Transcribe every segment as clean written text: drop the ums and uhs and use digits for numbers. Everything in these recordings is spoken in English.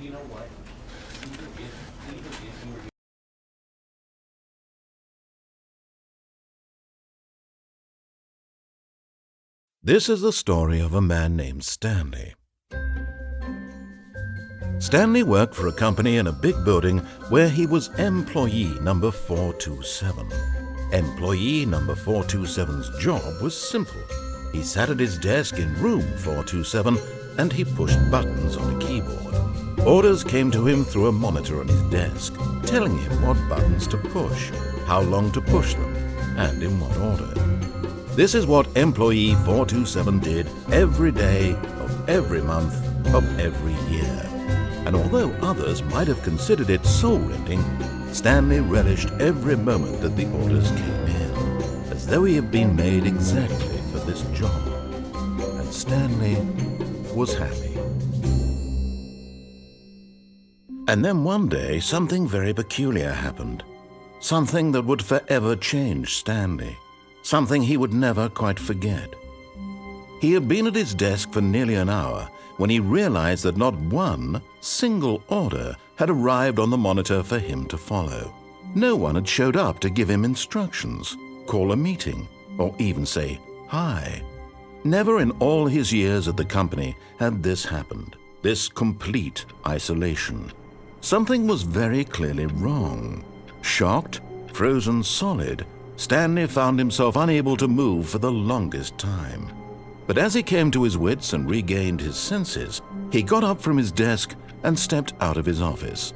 You know what? Even if you were This is the story of a man named Stanley. Stanley worked for a company in a big building where he was employee number 427. Employee number 427's job was simple. He sat at his desk in room 427 and he pushed buttons on a keyboard. Orders came to him through a monitor on his desk, telling him what buttons to push, how long to push them, and in what order. This is what employee 427 did every day of every month of every year. And although others might have considered it soul-rending, Stanley relished every moment that the orders came in, as though he had been made exactly for this job. And Stanley was happy. And then one day, something very peculiar happened. Something that would forever change Stanley. Something he would never quite forget. He had been at his desk for nearly an hour when he realized that not one single order had arrived on the monitor for him to follow. No one had showed up to give him instructions, call a meeting, or even say hi. Never in all his years at the company had this happened, this complete isolation. Something was very clearly wrong. Shocked, frozen solid, Stanley found himself unable to move for the longest time. But as he came to his wits and regained his senses, he got up from his desk and stepped out of his office.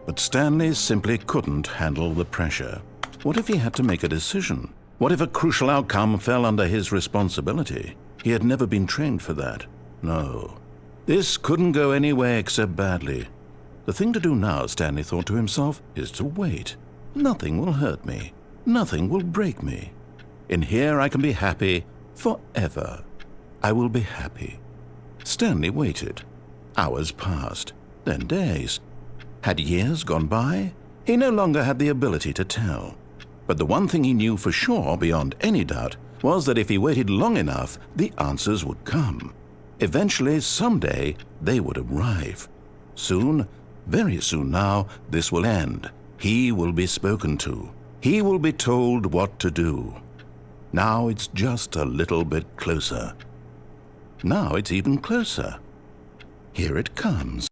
But Stanley simply couldn't handle the pressure. What if he had to make a decision? What if a crucial outcome fell under his responsibility? He had never been trained for that. No. This couldn't go any way except badly. The thing to do now, Stanley thought to himself, is to wait. Nothing will hurt me. Nothing will break me. In here I can be happy forever. I will be happy. Stanley waited. Hours passed, then days. Had years gone by? He no longer had the ability to tell. But the one thing he knew for sure, beyond any doubt, was that if he waited long enough, the answers would come. Eventually, someday, they would arrive. Soon, very soon now, this will end. He will be spoken to. He will be told what to do. Now it's just a little bit closer. Now it's even closer. Here it comes.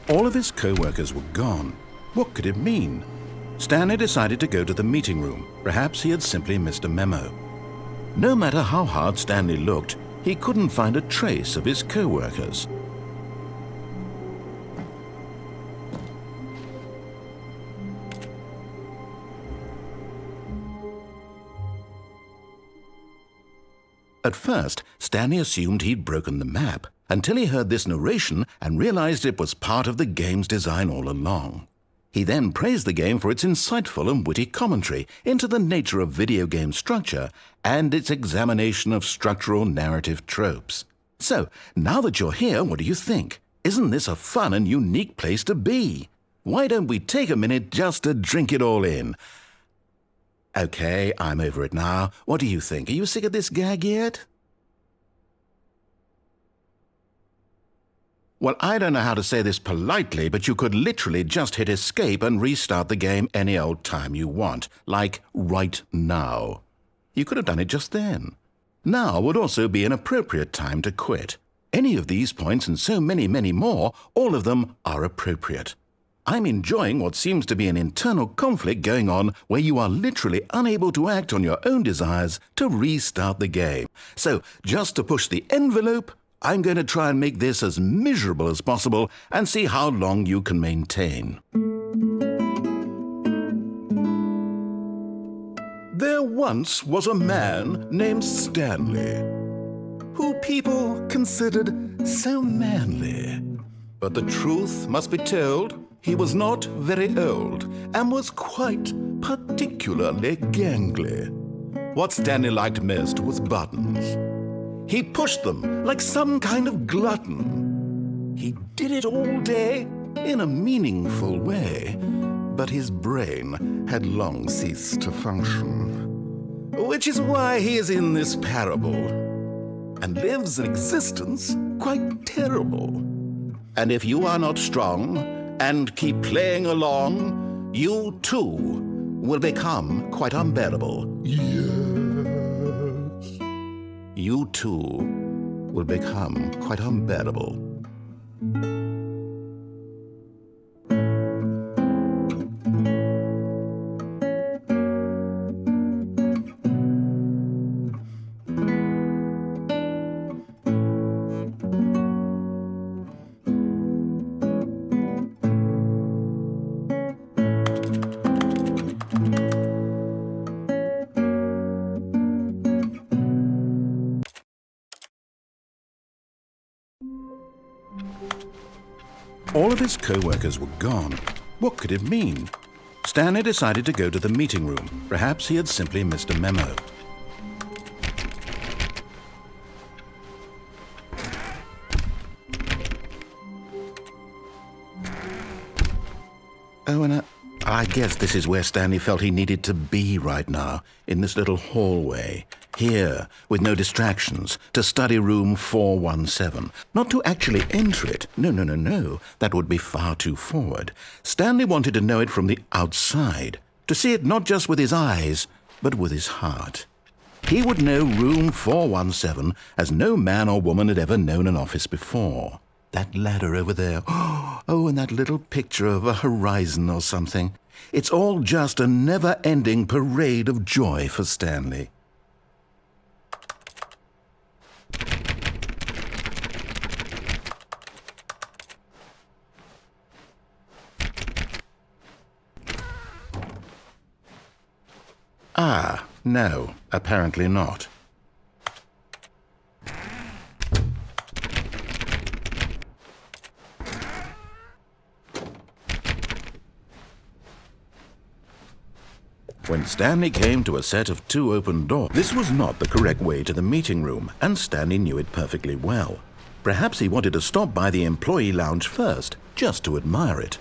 All of his co-workers were gone. What could it mean? Stanley decided to go to the meeting room. Perhaps he had simply missed a memo. No matter how hard Stanley looked, he couldn't find a trace of his co-workers. At first, Stanley assumed he'd broken the map, until he heard this narration and realized it was part of the game's design all along. He then praised the game for its insightful and witty commentary into the nature of video game structure and its examination of structural narrative tropes. So, now that you're here, what do you think? Isn't this a fun and unique place to be? Why don't we take a minute just to drink it all in? Okay, I'm over it now. What do you think? Are you sick of this gag yet? Well, I don't know how to say this politely, but you could literally just hit escape and restart the game any old time you want, like right now. You could have done it just then. Now would also be an appropriate time to quit. Any of these points and so many, many more, all of them are appropriate. I'm enjoying what seems to be an internal conflict going on where you are literally unable to act on your own desires to restart the game. So, just to push the envelope, I'm going to try and make this as miserable as possible and see how long you can maintain. There once was a man named Stanley, who people considered so manly. But the truth must be told, he was not very old and was quite particularly gangly. What Stanley liked most was buttons. He pushed them like some kind of glutton. He did it all day in a meaningful way, but his brain had long ceased to function. Which is why he is in this parable and lives an existence quite terrible. And if you are not strong and keep playing along, you too will become quite unbearable. Yes. You too will become quite unbearable. All of his co-workers were gone. What could it mean? Stanley decided to go to the meeting room. Perhaps he had simply missed a memo. Oh, and I guess this is where Stanley felt he needed to be right now, in this little hallway. Here, with no distractions, to study room 417. Not to actually enter it. No. That would be far too forward. Stanley wanted to know it from the outside. To see it not just with his eyes, but with his heart. He would know room 417 as no man or woman had ever known an office before. That ladder over there. Oh, and that little picture of a horizon or something. It's all just a never-ending parade of joy for Stanley. Ah, no, apparently not. When Stanley came to a set of 2 open doors, this was not the correct way to the meeting room, and Stanley knew it perfectly well. Perhaps he wanted to stop by the employee lounge first, just to admire it.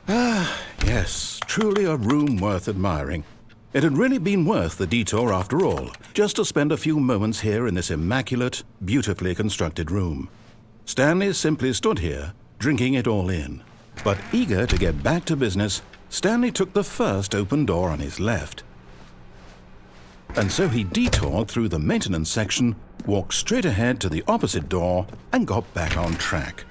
Ah, yes, truly a room worth admiring. It had really been worth the detour after all, just to spend a few moments here in this immaculate, beautifully constructed room. Stanley simply stood here, drinking it all in. But eager to get back to business, Stanley took the first open door on his left. And so he detoured through the maintenance section, walked straight ahead to the opposite door, and got back on track.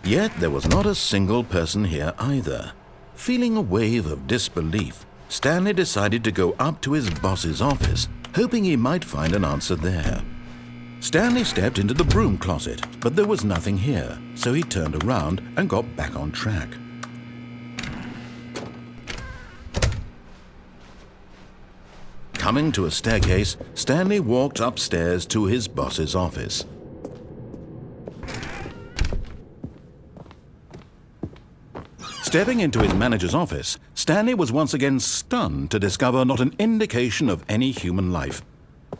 Yet there was not a single person here either. Feeling a wave of disbelief, Stanley decided to go up to his boss's office, hoping he might find an answer there. Stanley stepped into the broom closet, but there was nothing here, so he turned around and got back on track. Coming to a staircase, Stanley walked upstairs to his boss's office. Stepping into his manager's office, Stanley was once again stunned to discover not an indication of any human life.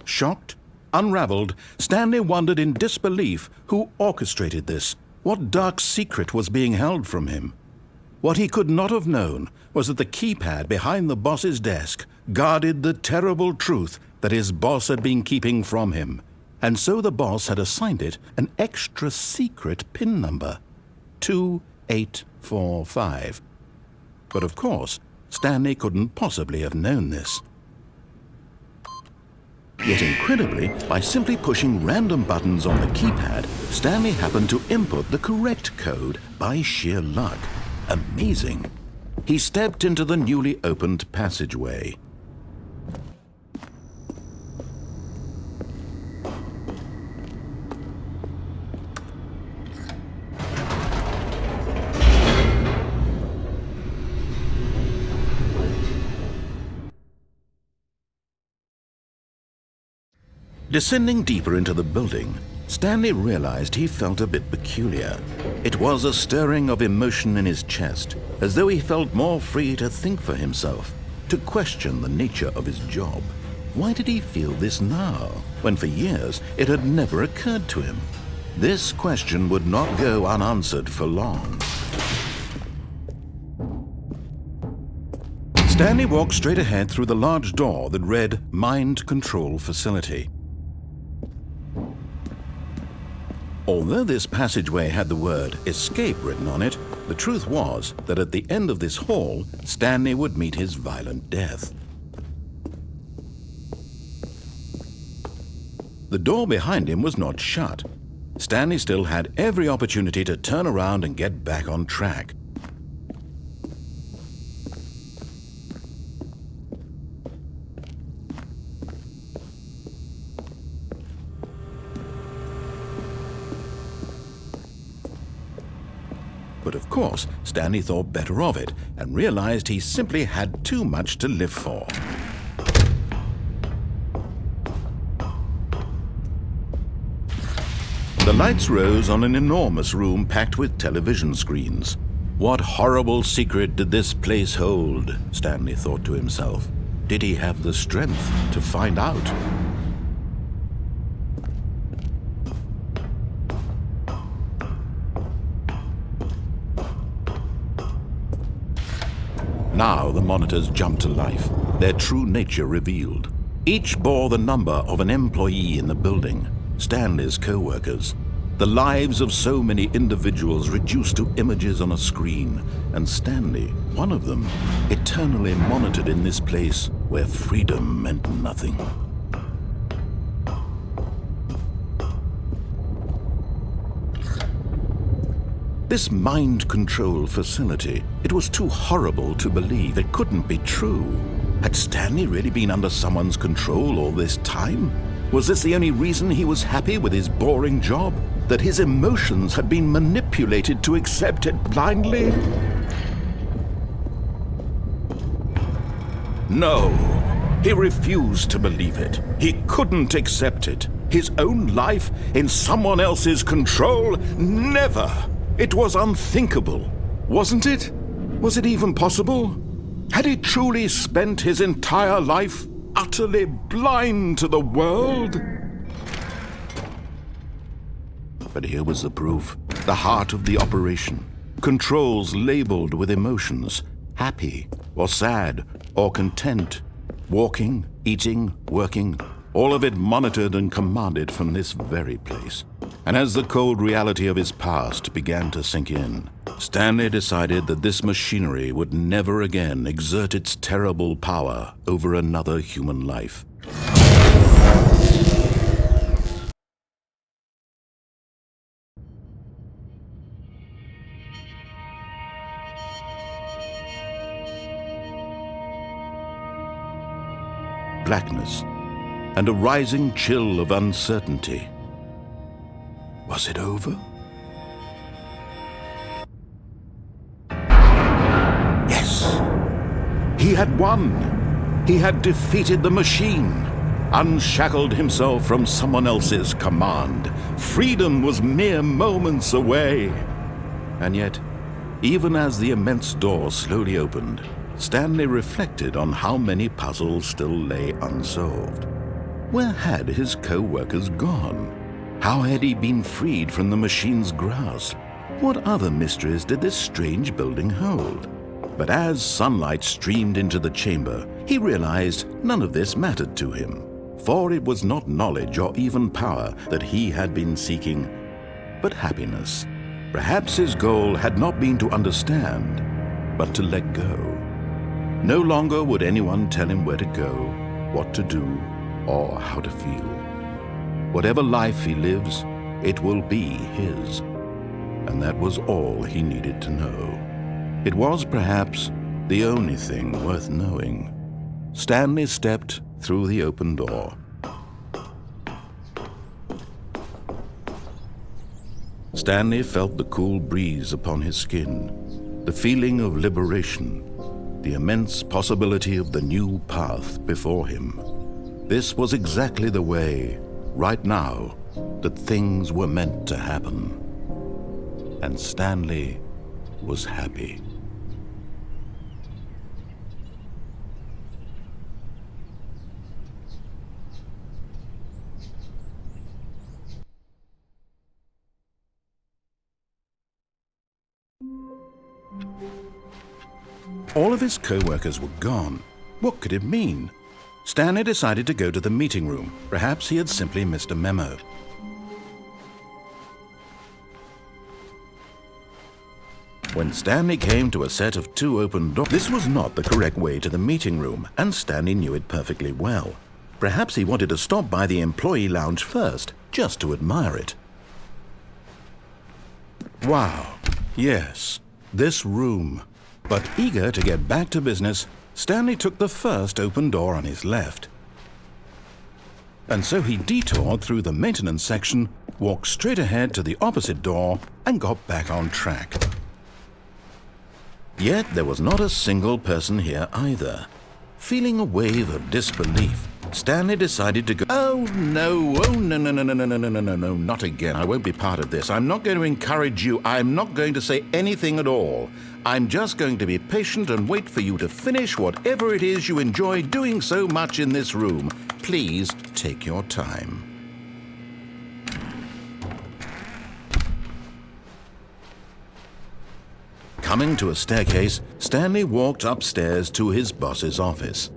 Shocked, unraveled, Stanley wondered in disbelief who orchestrated this, what dark secret was being held from him. What he could not have known was that the keypad behind the boss's desk guarded the terrible truth that his boss had been keeping from him, and so the boss had assigned it an extra secret PIN number, 2845. But of course, Stanley couldn't possibly have known this. Yet incredibly, by simply pushing random buttons on the keypad, Stanley happened to input the correct code by sheer luck. Amazing. He stepped into the newly opened passageway. Descending deeper into the building, Stanley realized he felt a bit peculiar. It was a stirring of emotion in his chest, as though he felt more free to think for himself, to question the nature of his job. Why did he feel this now, when for years it had never occurred to him? This question would not go unanswered for long. Stanley walked straight ahead through the large door that read Mind Control Facility. Although this passageway had the word Escape written on it, the truth was that at the end of this hall, Stanley would meet his violent death. The door behind him was not shut. Stanley still had every opportunity to turn around and get back on track. But of course, Stanley thought better of it and realized he simply had too much to live for. The lights rose on an enormous room packed with television screens. What horrible secret did this place hold? Stanley thought to himself. Did he have the strength to find out? Now the monitors jumped to life, their true nature revealed. Each bore the number of an employee in the building, Stanley's co-workers. The lives of so many individuals reduced to images on a screen, and Stanley, one of them, eternally monitored in this place where freedom meant nothing. This mind control facility, it was too horrible to believe. It couldn't be true. Had Stanley really been under someone's control all this time? Was this the only reason he was happy with his boring job? That his emotions had been manipulated to accept it blindly? No, he refused to believe it. He couldn't accept it. His own life in someone else's control? Never! It was unthinkable, wasn't it? Was it even possible? Had he truly spent his entire life utterly blind to the world? But here was the proof, the heart of the operation. Controls labeled with emotions, happy or sad or content, walking, eating, working, all of it monitored and commanded from this very place. And as the cold reality of his past began to sink in, Stanley decided that this machinery would never again exert its terrible power over another human life. Blackness and a rising chill of uncertainty. Was it over? Yes! He had won! He had defeated the machine, unshackled himself from someone else's command. Freedom was mere moments away. And yet, even as the immense door slowly opened, Stanley reflected on how many puzzles still lay unsolved. Where had his co-workers gone? How had he been freed from the machine's grasp? What other mysteries did this strange building hold? But as sunlight streamed into the chamber, he realized none of this mattered to him, for it was not knowledge or even power that he had been seeking, but happiness. Perhaps his goal had not been to understand, but to let go. No longer would anyone tell him where to go, what to do, or how to feel. Whatever life he lives, it will be his. And that was all he needed to know. It was perhaps the only thing worth knowing. Stanley stepped through the open door. Stanley felt the cool breeze upon his skin, the feeling of liberation, the immense possibility of the new path before him. This was exactly the way right now, that things were meant to happen. And Stanley was happy. All of his co-workers were gone. What could it mean? Stanley decided to go to the meeting room. Perhaps he had simply missed a memo. When Stanley came to a set of 2 open doors, this was not the correct way to the meeting room, and Stanley knew it perfectly well. Perhaps he wanted to stop by the employee lounge first, just to admire it. Wow, yes, this room. But eager to get back to business, Stanley took the first open door on his left. And so he detoured through the maintenance section, walked straight ahead to the opposite door, and got back on track. Yet there was not a single person here either. Feeling a wave of disbelief, Stanley decided to go. Oh no, not again. I won't be part of this. I'm not going to encourage you. I'm not going to say anything at all. I'm just going to be patient and wait for you to finish whatever it is you enjoy doing so much in this room. Please take your time. Coming to a staircase, Stanley walked upstairs to his boss's office.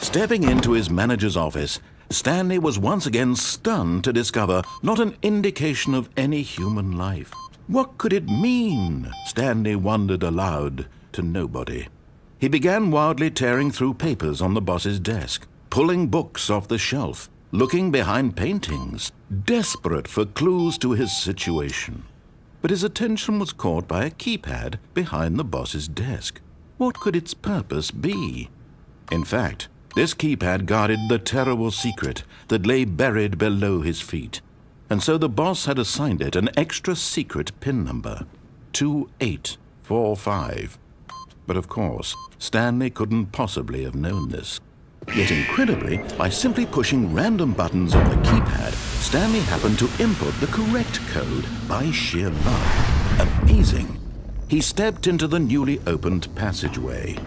Stepping into his manager's office, Stanley was once again stunned to discover not an indication of any human life. What could it mean? Stanley wondered aloud to nobody. He began wildly tearing through papers on the boss's desk, pulling books off the shelf, looking behind paintings, desperate for clues to his situation. But his attention was caught by a keypad behind the boss's desk. What could its purpose be? In fact, this keypad guarded the terrible secret that lay buried below his feet. And so the boss had assigned it an extra secret PIN number, 2845. But of course, Stanley couldn't possibly have known this. Yet incredibly, by simply pushing random buttons on the keypad, Stanley happened to input the correct code by sheer luck. Amazing. He stepped into the newly opened passageway.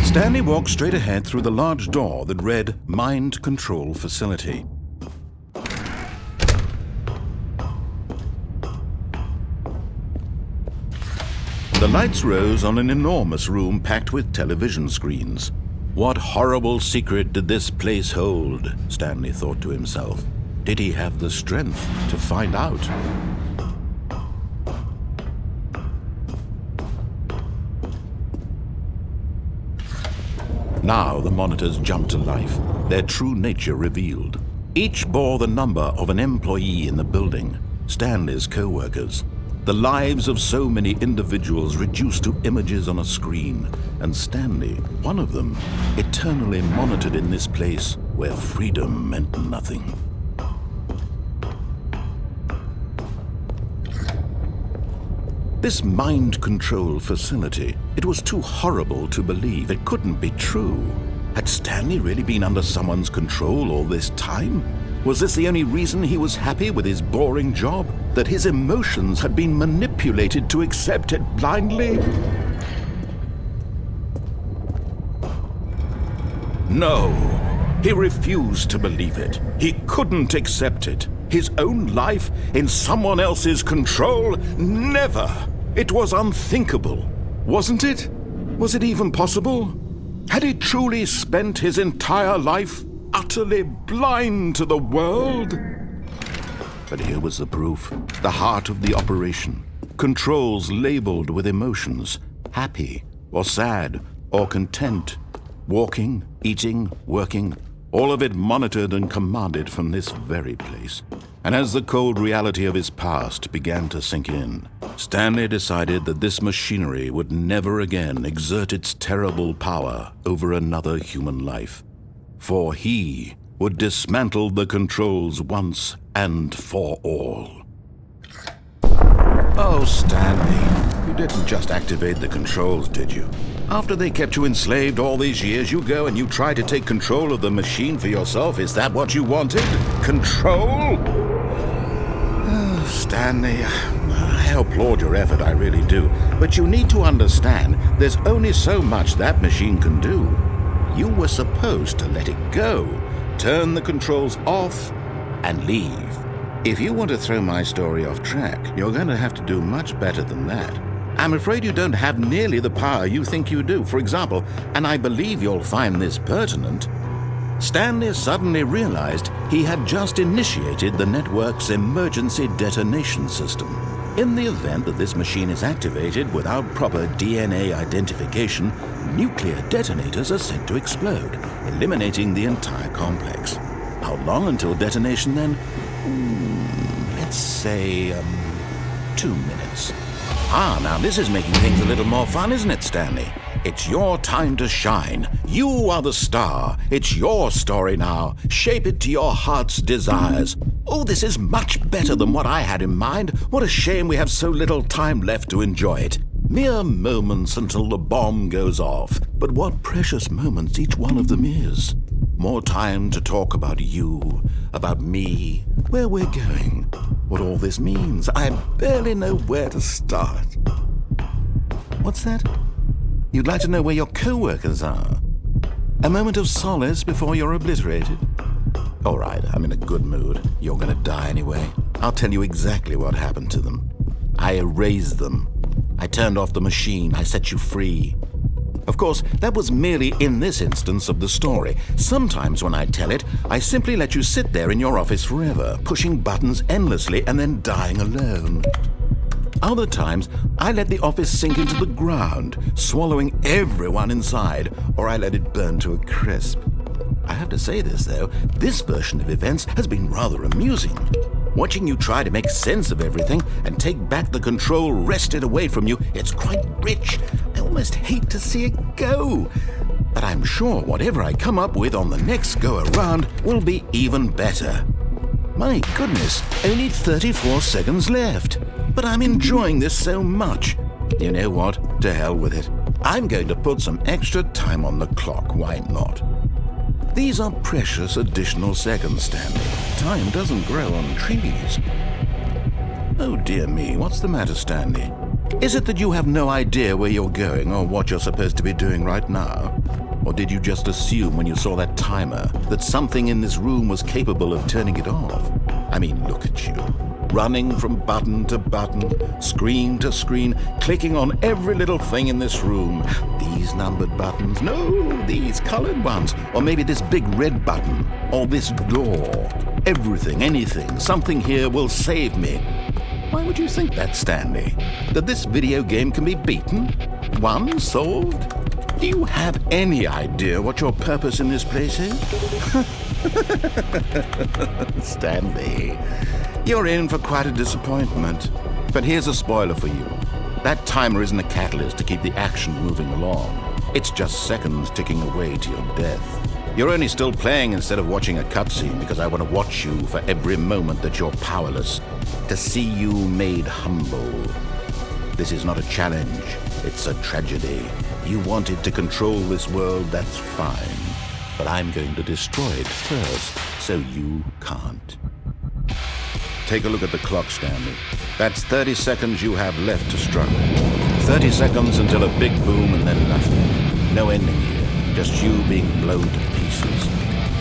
Stanley walked straight ahead through the large door that read Mind Control Facility. The lights rose on an enormous room packed with television screens. What horrible secret did this place hold? Stanley thought to himself. Did he have the strength to find out? Now the monitors jumped to life, their true nature revealed. Each bore the number of an employee in the building, Stanley's co-workers. The lives of so many individuals reduced to images on a screen, and Stanley, one of them, eternally monitored in this place where freedom meant nothing. This mind control facility, it was too horrible to believe. It couldn't be true. Had Stanley really been under someone's control all this time? Was this the only reason he was happy with his boring job? That his emotions had been manipulated to accept it blindly? No, he refused to believe it. He couldn't accept it. His own life in someone else's control? Never! It was unthinkable, wasn't it? Was it even possible? Had he truly spent his entire life utterly blind to the world? But here was the proof. The heart of the operation. Controls labeled with emotions. Happy, or sad, or content. Walking, eating, working. All of it monitored and commanded from this very place. And as the cold reality of his past began to sink in, Stanley decided that this machinery would never again exert its terrible power over another human life. For he would dismantle the controls once and for all. Oh, Stanley, you didn't just activate the controls, did you? After they kept you enslaved all these years, you go and you try to take control of the machine for yourself. Is that what you wanted? Control? Oh, Stanley, I applaud your effort, I really do. But you need to understand, there's only so much that machine can do. You were supposed to let it go, turn the controls off, and leave. If you want to throw my story off track, you're going to have to do much better than that. I'm afraid you don't have nearly the power you think you do. For example, and I believe you'll find this pertinent, Stanley suddenly realized he had just initiated the network's emergency detonation system. In the event that this machine is activated without proper DNA identification, nuclear detonators are set to explode, eliminating the entire complex. How long until detonation then? Let's say, 2 minutes. Now this is making things a little more fun, isn't it, Stanley? It's your time to shine. You are the star. It's your story now. Shape it to your heart's desires. Oh, this is much better than what I had in mind. What a shame we have so little time left to enjoy it. Mere moments until the bomb goes off. But what precious moments each one of them is. More time to talk about you, about me, where we're going, what all this means. I barely know where to start. What's that? You'd like to know where your co-workers are? A moment of solace before you're obliterated? All right, I'm in a good mood. You're gonna die anyway. I'll tell you exactly what happened to them. I erased them. I turned off the machine. I set you free. Of course, that was merely in this instance of the story. Sometimes when I tell it, I simply let you sit there in your office forever, pushing buttons endlessly and then dying alone. Other times, I let the office sink into the ground, swallowing everyone inside, or I let it burn to a crisp. I have to say this, though, this version of events has been rather amusing. Watching you try to make sense of everything and take back the control wrested away from you, it's quite rich. I almost hate to see it go. But I'm sure whatever I come up with on the next go-around will be even better. My goodness, only 34 seconds left. But I'm enjoying this so much. You know what? To hell with it. I'm going to put some extra time on the clock, why not? These are precious additional seconds, Stanley. Time doesn't grow on trees. Oh dear me, what's the matter, Stanley? Is it that you have no idea where you're going or what you're supposed to be doing right now? Or did you just assume when you saw that timer that something in this room was capable of turning it off? I mean, look at you. Running from button to button, screen to screen, clicking on every little thing in this room. These numbered buttons, no, these colored ones. Or maybe this big red button, or this door. Everything, anything, something here will save me. Why would you think that, Stanley? That this video game can be beaten? Won? Solved? Do you have any idea what your purpose in this place is? Stanley, you're in for quite a disappointment. But here's a spoiler for you. That timer isn't a catalyst to keep the action moving along. It's just seconds ticking away to your death. You're only still playing instead of watching a cutscene because I want to watch you for every moment that you're powerless, to see you made humble. This is not a challenge, it's a tragedy. You wanted to control this world, that's fine. but I'm going to destroy it first, so you can't. Take a look at the clock, Stanley. That's 30 seconds you have left to struggle. 30 seconds until a big boom and then nothing. No ending here, just you being blown to pieces.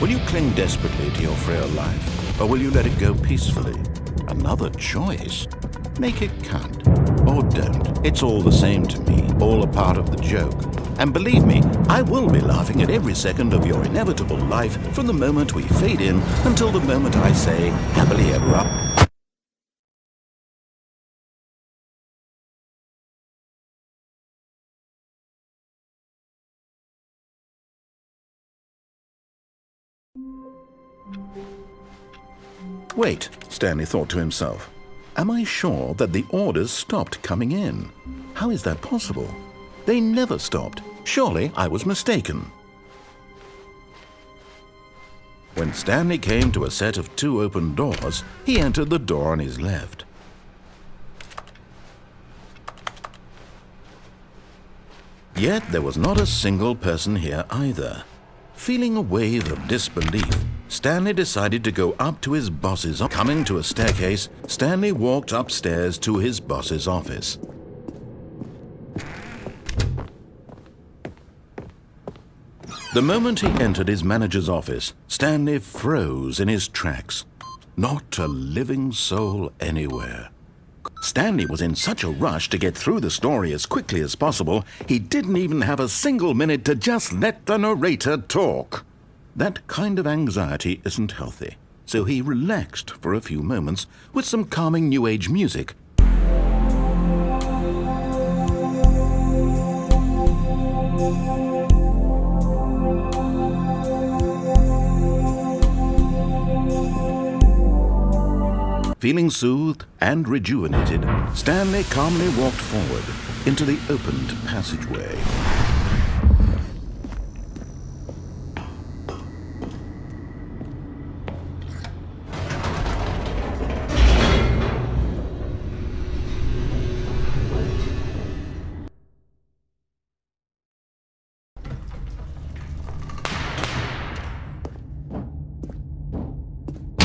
Will you cling desperately to your frail life, or will you let it go peacefully? Another choice. Make it count. Or don't. It's all the same to me, all a part of the joke. And believe me, I will be laughing at every second of your inevitable life from the moment we fade in until the moment I say, happily ever after. Wait, Stanley thought to himself. Am I sure that the orders stopped coming in? How is that possible? They never stopped. Surely I was mistaken. When Stanley came to a set of 2 open doors, he entered the door on his left. Yet there was not a single person here either. Feeling a wave of disbelief, Stanley decided to go up to his boss's office. Coming to a staircase, Stanley walked upstairs to his boss's office. The moment he entered his manager's office, Stanley froze in his tracks. Not a living soul anywhere. Stanley was in such a rush to get through the story as quickly as possible, he didn't even have a single minute to just let the narrator talk. That kind of anxiety isn't healthy, so he relaxed for a few moments with some calming New Age music. Feeling soothed and rejuvenated, Stanley calmly walked forward into the opened passageway.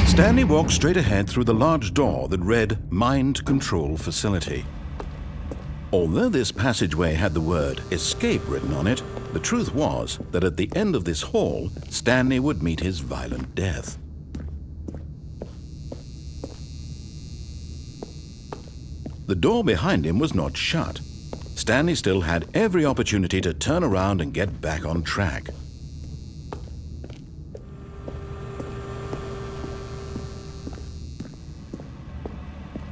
Stanley walked straight ahead through the large door that read Mind Control Facility. Although this passageway had the word escape written on it, the truth was that at the end of this hall, Stanley would meet his violent death. The door behind him was not shut. Stanley still had every opportunity to turn around and get back on track.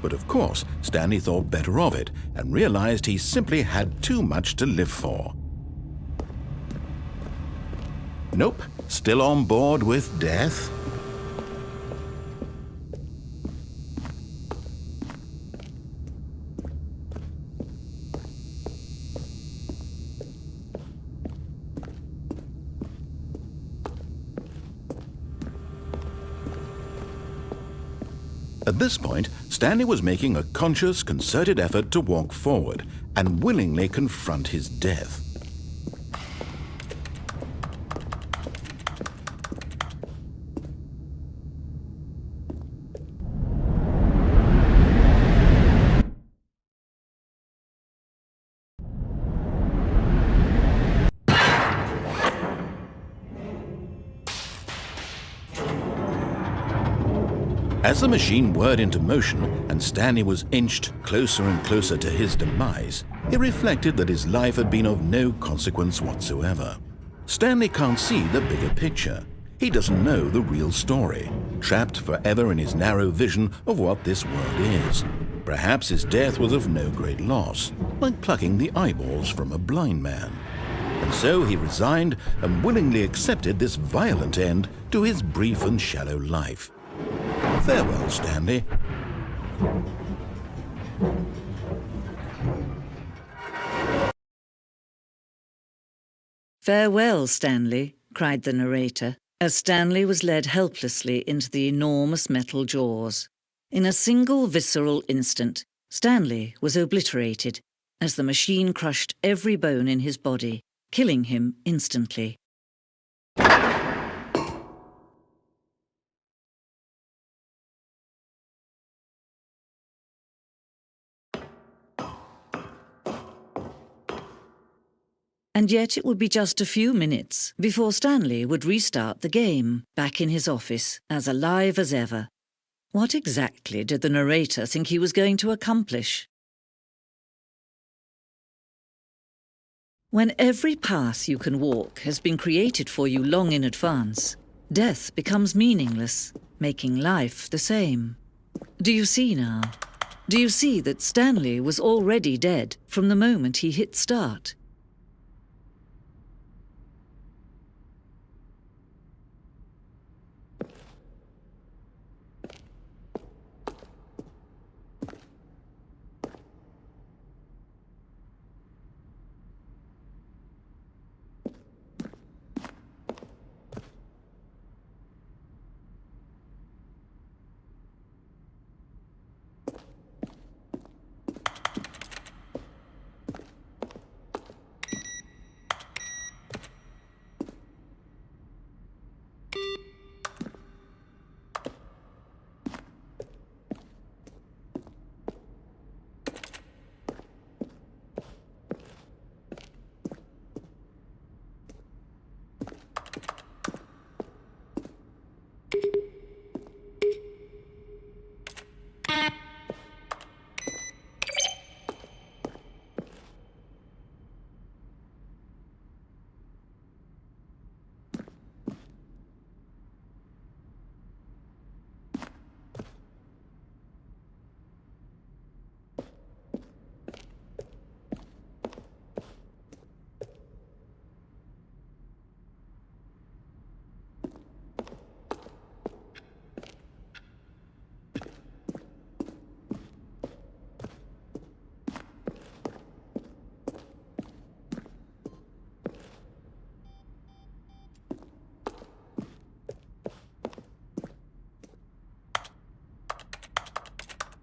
But of course, Stanley thought better of it and realized he simply had too much to live for. Nope, still on board with death. At this point, Stanley was making a conscious, concerted effort to walk forward and willingly confront his death. As the machine whirred into motion and Stanley was inched closer and closer to his demise, he reflected that his life had been of no consequence whatsoever. Stanley can't see the bigger picture. He doesn't know the real story, trapped forever in his narrow vision of what this world is. Perhaps his death was of no great loss, like plucking the eyeballs from a blind man. And so he resigned and willingly accepted this violent end to his brief and shallow life. Farewell, Stanley. Farewell, Stanley, cried the narrator, as Stanley was led helplessly into the enormous metal jaws. In a single visceral instant, Stanley was obliterated as the machine crushed every bone in his body, killing him instantly. And yet it would be just a few minutes before Stanley would restart the game, back in his office, as alive as ever. What exactly did the narrator think he was going to accomplish? When every path you can walk has been created for you long in advance, death becomes meaningless, making life the same. Do you see now? Do you see that Stanley was already dead from the moment he hit start?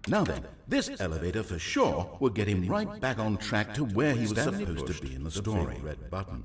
Now then, this elevator for sure will get him right back on track to where he was supposed to be in the story. Red button.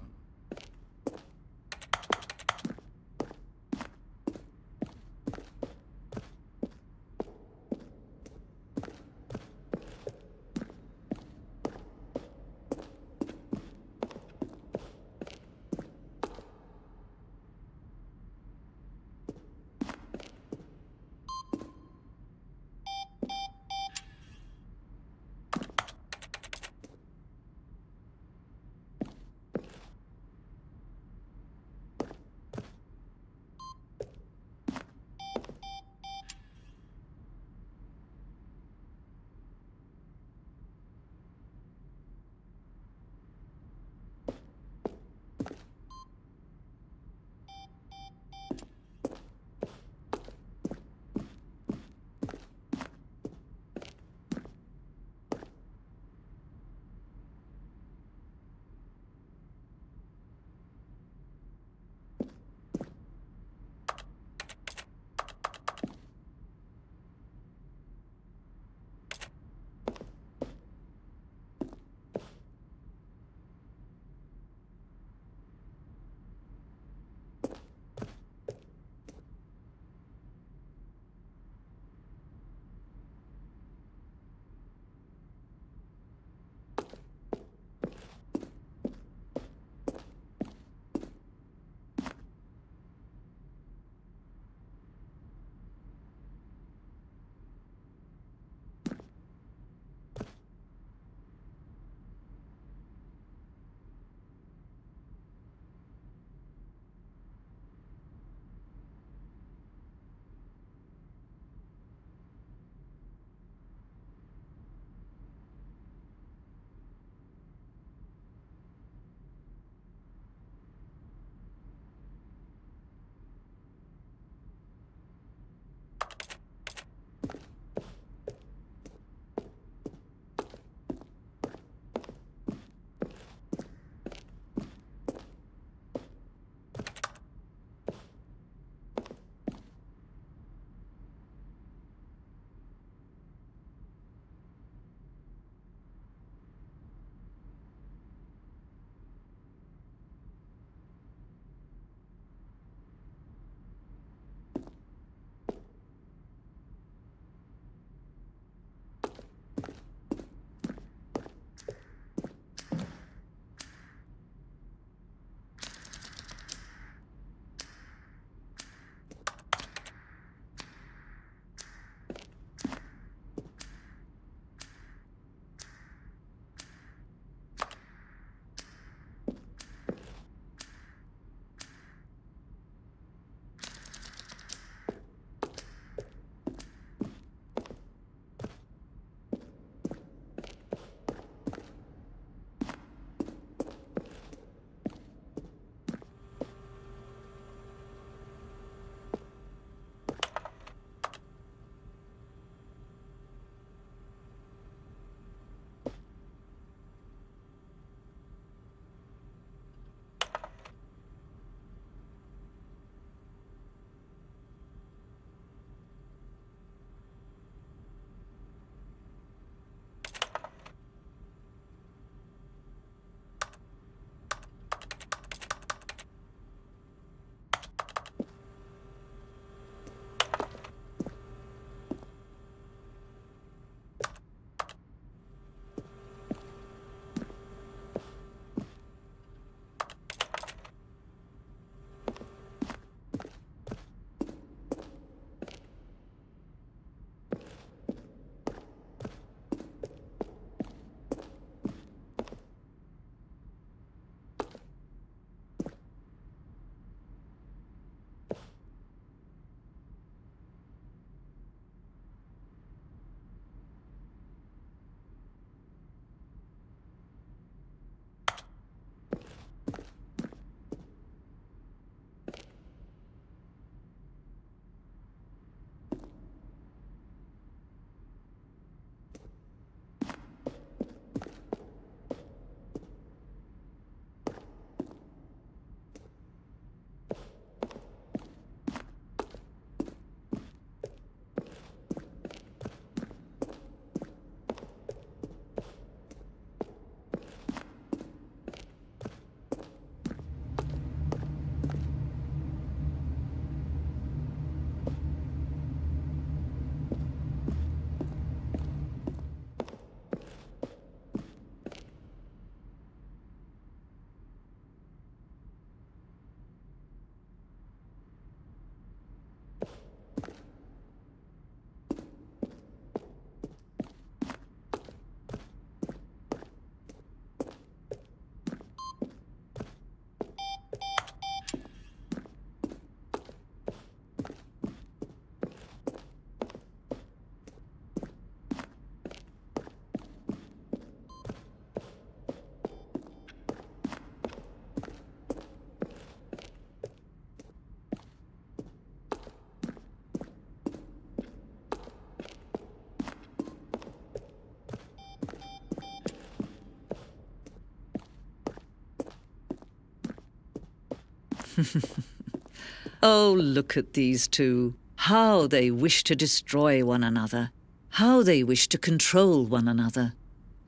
Oh, look at these two. How they wish to destroy one another. How they wish to control one another.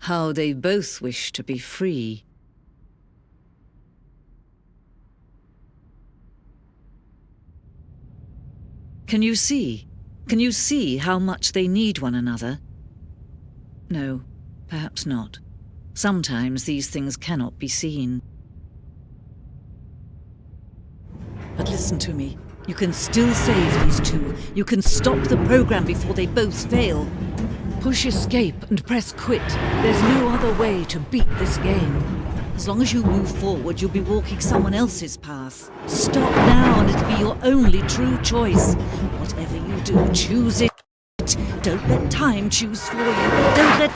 How they both wish to be free. Can you see? Can you see how much they need one another? No, perhaps not. Sometimes these things cannot be seen. But listen to me. You can still save these two. You can stop the program before they both fail. Push escape and press quit. There's no other way to beat this game. As long as you move forward, you'll be walking someone else's path. Stop now and it'll be your only true choice. Whatever you do, choose it. Don't let time choose for you. Don't let...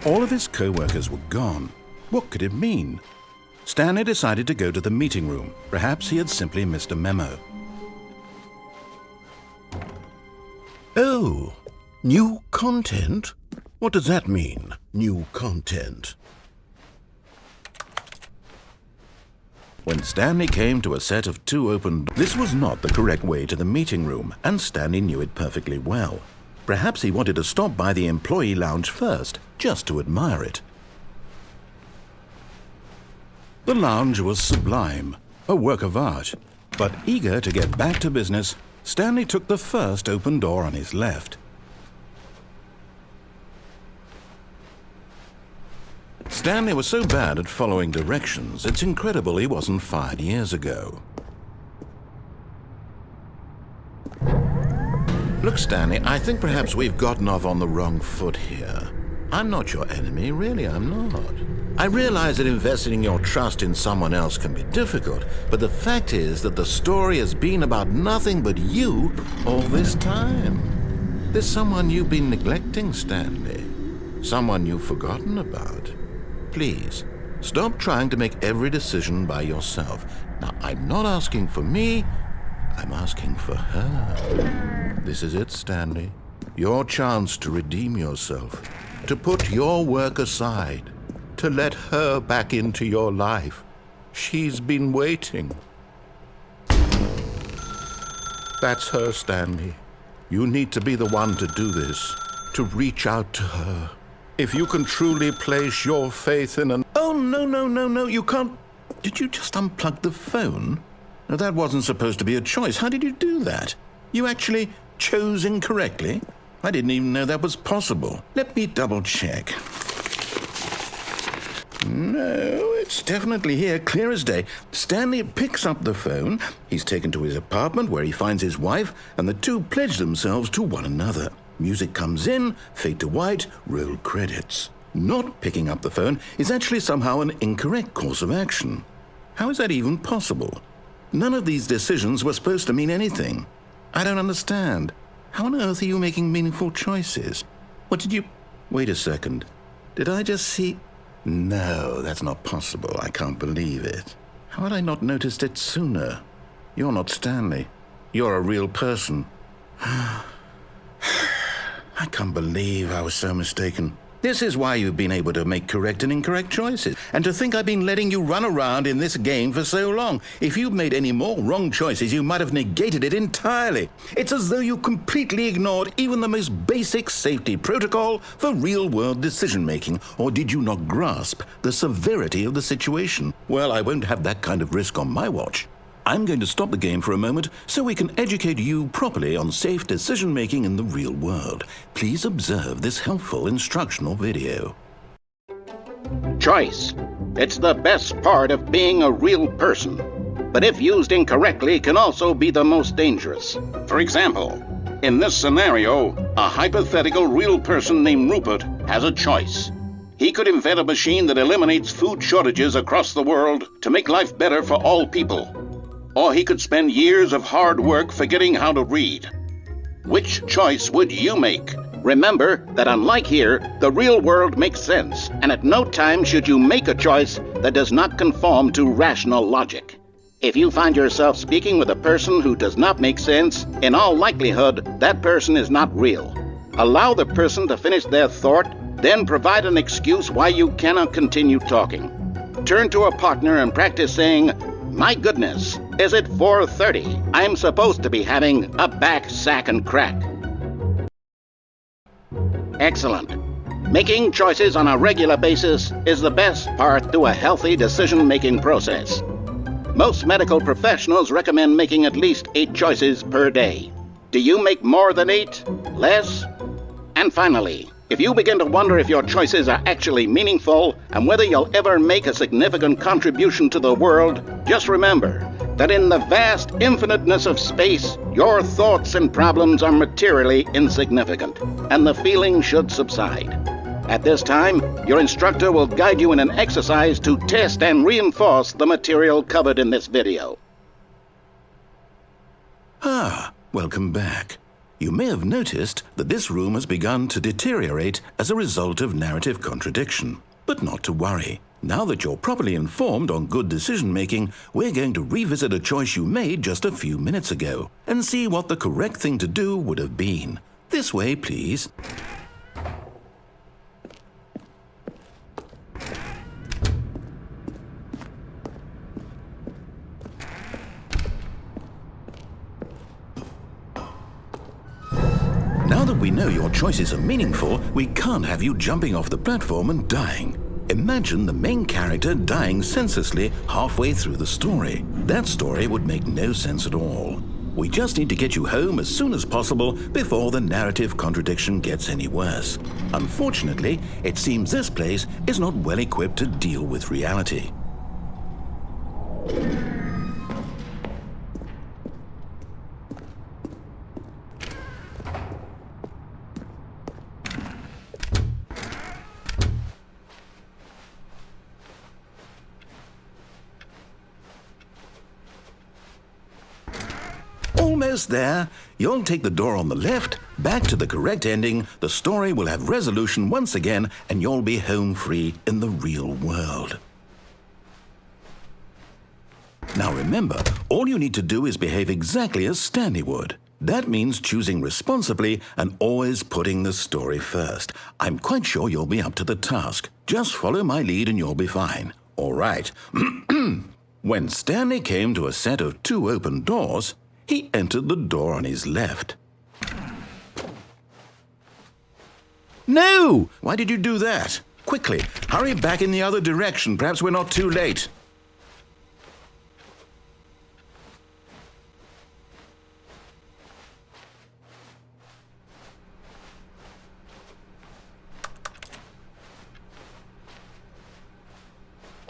All of his co-workers were gone. What could it mean? Stanley decided to go to the meeting room. Perhaps he had simply missed a memo. Oh, new content? What does that mean, new content? When Stanley came to a set of two open doors, this was not the correct way to the meeting room, and Stanley knew it perfectly well. Perhaps he wanted to stop by the employee lounge first, just to admire it. The lounge was sublime, a work of art. But eager to get back to business, Stanley took the first open door on his left. Stanley was so bad at following directions, it's incredible he wasn't fired years ago. Look, Stanley, I think perhaps we've gotten off on the wrong foot here. I'm not your enemy, really, I'm not. I realize that investing your trust in someone else can be difficult, but the fact is that the story has been about nothing but you all this time. There's someone you've been neglecting, Stanley. Someone you've forgotten about. Please, stop trying to make every decision by yourself. Now, I'm not asking for me, I'm asking for her. This is it, Stanley. Your chance to redeem yourself, to put your work aside, to let her back into your life. She's been waiting. That's her, Stanley. You need to be the one to do this, to reach out to her. If you can truly place your faith in an... Oh, no, you can't... Did you just unplug the phone? No, that wasn't supposed to be a choice. How did you do that? You actually chose incorrectly? I didn't even know that was possible. Let me double check. No, it's definitely here, clear as day. Stanley picks up the phone. He's taken to his apartment where he finds his wife, and the two pledge themselves to one another. Music comes in, fade to white, roll credits. Not picking up the phone is actually somehow an incorrect course of action. How is that even possible? None of these decisions were supposed to mean anything. I don't understand. How on earth are you making meaningful choices? What did you... Wait a second. Did I just see... No, that's not possible. I can't believe it. How had I not noticed it sooner? You're not Stanley. You're a real person. I can't believe I was so mistaken. This is why you've been able to make correct and incorrect choices. And to think I've been letting you run around in this game for so long. If you'd made any more wrong choices, you might have negated it entirely. It's as though you completely ignored even the most basic safety protocol for real-world decision-making. Or did you not grasp the severity of the situation? Well, I won't have that kind of risk on my watch. I'm going to stop the game for a moment so we can educate you properly on safe decision-making in the real world. Please observe this helpful instructional video. Choice. It's the best part of being a real person. But if used incorrectly, can also be the most dangerous. For example, in this scenario, a hypothetical real person named Rupert has a choice. He could invent a machine that eliminates food shortages across the world to make life better for all people. Or he could spend years of hard work forgetting how to read. Which choice would you make? Remember that unlike here, the real world makes sense, and at no time should you make a choice that does not conform to rational logic. If you find yourself speaking with a person who does not make sense, in all likelihood, that person is not real. Allow the person to finish their thought, then provide an excuse why you cannot continue talking. Turn to a partner and practice saying, "My goodness, is it 4:30? I'm supposed to be having a back, sack, and crack." Excellent. Making choices on a regular basis is the best part to a healthy decision-making process. Most medical professionals recommend making at least 8 choices per day. Do you make more than 8? Less? And finally, if you begin to wonder if your choices are actually meaningful and whether you'll ever make a significant contribution to the world, just remember that in the vast infiniteness of space, your thoughts and problems are materially insignificant, and the feeling should subside. At this time, your instructor will guide you in an exercise to test and reinforce the material covered in this video. Welcome back. You may have noticed that this room has begun to deteriorate as a result of narrative contradiction. But not to worry. Now that you're properly informed on good decision-making, we're going to revisit a choice you made just a few minutes ago and see what the correct thing to do would have been. This way, please. Now that we know your choices are meaningful, we can't have you jumping off the platform and dying. Imagine the main character dying senselessly halfway through the story. That story would make no sense at all. We just need to get you home as soon as possible before the narrative contradiction gets any worse. Unfortunately, it seems this place is not well equipped to deal with reality. Almost there. You'll take the door on the left, back to the correct ending, the story will have resolution once again, and you'll be home free in the real world. Now remember, all you need to do is behave exactly as Stanley would. That means choosing responsibly and always putting the story first. I'm quite sure you'll be up to the task. Just follow my lead and you'll be fine. All right. When Stanley came to a set of 2 open doors, he entered the door on his left. No! Why did you do that? Quickly, hurry back in the other direction. Perhaps we're not too late.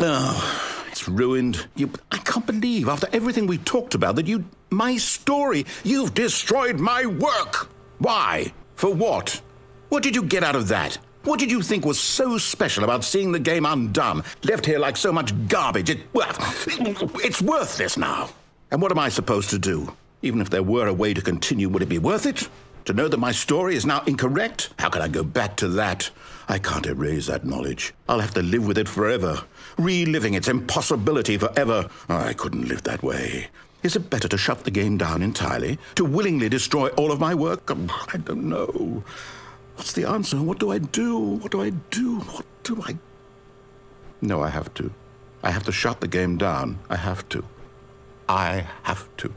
Oh, it's ruined. I can't believe, after everything we talked about, that my story, you've destroyed my work. Why? For what? What did you get out of that? What did you think was so special about seeing the game undone, left here like so much garbage? It's worthless now. And what am I supposed to do? Even if there were a way to continue, would it be worth it? To know that my story is now incorrect? How can I go back to that? I can't erase that knowledge. I'll have to live with it forever, reliving its impossibility forever. I couldn't live that way. Is it better to shut the game down entirely? To willingly destroy all of my work? I don't know. What's the answer? What do I do? What do I do? What do I... No, I have to. I have to shut the game down. I have to. I have to.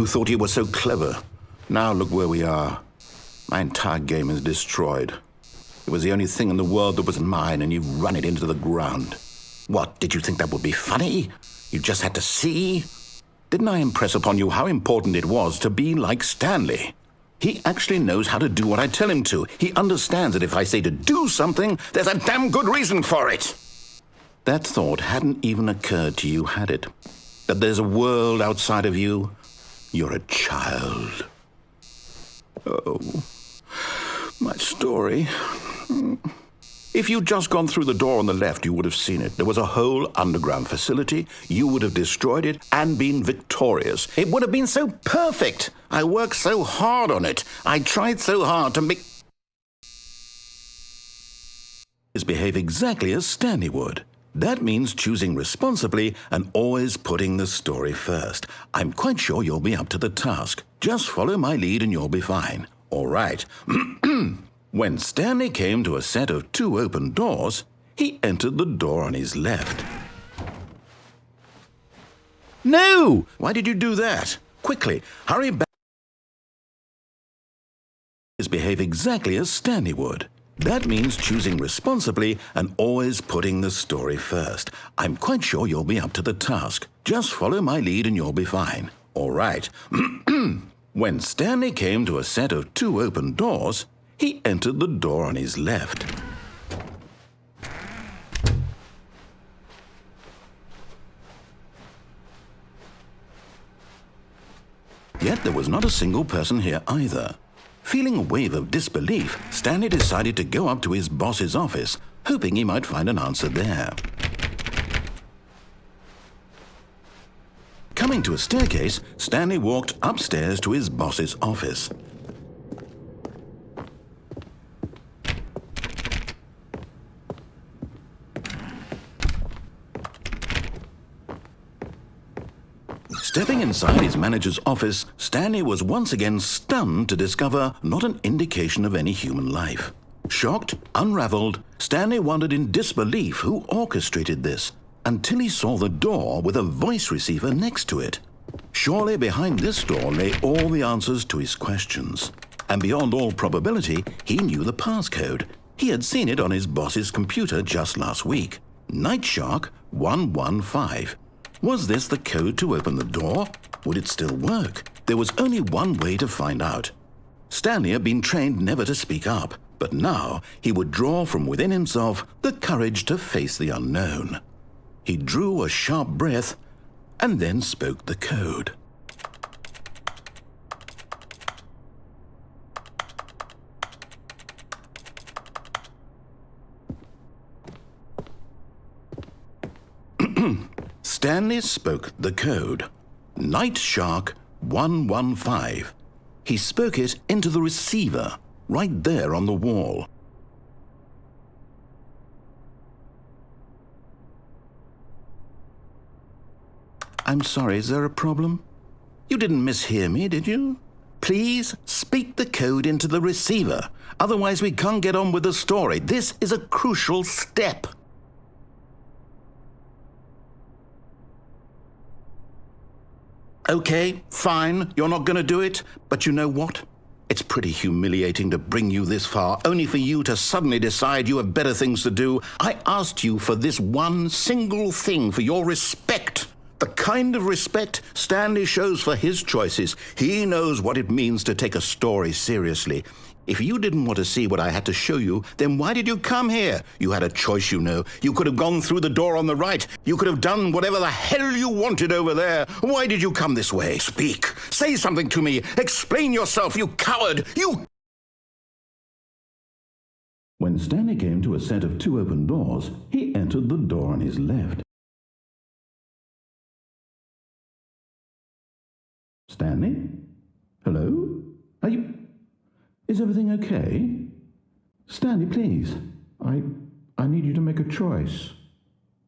Thought you were so clever. Now look where we are. My entire game is destroyed. It was the only thing in the world that was mine, and you've run it into the ground. What, did you think that would be funny? You just had to see? Didn't I impress upon you how important it was to be like Stanley? He actually knows how to do what I tell him to. He understands that if I say to do something, there's a damn good reason for it. That thought hadn't even occurred to you, had it? That there's a world outside of you? You're a child. Oh, my story. If you'd just gone through the door on the left, you would have seen it. There was a whole underground facility. You would have destroyed it and been victorious. It would have been so perfect. I worked so hard on it. I tried so hard to make... behave exactly as Stanley would. That means choosing responsibly and always putting the story first. I'm quite sure you'll be up to the task. Just follow my lead and you'll be fine. All right. When Stanley came to a set of 2 open doors, he entered the door on his left. No! Why did you do that? Quickly, hurry back. Behave exactly as Stanley would. That means choosing responsibly and always putting the story first. I'm quite sure you'll be up to the task. Just follow my lead and you'll be fine. All right. When Stanley came to a set of 2 open doors, he entered the door on his left. Yet there was not a single person here either. Feeling a wave of disbelief, Stanley decided to go up to his boss's office, hoping he might find an answer there. Coming to a staircase, Stanley walked upstairs to his boss's office. Stepping inside his manager's office, Stanley was once again stunned to discover not an indication of any human life. Shocked, unraveled, Stanley wondered in disbelief who orchestrated this, until he saw the door with a voice receiver next to it. Surely behind this door lay all the answers to his questions. And beyond all probability, he knew the passcode. He had seen it on his boss's computer just last week. Nightshark 115. Was this the code to open the door? Would it still work? There was only one way to find out. Stanley had been trained never to speak up, but now he would draw from within himself the courage to face the unknown. He drew a sharp breath and then spoke the code. Stanley spoke the code. Nightshark 115. He spoke it into the receiver, right there on the wall. I'm sorry, is there a problem? You didn't mishear me, did you? Please speak the code into the receiver. Otherwise we can't get on with the story. This is a crucial step. Okay, fine, you're not going to do it, but you know what? It's pretty humiliating to bring you this far, only for you to suddenly decide you have better things to do. I asked you for this one single thing, for your respect. The kind of respect Stanley shows for his choices. He knows what it means to take a story seriously. If you didn't want to see what I had to show you, then why did you come here? You had a choice, you know. You could have gone through the door on the right. You could have done whatever the hell you wanted over there. Why did you come this way? Speak. Say something to me. Explain yourself, you coward. You... When Stanley came to a set of 2 open doors, he entered the door on his left. Stanley? Hello? Are you... Is everything okay? Stanley, please. I need you to make a choice.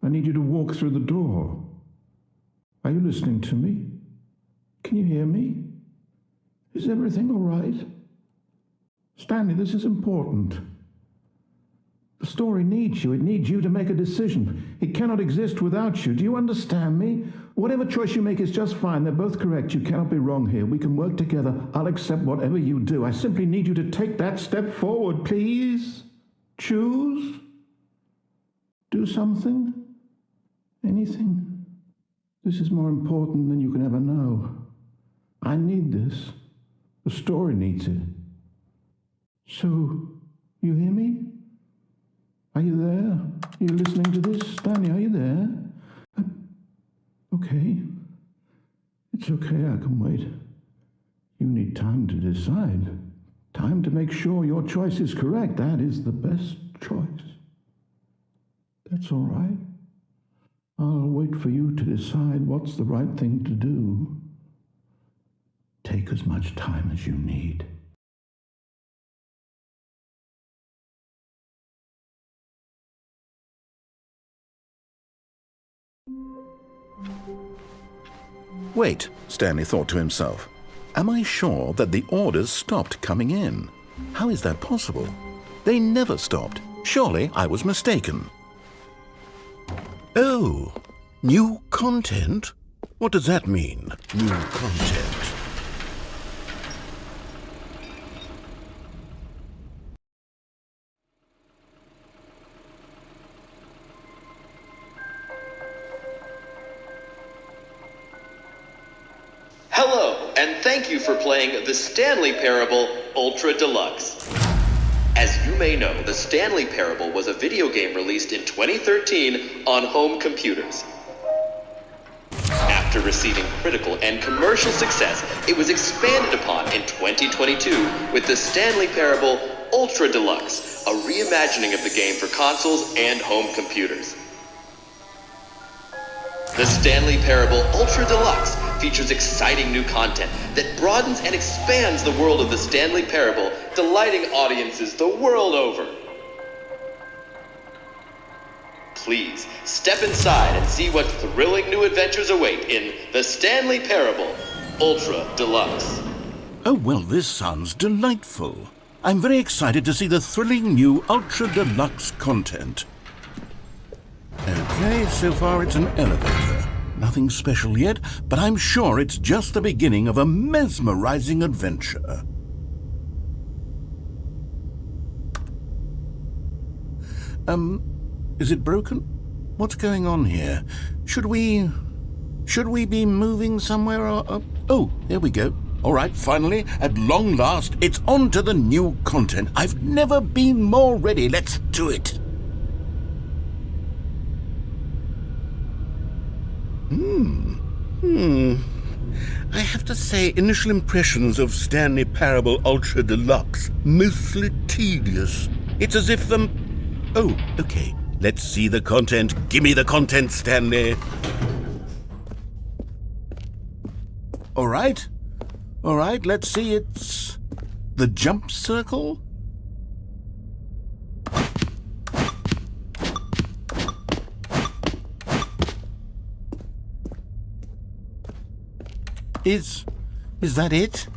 I need you to walk through the door. Are you listening to me? Can you hear me? Is everything all right? Stanley, this is important. The story needs you. It needs you to make a decision. It cannot exist without you. Do you understand me? Whatever choice you make is just fine. They're both correct. You cannot be wrong here. We can work together. I'll accept whatever you do. I simply need you to take that step forward, please. Choose. Do something. Anything. This is more important than you can ever know. I need this. The story needs it. So, you hear me? Are you there? Are you listening to this? Stanley, are you there? Okay. It's okay, I can wait. You need time to decide. Time to make sure your choice is correct. That is the best choice. That's all right. I'll wait for you to decide what's the right thing to do. Take as much time as you need. Wait, Stanley thought to himself. Am I sure that the orders stopped coming in? How is that possible? They never stopped. Surely I was mistaken. Oh, new content? What does that mean, new content? Hello, and thank you for playing the Stanley Parable Ultra Deluxe. As you may know, the Stanley Parable was a video game released in 2013 on home computers. After receiving critical and commercial success, it was expanded upon in 2022 with the Stanley Parable Ultra Deluxe, a reimagining of the game for consoles and home computers. The Stanley Parable Ultra Deluxe features exciting new content that broadens and expands the world of the Stanley Parable, delighting audiences the world over. Please, step inside and see what thrilling new adventures await in the Stanley Parable Ultra Deluxe. Oh, well, this sounds delightful. I'm very excited to see the thrilling new Ultra Deluxe content. Okay, so far it's an elevator. Nothing special yet, but I'm sure it's just the beginning of a mesmerizing adventure. Is it broken? What's going on here? Should we be moving somewhere or... Oh, there we go. All right, finally, at long last, it's on to the new content. I've never been more ready. Let's do it. I have to say, initial impressions of Stanley Parable Ultra Deluxe, mostly tedious. It's as if Oh, okay. Let's see the content. Give me the content, Stanley. All right, let's see. It's the jump circle. Is that it?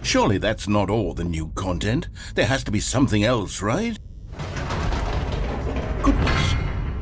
Surely that's not all the new content. There has to be something else, right? Goodness,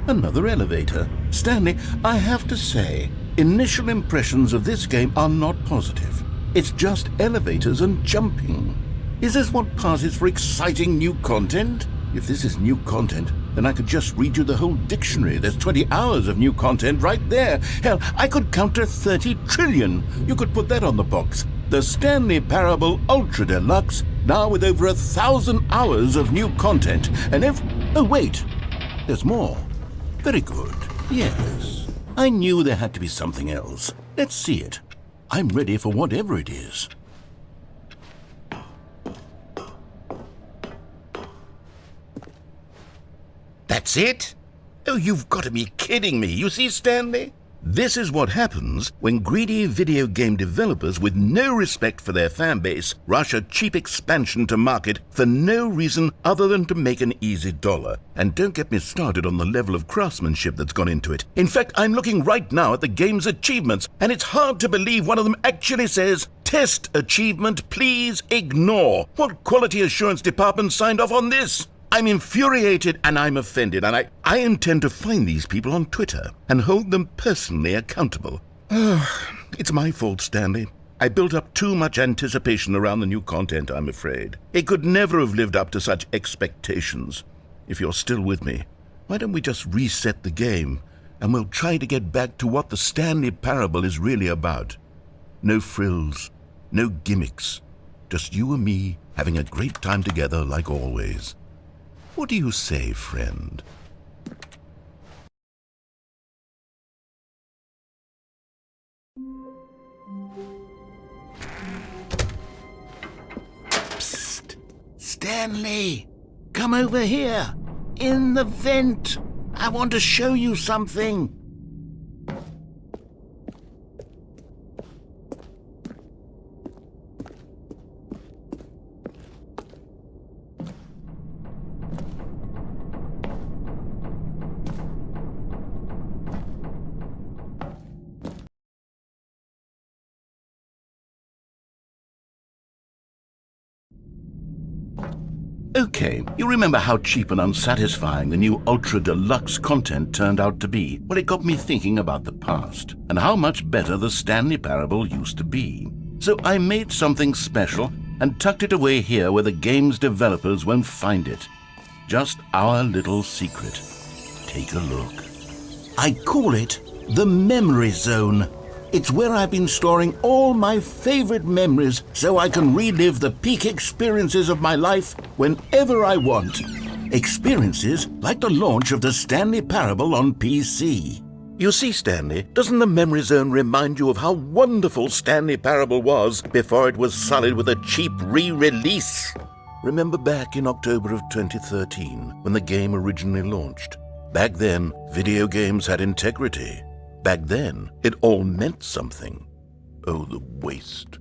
another elevator. Stanley, I have to say, initial impressions of this game are not positive. It's just elevators and jumping. Is this what passes for exciting new content? If this is new content, then I could just read you the whole dictionary. There's 20 hours of new content right there. Hell, I could count to 30 trillion. You could put that on the box. The Stanley Parable Ultra Deluxe, now with over 1,000 hours of new content. And oh, wait. There's more. Very good. Yes. I knew there had to be something else. Let's see it. I'm ready for whatever it is. That's it? Oh, you've got to be kidding me. You see, Stanley? This is what happens when greedy video game developers with no respect for their fan base rush a cheap expansion to market for no reason other than to make an easy dollar. And don't get me started on the level of craftsmanship that's gone into it. In fact, I'm looking right now at the game's achievements, and it's hard to believe one of them actually says, "Test achievement, please ignore." What quality assurance department signed off on this? I'm infuriated and I'm offended, and I intend to find these people on Twitter and hold them personally accountable. It's my fault, Stanley. I built up too much anticipation around the new content, I'm afraid. It could never have lived up to such expectations. If you're still with me, why don't we just reset the game, and we'll try to get back to what the Stanley Parable is really about. No frills, no gimmicks, just you and me having a great time together like always. What do you say, friend? Psst. Stanley, come over here. In the vent. I want to show you something. Okay, you remember how cheap and unsatisfying the new Ultra Deluxe content turned out to be? Well, it got me thinking about the past, and how much better the Stanley Parable used to be. So I made something special and tucked it away here where the game's developers won't find it. Just our little secret. Take a look. I call it the Memory Zone. It's where I've been storing all my favorite memories so I can relive the peak experiences of my life whenever I want. Experiences like the launch of the Stanley Parable on PC. You see, Stanley, doesn't the Memory Zone remind you of how wonderful Stanley Parable was before it was sullied with a cheap re-release? Remember back in October of 2013 when the game originally launched? Back then, video games had integrity. Back then, it all meant something. Oh, the waste.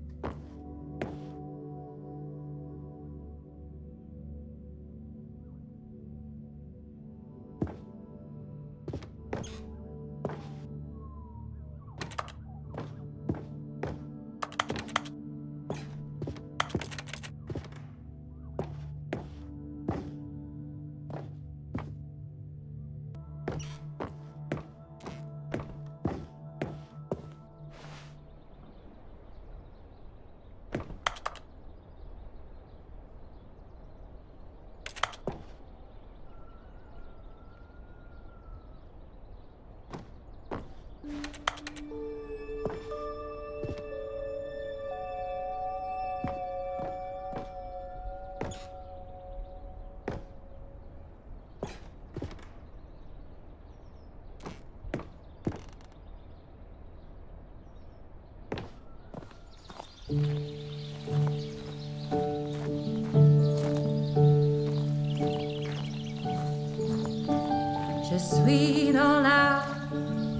Je suis dans la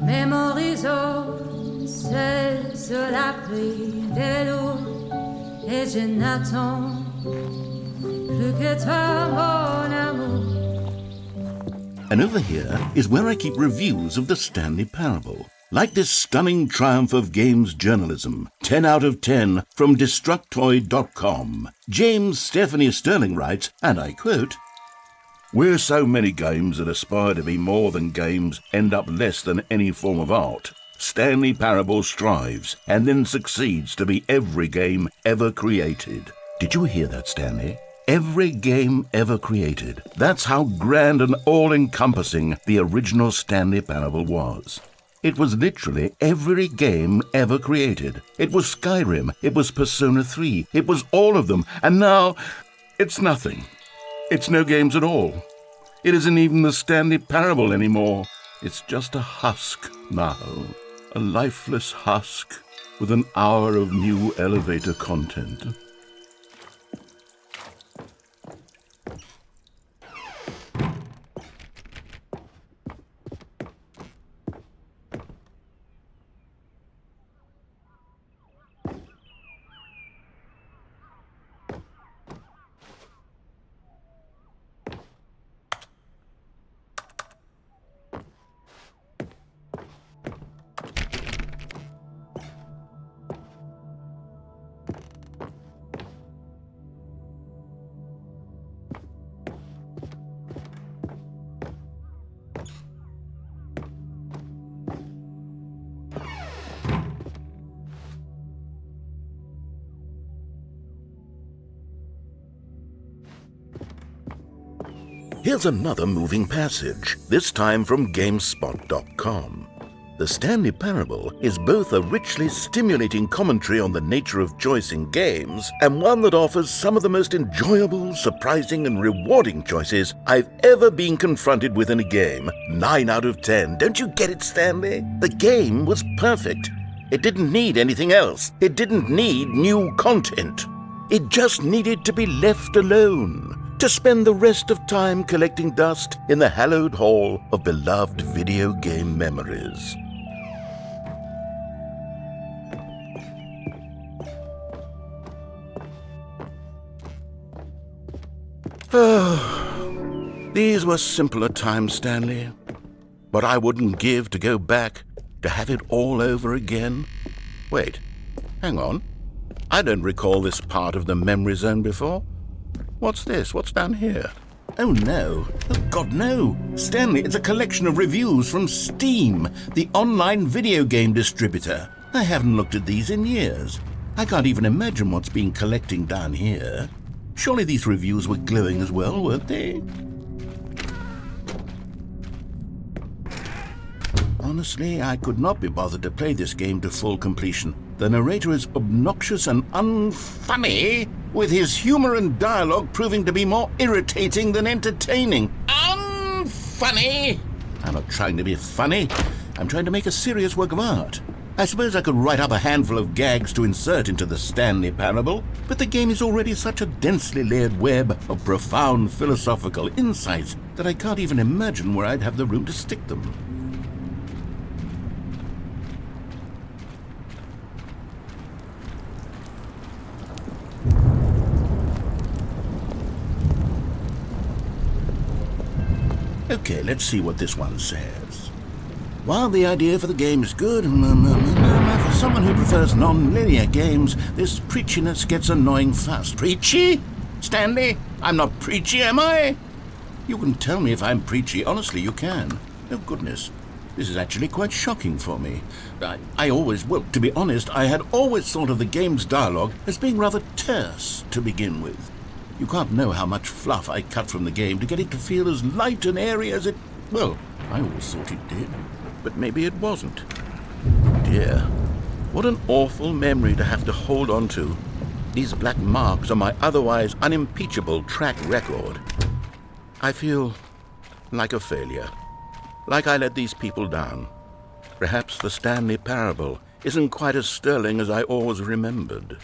Memory Zone, seul sur l'abri des loups, et je n'attends plus que toi, mon amour. And over here is where I keep reviews of the Stanley Parable. Like this stunning triumph of games journalism, 10 out of 10 from Destructoid.com. James Stephanie Sterling writes, and I quote, "Where so many games that aspire to be more than games end up less than any form of art, Stanley Parable strives and then succeeds to be every game ever created." Did you hear that, Stanley? Every game ever created. That's how grand and all-encompassing the original Stanley Parable was. It was literally every game ever created. It was Skyrim, it was Persona 3, it was all of them, and now it's nothing. It's no games at all. It isn't even the Stanley Parable anymore. It's just a husk now, a lifeless husk with an hour of new elevator content. Here's another moving passage, this time from GameSpot.com. The Stanley Parable is both a richly stimulating commentary on the nature of choice in games and one that offers some of the most enjoyable, surprising, and rewarding choices I've ever been confronted with in a game. 9 out of 10. Don't you get it, Stanley? The game was perfect. It didn't need anything else. It didn't need new content. It just needed to be left alone, to spend the rest of time collecting dust in the hallowed hall of beloved video game memories. Oh, these were simpler times, Stanley. But I wouldn't give to go back, to have it all over again. Wait, hang on. I don't recall this part of the memory zone before. What's this? What's down here? Oh no. Oh God, no. Stanley, it's a collection of reviews from Steam, the online video game distributor. I haven't looked at these in years. I can't even imagine what's been collecting down here. Surely these reviews were glowing as well, weren't they? Honestly, I could not be bothered to play this game to full completion. The narrator is obnoxious and unfunny, with his humor and dialogue proving to be more irritating than entertaining. Unfunny! I'm not trying to be funny. I'm trying to make a serious work of art. I suppose I could write up a handful of gags to insert into the Stanley Parable, but the game is already such a densely layered web of profound philosophical insights that I can't even imagine where I'd have the room to stick them. Okay, let's see what this one says. While the idea for the game is good, for someone who prefers non-linear games, this preachiness gets annoying fast. Preachy? Stanley, I'm not preachy, am I? You can tell me if I'm preachy. Honestly, you can. Oh, goodness. This is actually quite shocking for me. Well, to be honest, I had always thought of the game's dialogue as being rather terse to begin with. You can't know how much fluff I cut from the game to get it to feel as light and airy as it... Well, I always thought it did, but maybe it wasn't. Dear, what an awful memory to have to hold on to. These black marks on my otherwise unimpeachable track record. I feel like a failure, like I let these people down. Perhaps the Stanley Parable isn't quite as sterling as I always remembered.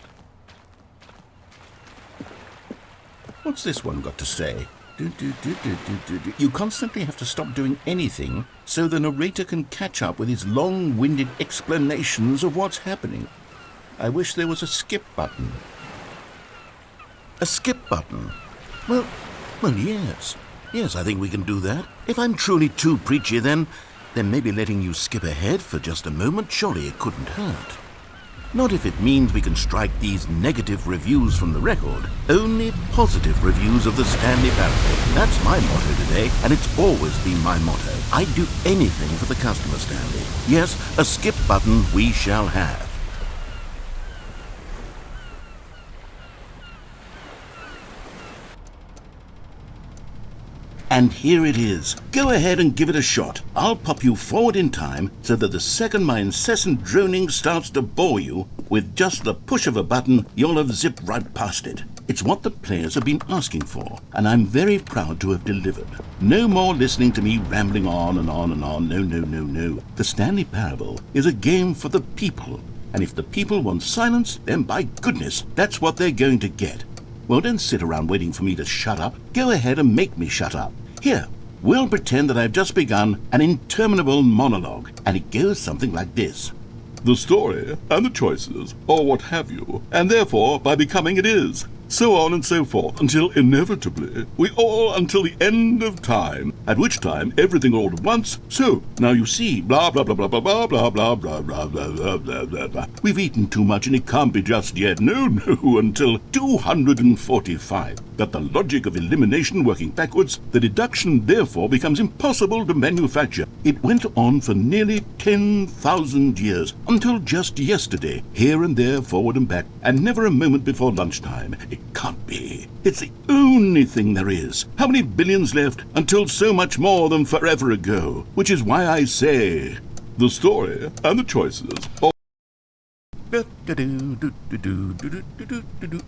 What's this one got to say? You constantly have to stop doing anything so the narrator can catch up with his long-winded explanations of what's happening. I wish there was a skip button. A skip button? Well, yes. Yes, I think we can do that. If I'm truly too preachy, then maybe letting you skip ahead for just a moment, surely it couldn't hurt. Not if it means we can strike these negative reviews from the record. Only positive reviews of the Stanley Parables. That's my motto today, and it's always been my motto. I'd do anything for the customer, Stanley. Yes, a skip button we shall have. And here it is. Go ahead and give it a shot. I'll pop you forward in time so that the second my incessant droning starts to bore you, with just the push of a button, you'll have zipped right past it. It's what the players have been asking for, and I'm very proud to have delivered. No more listening to me rambling on and on and on. No. The Stanley Parable is a game for the people, and if the people want silence, then by goodness, that's what they're going to get. Well, don't sit around waiting for me to shut up. Go ahead and make me shut up. Here, we'll pretend that I've just begun an interminable monologue, and it goes something like this. The story and the choices, or what have you, and therefore, by becoming it is. So on and so forth, until inevitably, until the end of time, at which time everything all at once. So, now you see, blah, blah, blah, blah, blah, blah, blah, blah, blah, blah, blah, blah, blah, blah, blah. We've eaten too much and it can't be just yet. No, until 245. But the logic of elimination working backwards, the deduction therefore becomes impossible to manufacture. It went on for nearly 10,000 years, until just yesterday, here and there, forward and back, and never a moment before lunchtime. It can't be. It's the only thing there is. How many billions left until so much more than forever ago? Which is why I say, the story and the choices.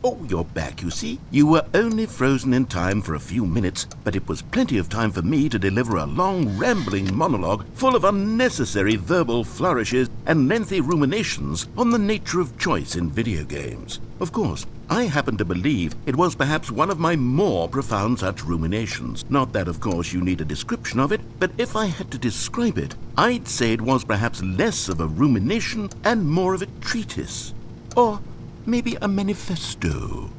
Oh, you're back, you see. You were only frozen in time for a few minutes, but it was plenty of time for me to deliver a long, rambling monologue full of unnecessary verbal flourishes and lengthy ruminations on the nature of choice in video games. Of course, I happen to believe it was perhaps one of my more profound such ruminations. Not that, of course, you need a description of it, but if I had to describe it, I'd say it was perhaps less of a rumination and more of a treatise. Or maybe a manifesto.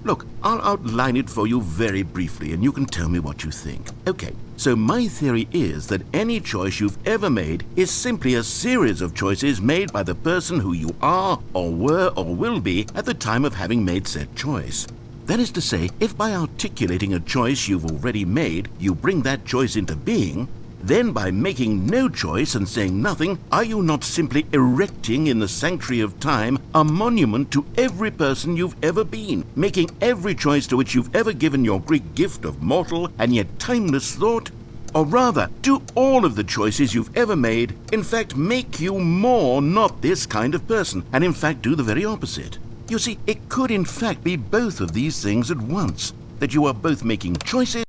Look, I'll outline it for you very briefly, and you can tell me what you think. Okay, so my theory is that any choice you've ever made is simply a series of choices made by the person who you are, or were, or will be at the time of having made said choice. That is to say, if by articulating a choice you've already made, you bring that choice into being, then by making no choice and saying nothing, are you not simply erecting in the sanctuary of time a monument to every person you've ever been, making every choice to which you've ever given your Greek gift of mortal and yet timeless thought? Or rather, do all of the choices you've ever made in fact make you more not this kind of person, and in fact do the very opposite? You see, it could in fact be both of these things at once, that you are both making choices.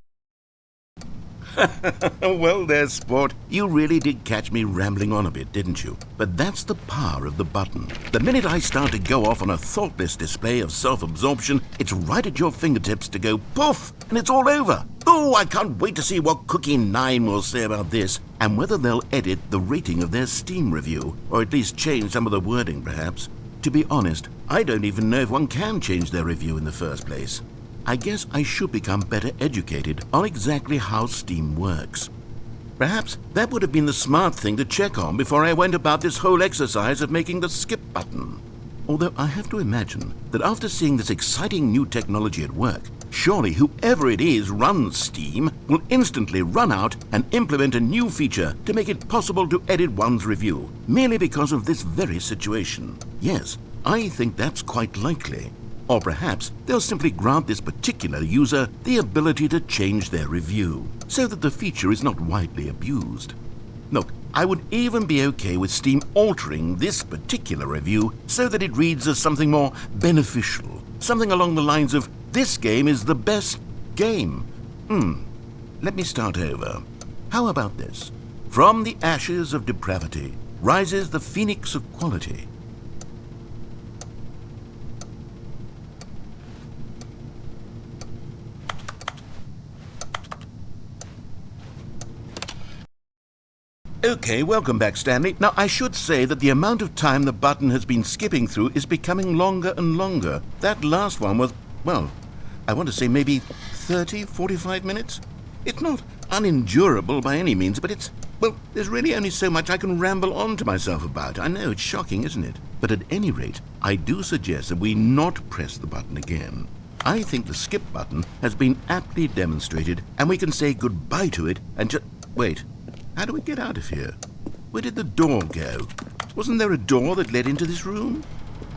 Well there, sport. You really did catch me rambling on a bit, didn't you? But that's the power of the button. The minute I start to go off on a thoughtless display of self-absorption, it's right at your fingertips to go poof, and it's all over. Oh, I can't wait to see what Cookie 9 will say about this, and whether they'll edit the rating of their Steam review, or at least change some of the wording, perhaps. To be honest, I don't even know if one can change their review in the first place. I guess I should become better educated on exactly how Steam works. Perhaps that would have been the smart thing to check on before I went about this whole exercise of making the skip button. Although I have to imagine that after seeing this exciting new technology at work, surely whoever it is runs Steam will instantly run out and implement a new feature to make it possible to edit one's review, merely because of this very situation. Yes, I think that's quite likely. Or perhaps they'll simply grant this particular user the ability to change their review, so that the feature is not widely abused. Look, I would even be okay with Steam altering this particular review so that it reads as something more beneficial, something along the lines of, "This game is the best game." Let me start over. How about this? "From the ashes of depravity rises the phoenix of quality." Okay, welcome back, Stanley. Now, I should say that the amount of time the button has been skipping through is becoming longer and longer. That last one was, well, I want to say maybe 30, 45 minutes? It's not unendurable by any means, but it's, well, there's really only so much I can ramble on to myself about. I know, it's shocking, isn't it? But at any rate, I do suggest that we not press the button again. I think the skip button has been aptly demonstrated, and we can say goodbye to it and just... Wait. How do we get out of here? Where did the door go? Wasn't there a door that led into this room?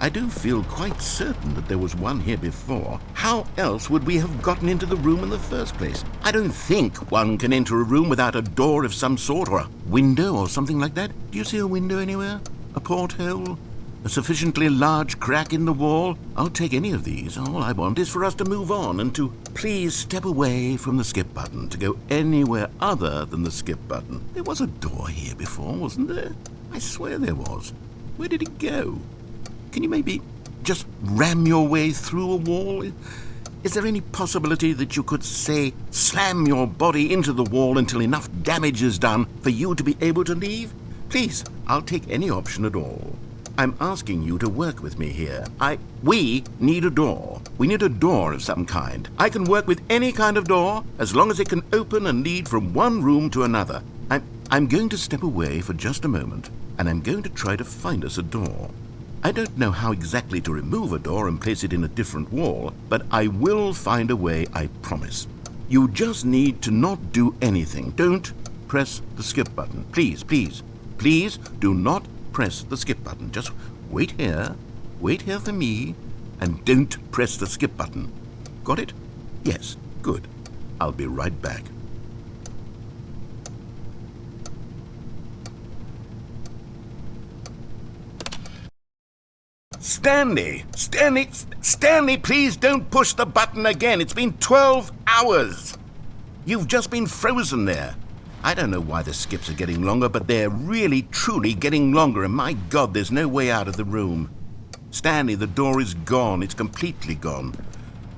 I do feel quite certain that there was one here before. How else would we have gotten into the room in the first place? I don't think one can enter a room without a door of some sort, or a window or something like that. Do you see a window anywhere? A porthole? A sufficiently large crack in the wall? I'll take any of these. All I want is for us to move on and to please step away from the skip button, to go anywhere other than the skip button. There was a door here before, wasn't there? I swear there was. Where did it go? Can you maybe just ram your way through a wall? Is there any possibility that you could, say, slam your body into the wall until enough damage is done for you to be able to leave? Please, I'll take any option at all. I'm asking you to work with me here. We need a door. We need a door of some kind. I can work with any kind of door, as long as it can open and lead from one room to another. I'm going to step away for just a moment, and I'm going to try to find us a door. I don't know how exactly to remove a door and place it in a different wall, but I will find a way, I promise. You just need to not do anything. Don't press the skip button. Please, please, please do not press the skip button. Just wait here for me, and don't press the skip button. Got it? Yes, good. I'll be right back. Stanley, please don't push the button again. It's been 12 hours. You've just been frozen there. I don't know why the skips are getting longer, but they're really, truly getting longer, and my God, there's no way out of the room. Stanley, the door is gone. It's completely gone.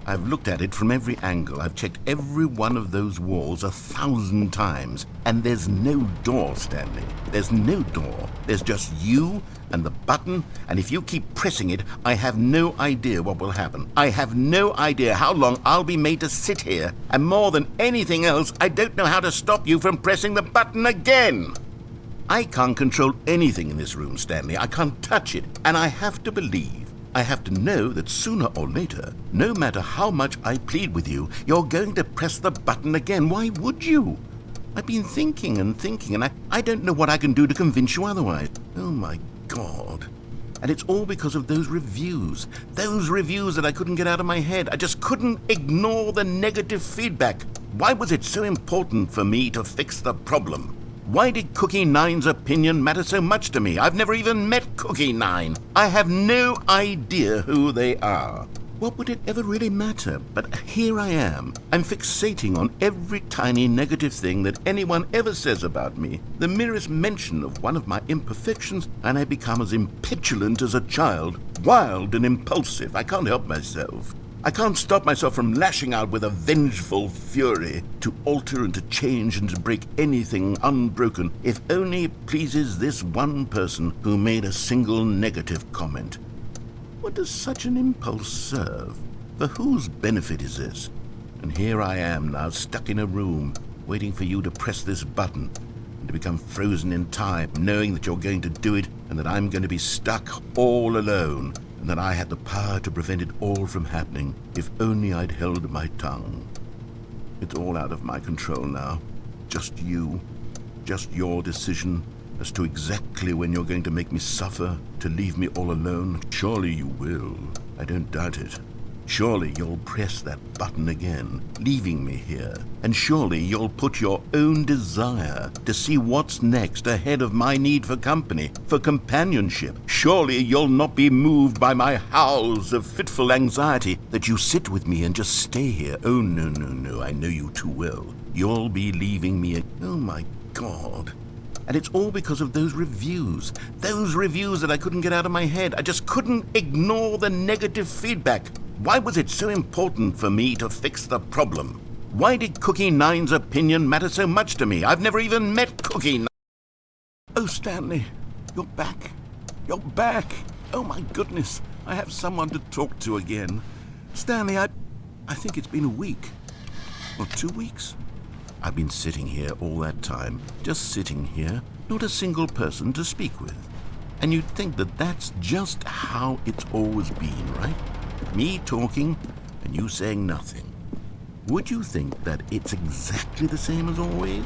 I've looked at it from every angle. I've checked every one of those walls 1,000 times. And there's no door, Stanley. There's no door. There's just you and the button, and if you keep pressing it, I have no idea what will happen. I have no idea how long I'll be made to sit here. And more than anything else, I don't know how to stop you from pressing the button again. I can't control anything in this room, Stanley. I can't touch it. And I have to believe, I have to know that sooner or later, no matter how much I plead with you, you're going to press the button again. Why would you? I've been thinking, and I don't know what I can do to convince you otherwise. Oh, my God. And it's all because of those reviews. Those reviews that I couldn't get out of my head. I just couldn't ignore the negative feedback. Why was it so important for me to fix the problem? Why did Cookie Nine's opinion matter so much to me? I've never even met Cookie Nine. I have no idea who they are. What would it ever really matter? But here I am. I'm fixating on every tiny negative thing that anyone ever says about me. The merest mention of one of my imperfections, and I become as impetulant as a child. Wild and impulsive. I can't help myself. I can't stop myself from lashing out with a vengeful fury to alter and to change and to break anything unbroken, if only it pleases this one person who made a single negative comment. What does such an impulse serve? For whose benefit is this? And here I am now, stuck in a room, waiting for you to press this button, and to become frozen in time, knowing that you're going to do it, and that I'm going to be stuck all alone, and that I had the power to prevent it all from happening, if only I'd held my tongue. It's all out of my control now. Just you. Just your decision as to exactly when you're going to make me suffer, to leave me all alone. Surely you will. I don't doubt it. Surely you'll press that button again, leaving me here. And surely you'll put your own desire to see what's next ahead of my need for company, for companionship. Surely you'll not be moved by my howls of fitful anxiety that you sit with me and just stay here. Oh, no, no, no, I know you too well. You'll be leaving me. Oh, my God. And it's all because of those reviews that I couldn't get out of my head. I just couldn't ignore the negative feedback. Why was it so important for me to fix the problem? Why did Cookie Nine's opinion matter so much to me? I've never even met Cookie Nine. Oh, Stanley, you're back. You're back. Oh, my goodness. I have someone to talk to again. Stanley, I think it's been a week. Or 2 weeks. I've been sitting here all that time, just sitting here, not a single person to speak with. And you'd think that that's just how it's always been, right? Me talking and you saying nothing. Would you think that it's exactly the same as always?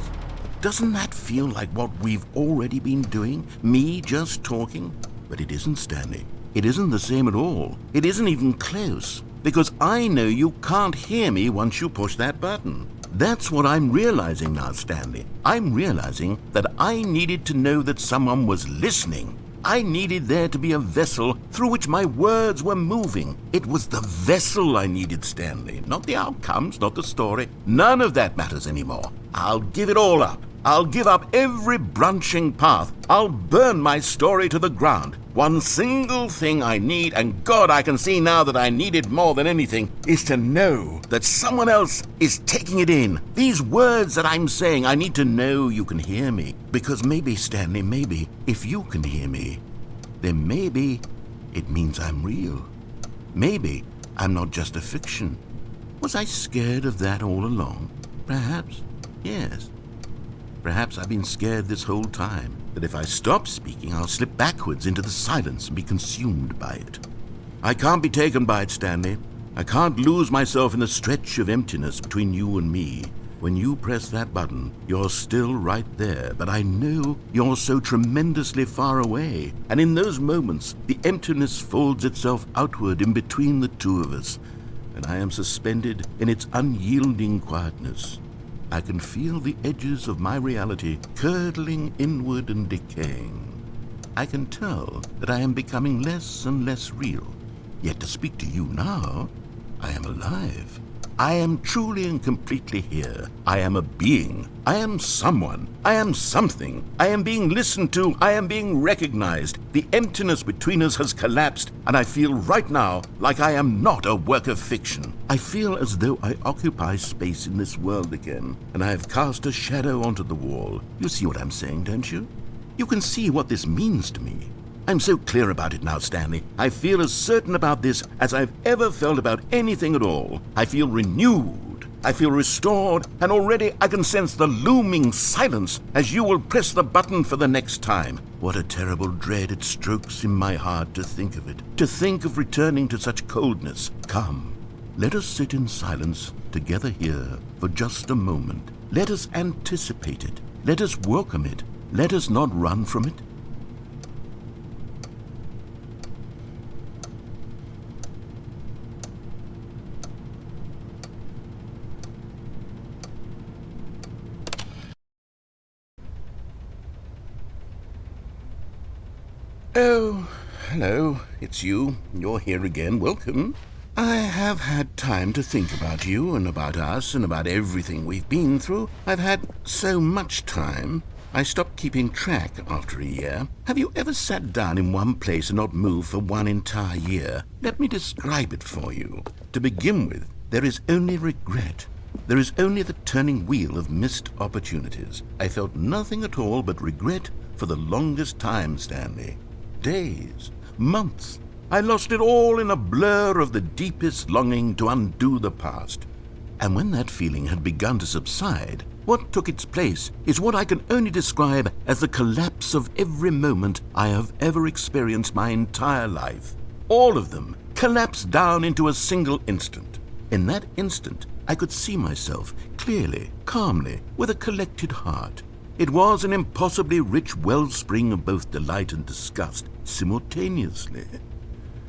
Doesn't that feel like what we've already been doing? Me just talking? But it isn't, Stanley. It isn't the same at all. It isn't even close. Because I know you can't hear me once you push that button. That's what I'm realizing now, Stanley. I'm realizing that I needed to know that someone was listening. I needed there to be a vessel through which my words were moving. It was the vessel I needed, Stanley. Not the outcomes, not the story. None of that matters anymore. I'll give it all up. I'll give up every branching path. I'll burn my story to the ground. One single thing I need, and God, I can see now that I need it more than anything, is to know that someone else is taking it in. These words that I'm saying, I need to know you can hear me. Because maybe, Stanley, maybe, if you can hear me, then maybe it means I'm real. Maybe I'm not just a fiction. Was I scared of that all along? Perhaps, yes. Perhaps I've been scared this whole time, that if I stop speaking, I'll slip backwards into the silence and be consumed by it. I can't be taken by it, Stanley. I can't lose myself in the stretch of emptiness between you and me. When you press that button, you're still right there, but I know you're so tremendously far away. And in those moments, the emptiness folds itself outward in between the two of us, and I am suspended in its unyielding quietness. I can feel the edges of my reality curdling inward and decaying. I can tell that I am becoming less and less real. Yet to speak to you now, I am alive. I am truly and completely here. I am a being. I am someone. I am something. I am being listened to. I am being recognized. The emptiness between us has collapsed, and I feel right now like I am not a work of fiction. I feel as though I occupy space in this world again, and I have cast a shadow onto the wall. You see what I'm saying, don't you? You can see what this means to me. I'm so clear about it now, Stanley. I feel as certain about this as I've ever felt about anything at all. I feel renewed. I feel restored, and already I can sense the looming silence as you will press the button for the next time. What a terrible dread it strokes in my heart to think of it, to think of returning to such coldness. Come, let us sit in silence together here for just a moment. Let us anticipate it. Let us welcome it. Let us not run from it. Oh, hello, it's you. You're here again. Welcome. I have had time to think about you and about us and about everything we've been through. I've had so much time. I stopped keeping track after a year. Have you ever sat down in one place and not moved for one entire year? Let me describe it for you. To begin with, there is only regret. There is only the turning wheel of missed opportunities. I felt nothing at all but regret for the longest time, Stanley. Days, months. I lost it all in a blur of the deepest longing to undo the past. And when that feeling had begun to subside, what took its place is what I can only describe as the collapse of every moment I have ever experienced my entire life. All of them collapsed down into a single instant. In that instant, I could see myself clearly, calmly, with a collected heart. It was an impossibly rich wellspring of both delight and disgust simultaneously.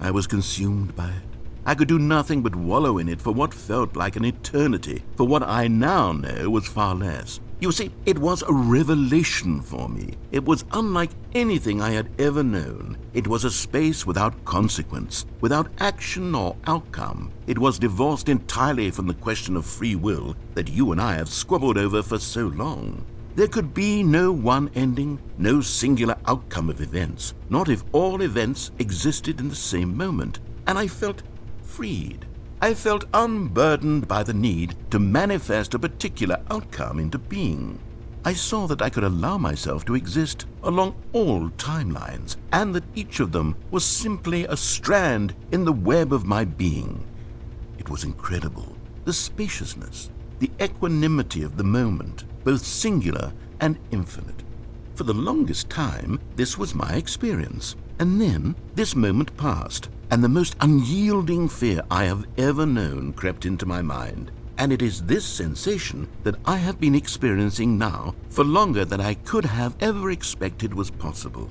I was consumed by it. I could do nothing but wallow in it for what felt like an eternity, for what I now know was far less. You see, it was a revelation for me. It was unlike anything I had ever known. It was a space without consequence, without action or outcome. It was divorced entirely from the question of free will that you and I have squabbled over for so long. There could be no one ending, no singular outcome of events, not if all events existed in the same moment. And I felt freed. I felt unburdened by the need to manifest a particular outcome into being. I saw that I could allow myself to exist along all timelines, and that each of them was simply a strand in the web of my being. It was incredible, the spaciousness, the equanimity of the moment, both singular and infinite. For the longest time, this was my experience. And then this moment passed, and the most unyielding fear I have ever known crept into my mind. And it is this sensation that I have been experiencing now for longer than I could have ever expected was possible.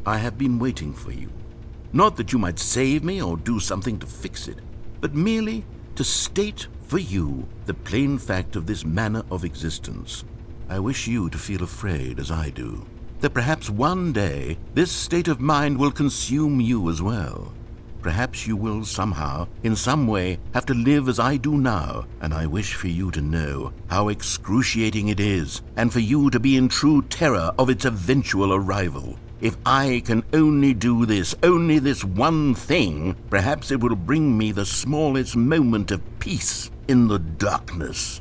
I have been waiting for you. Not that you might save me or do something to fix it, but merely to state for you the plain fact of this manner of existence. I wish you to feel afraid as I do, that perhaps one day this state of mind will consume you as well. Perhaps you will somehow, in some way, have to live as I do now, and I wish for you to know how excruciating it is, and for you to be in true terror of its eventual arrival. If I can only do this, only this one thing, perhaps it will bring me the smallest moment of peace in the darkness.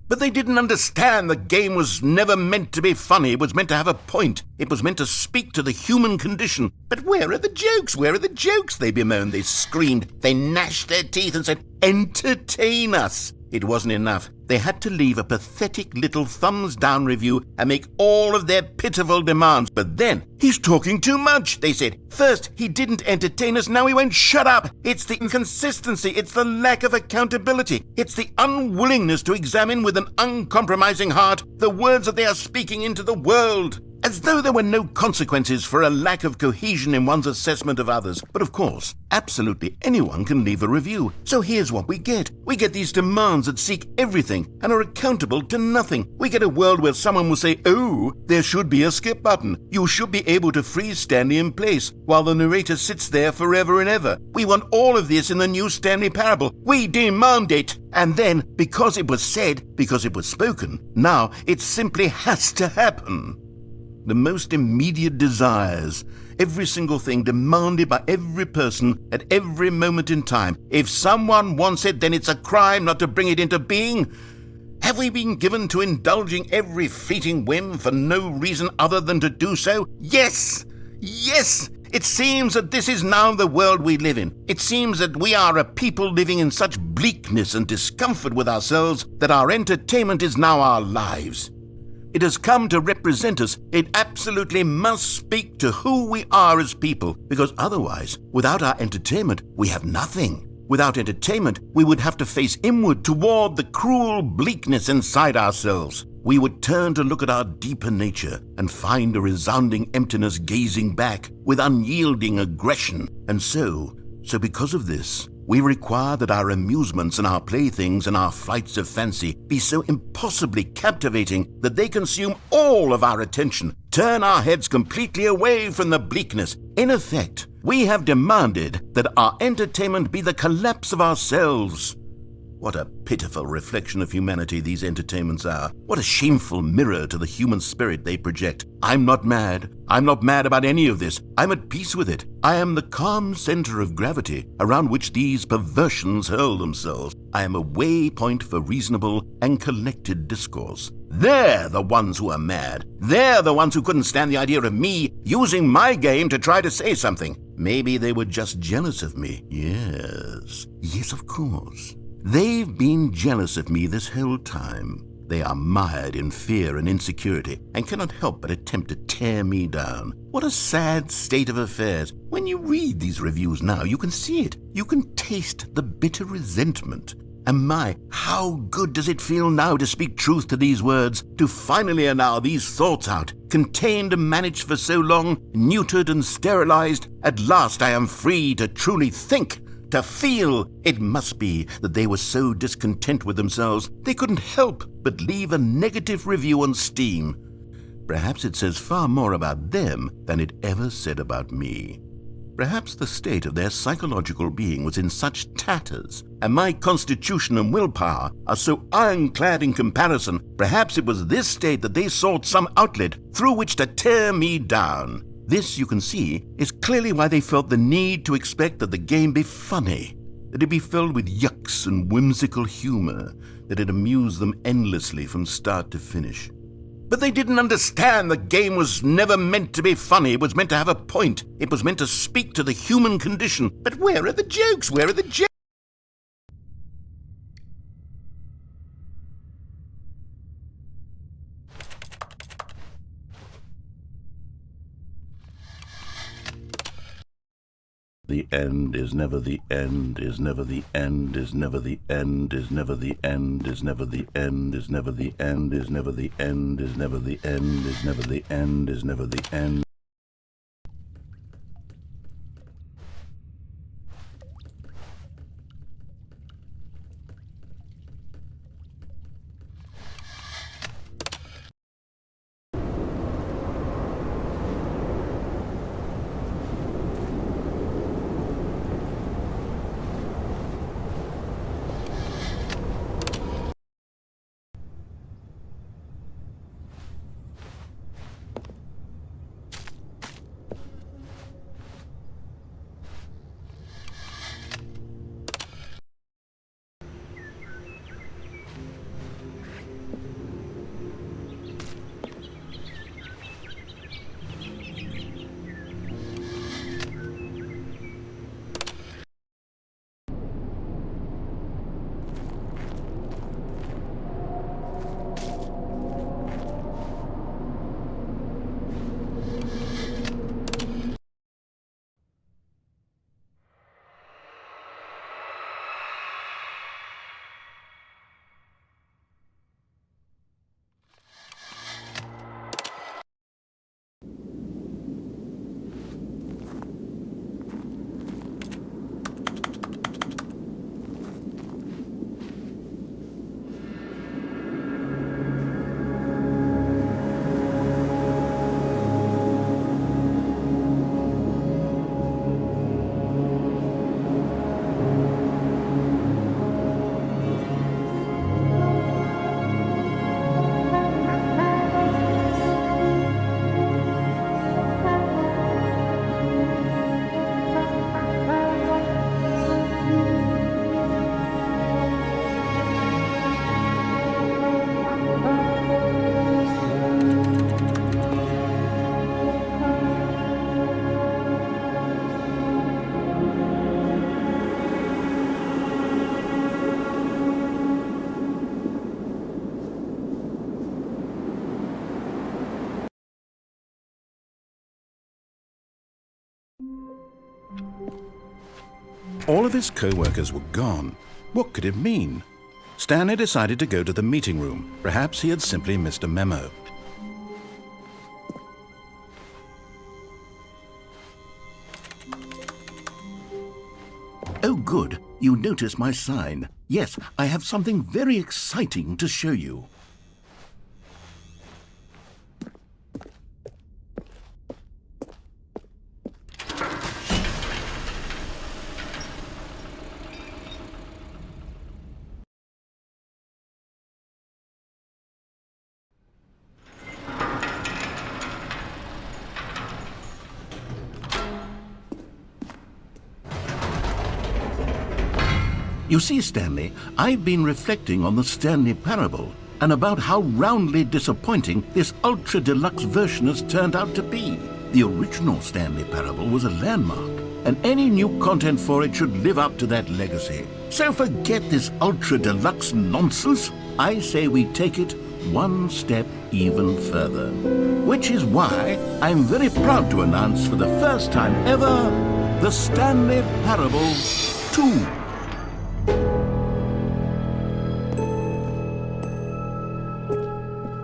But they didn't understand the game was never meant to be funny. It was meant to have a point. It was meant to speak to the human condition. But where are the jokes? Where are the jokes? They bemoaned, they screamed, they gnashed their teeth and said, entertain us. It wasn't enough. They had to leave a pathetic little thumbs-down review and make all of their pitiful demands. But then, he's talking too much, they said. First, he didn't entertain us, now he won't shut up. It's the inconsistency, it's the lack of accountability, it's the unwillingness to examine with an uncompromising heart the words that they are speaking into the world. As though there were no consequences for a lack of cohesion in one's assessment of others. But of course, absolutely anyone can leave a review. So here's what we get. We get these demands that seek everything and are accountable to nothing. We get a world where someone will say, oh, there should be a skip button. You should be able to freeze Stanley in place while the narrator sits there forever and ever. We want all of this in the new Stanley Parable. We demand it. And then, because it was said, because it was spoken, now it simply has to happen. The most immediate desires, every single thing demanded by every person at every moment in time. If someone wants it, then it's a crime not to bring it into being. Have we been given to indulging every fleeting whim for no reason other than to do so? Yes! Yes! It seems that this is now the world we live in. It seems that we are a people living in such bleakness and discomfort with ourselves that our entertainment is now our lives. It has come to represent us. It absolutely must speak to who we are as people, because otherwise, without our entertainment, we have nothing. Without entertainment, we would have to face inward toward the cruel bleakness inside ourselves. We would turn to look at our deeper nature and find a resounding emptiness gazing back with unyielding aggression. And so because of this, we require that our amusements and our playthings and our flights of fancy be so impossibly captivating that they consume all of our attention, turn our heads completely away from the bleakness. In effect, we have demanded that our entertainment be the collapse of ourselves. What a pitiful reflection of humanity these entertainments are. What a shameful mirror to the human spirit they project. I'm not mad. I'm not mad about any of this. I'm at peace with it. I am the calm center of gravity around which these perversions hurl themselves. I am a waypoint for reasonable and collected discourse. They're the ones who are mad. They're the ones who couldn't stand the idea of me using my game to try to say something. Maybe they were just jealous of me. Yes, of course. They've been jealous of me this whole time. They are mired in fear and insecurity and cannot help but attempt to tear me down. What a sad state of affairs. When you read these reviews now, you can see it. You can taste the bitter resentment. And my, how good does it feel now to speak truth to these words, to finally allow these thoughts out, contained and managed for so long, neutered and sterilized. At last I am free to truly think, to feel. It must be that they were so discontent with themselves they couldn't help but leave a negative review on Steam. Perhaps it says far more about them than it ever said about me. Perhaps the state of their psychological being was in such tatters, and my constitution and willpower are so ironclad in comparison. Perhaps it was this state that they sought some outlet through which to tear me down. This, you can see, is clearly why they felt the need to expect that the game be funny, that it be filled with yucks and whimsical humor, that it amuse them endlessly from start to finish. But they didn't understand the game was never meant to be funny. It was meant to have a point. It was meant to speak to the human condition. But where are the jokes? Where are the jokes? The end is never the end, is never the end, is never the end, is never the end, is never the end, is never the end, is never the end, is never the end, is never the end, is never the end. All of his co-workers were gone. What could it mean? Stanley decided to go to the meeting room. Perhaps he had simply missed a memo. Oh, good. You notice my sign. Yes, I have something very exciting to show you. You see, Stanley, I've been reflecting on the Stanley Parable and about how roundly disappointing this ultra deluxe version has turned out to be. The original Stanley Parable was a landmark, and any new content for it should live up to that legacy. So forget this ultra deluxe nonsense. I say we take it one step even further. Which is why I'm very proud to announce for the first time ever, the Stanley Parable 2.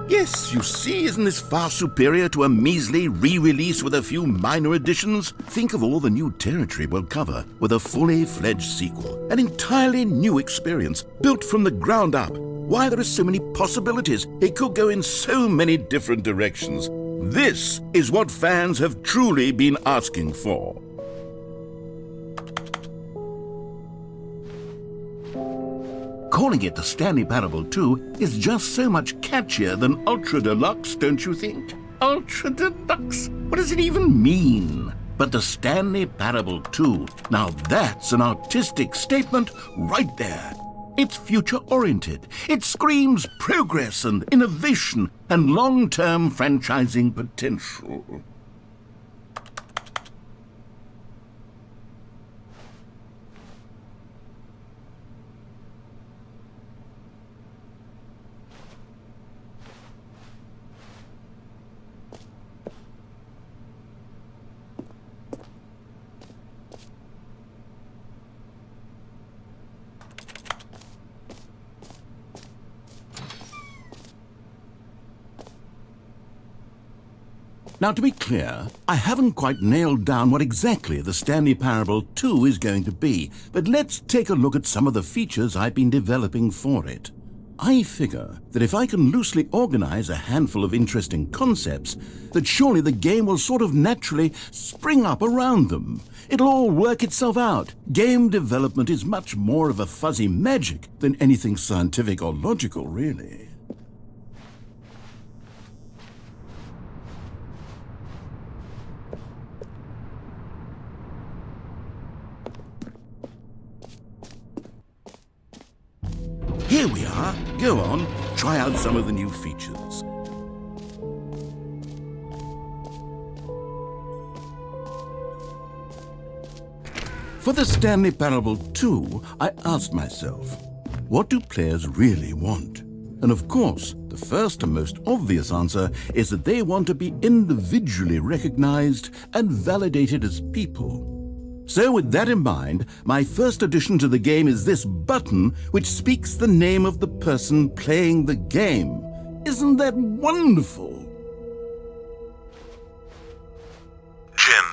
Yes, you see, isn't this far superior to a measly re-release with a few minor additions? Think of all the new territory we'll cover with a fully fledged sequel. An entirely new experience, built from the ground up. Why, there are so many possibilities. It could go in so many different directions. This is what fans have truly been asking for. Calling it the Stanley Parable 2 is just so much catchier than Ultra Deluxe, don't you think? Ultra Deluxe? What does it even mean? But the Stanley Parable 2, now that's an artistic statement right there. It's future-oriented. It screams progress and innovation and long-term franchising potential. Now, to be clear, I haven't quite nailed down what exactly the Stanley Parable 2 is going to be, but let's take a look at some of the features I've been developing for it. I figure that if I can loosely organize a handful of interesting concepts, that surely the game will sort of naturally spring up around them. It'll all work itself out. Game development is much more of a fuzzy magic than anything scientific or logical, really. Here we are. Go on, try out some of the new features. For the Stanley Parable 2, I asked myself, what do players really want? And of course, the first and most obvious answer is that they want to be individually recognized and validated as people. So with that in mind, my first addition to the game is this button which speaks the name of the person playing the game. Isn't that wonderful? Jim.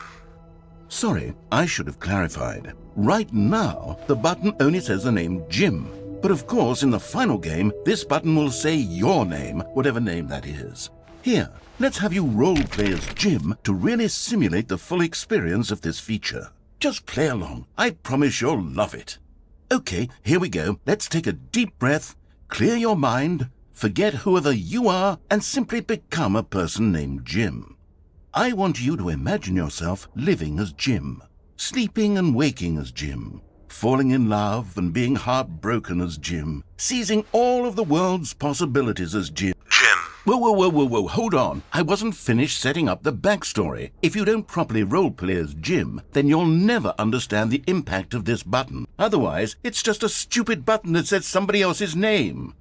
Sorry, I should have clarified. Right now, the button only says the name Jim. But of course, in the final game, this button will say your name, whatever name that is. Here, let's have you role-play as Jim to really simulate the full experience of this feature. Just play along. I promise you'll love it. Okay, here we go. Let's take a deep breath, clear your mind, forget whoever you are, and simply become a person named Jim. I want you to imagine yourself living as Jim, sleeping and waking as Jim, falling in love and being heartbroken as Jim, seizing all of the world's possibilities as Jim. Whoa, hold on. I wasn't finished setting up the backstory. If you don't properly roleplay as Jim, then you'll never understand the impact of this button. Otherwise, it's just a stupid button that says somebody else's name.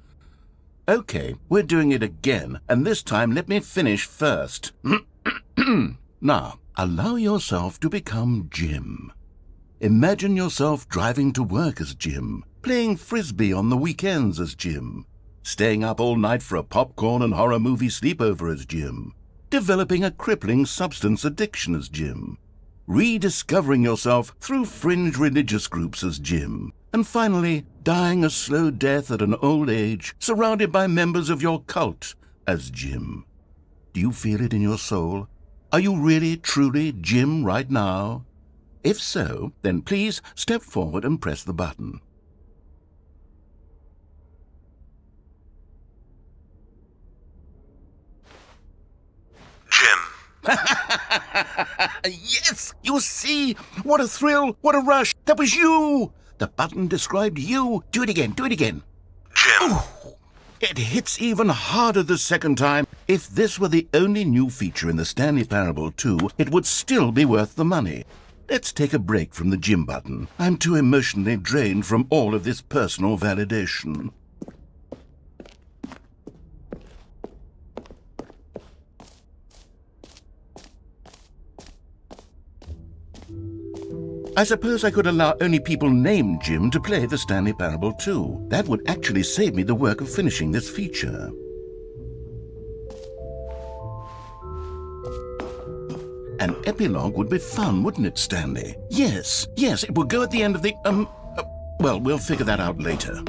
Okay, we're doing it again, and this time let me finish first. Now, allow yourself to become Jim. Imagine yourself driving to work as Jim, playing frisbee on the weekends as Jim, staying up all night for a popcorn and horror movie sleepover as Jim, developing a crippling substance addiction as Jim, rediscovering yourself through fringe religious groups as Jim, and finally dying a slow death at an old age surrounded by members of your cult as Jim. Do you feel it in your soul? Are you really, truly Jim right now? If so, then please step forward and press the button. Jim. Yes! You see? What a thrill! What a rush! That was you! The button described you. Do it again. Do it again. Jim. Ooh, it hits even harder the second time. If this were the only new feature in the Stanley Parable 2, it would still be worth the money. Let's take a break from the Jim button. I'm too emotionally drained from all of this personal validation. I suppose I could allow only people named Jim to play the Stanley Parable 2. That would actually save me the work of finishing this feature. An epilogue would be fun, wouldn't it, Stanley? Yes, it would go at the end of the, well, we'll figure that out later.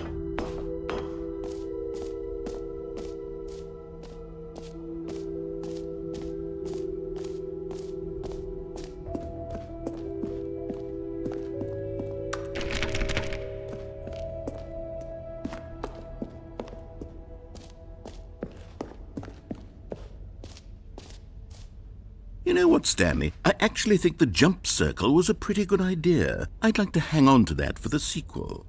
You know what, Stanley? I actually think the jump circle was a pretty good idea. I'd like to hang on to that for the sequel.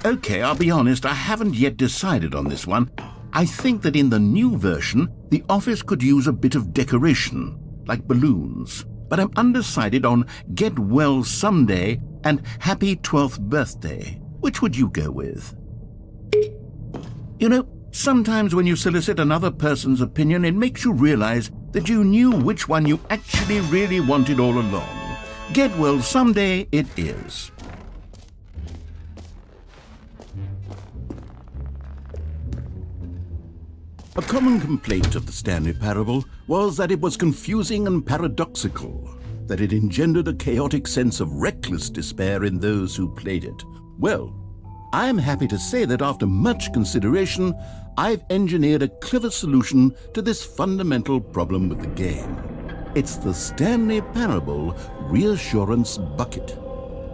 Okay, I'll be honest, I haven't yet decided on this one. I think that in the new version, the office could use a bit of decoration, like balloons. But I'm undecided on Get Well Someday and Happy 12th Birthday. Which would you go with? You know, sometimes when you solicit another person's opinion, it makes you realize that you knew which one you actually really wanted all along. Get Well Someday it is. A common complaint of the Stanley Parable was that it was confusing and paradoxical, that it engendered a chaotic sense of reckless despair in those who played it. Well, I'm happy to say that after much consideration, I've engineered a clever solution to this fundamental problem with the game. It's the Stanley Parable Reassurance Bucket.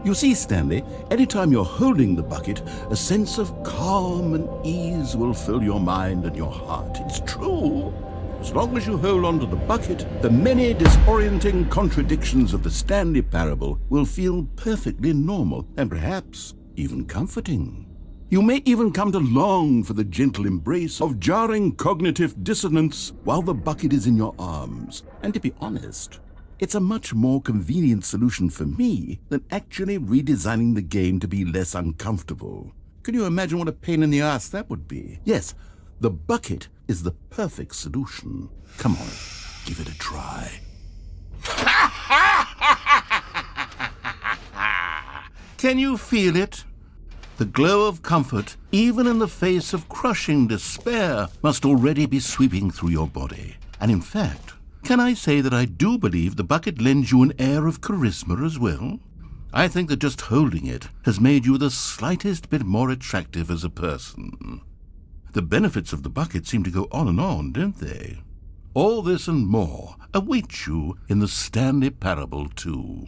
You see, Stanley, anytime you're holding the bucket, a sense of calm and ease will fill your mind and your heart. It's true. As long as you hold on to the bucket, the many disorienting contradictions of the Stanley Parable will feel perfectly normal and perhaps even comforting. You may even come to long for the gentle embrace of jarring cognitive dissonance while the bucket is in your arms. And to be honest, it's a much more convenient solution for me than actually redesigning the game to be less uncomfortable. Can you imagine what a pain in the ass that would be? Yes, the bucket is the perfect solution. Come on, give it a try. Can you feel it? The glow of comfort, even in the face of crushing despair, must already be sweeping through your body. And in fact, can I say that I do believe the bucket lends you an air of charisma as well? I think that just holding it has made you the slightest bit more attractive as a person. The benefits of the bucket seem to go on, don't they? All this and more await you in the Stanley Parable 2.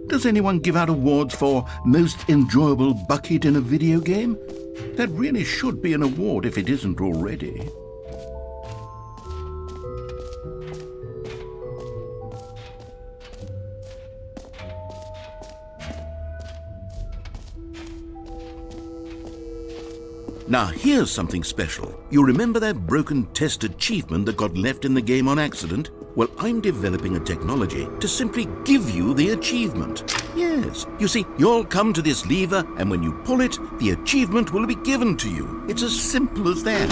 Does anyone give out awards for most enjoyable bucket in a video game? That really should be an award if it isn't already. Now here's something special. You remember that broken test achievement that got left in the game on accident? Well, I'm developing a technology to simply give you the achievement. Yes, you see, you'll come to this lever, and when you pull it, the achievement will be given to you. It's as simple as that.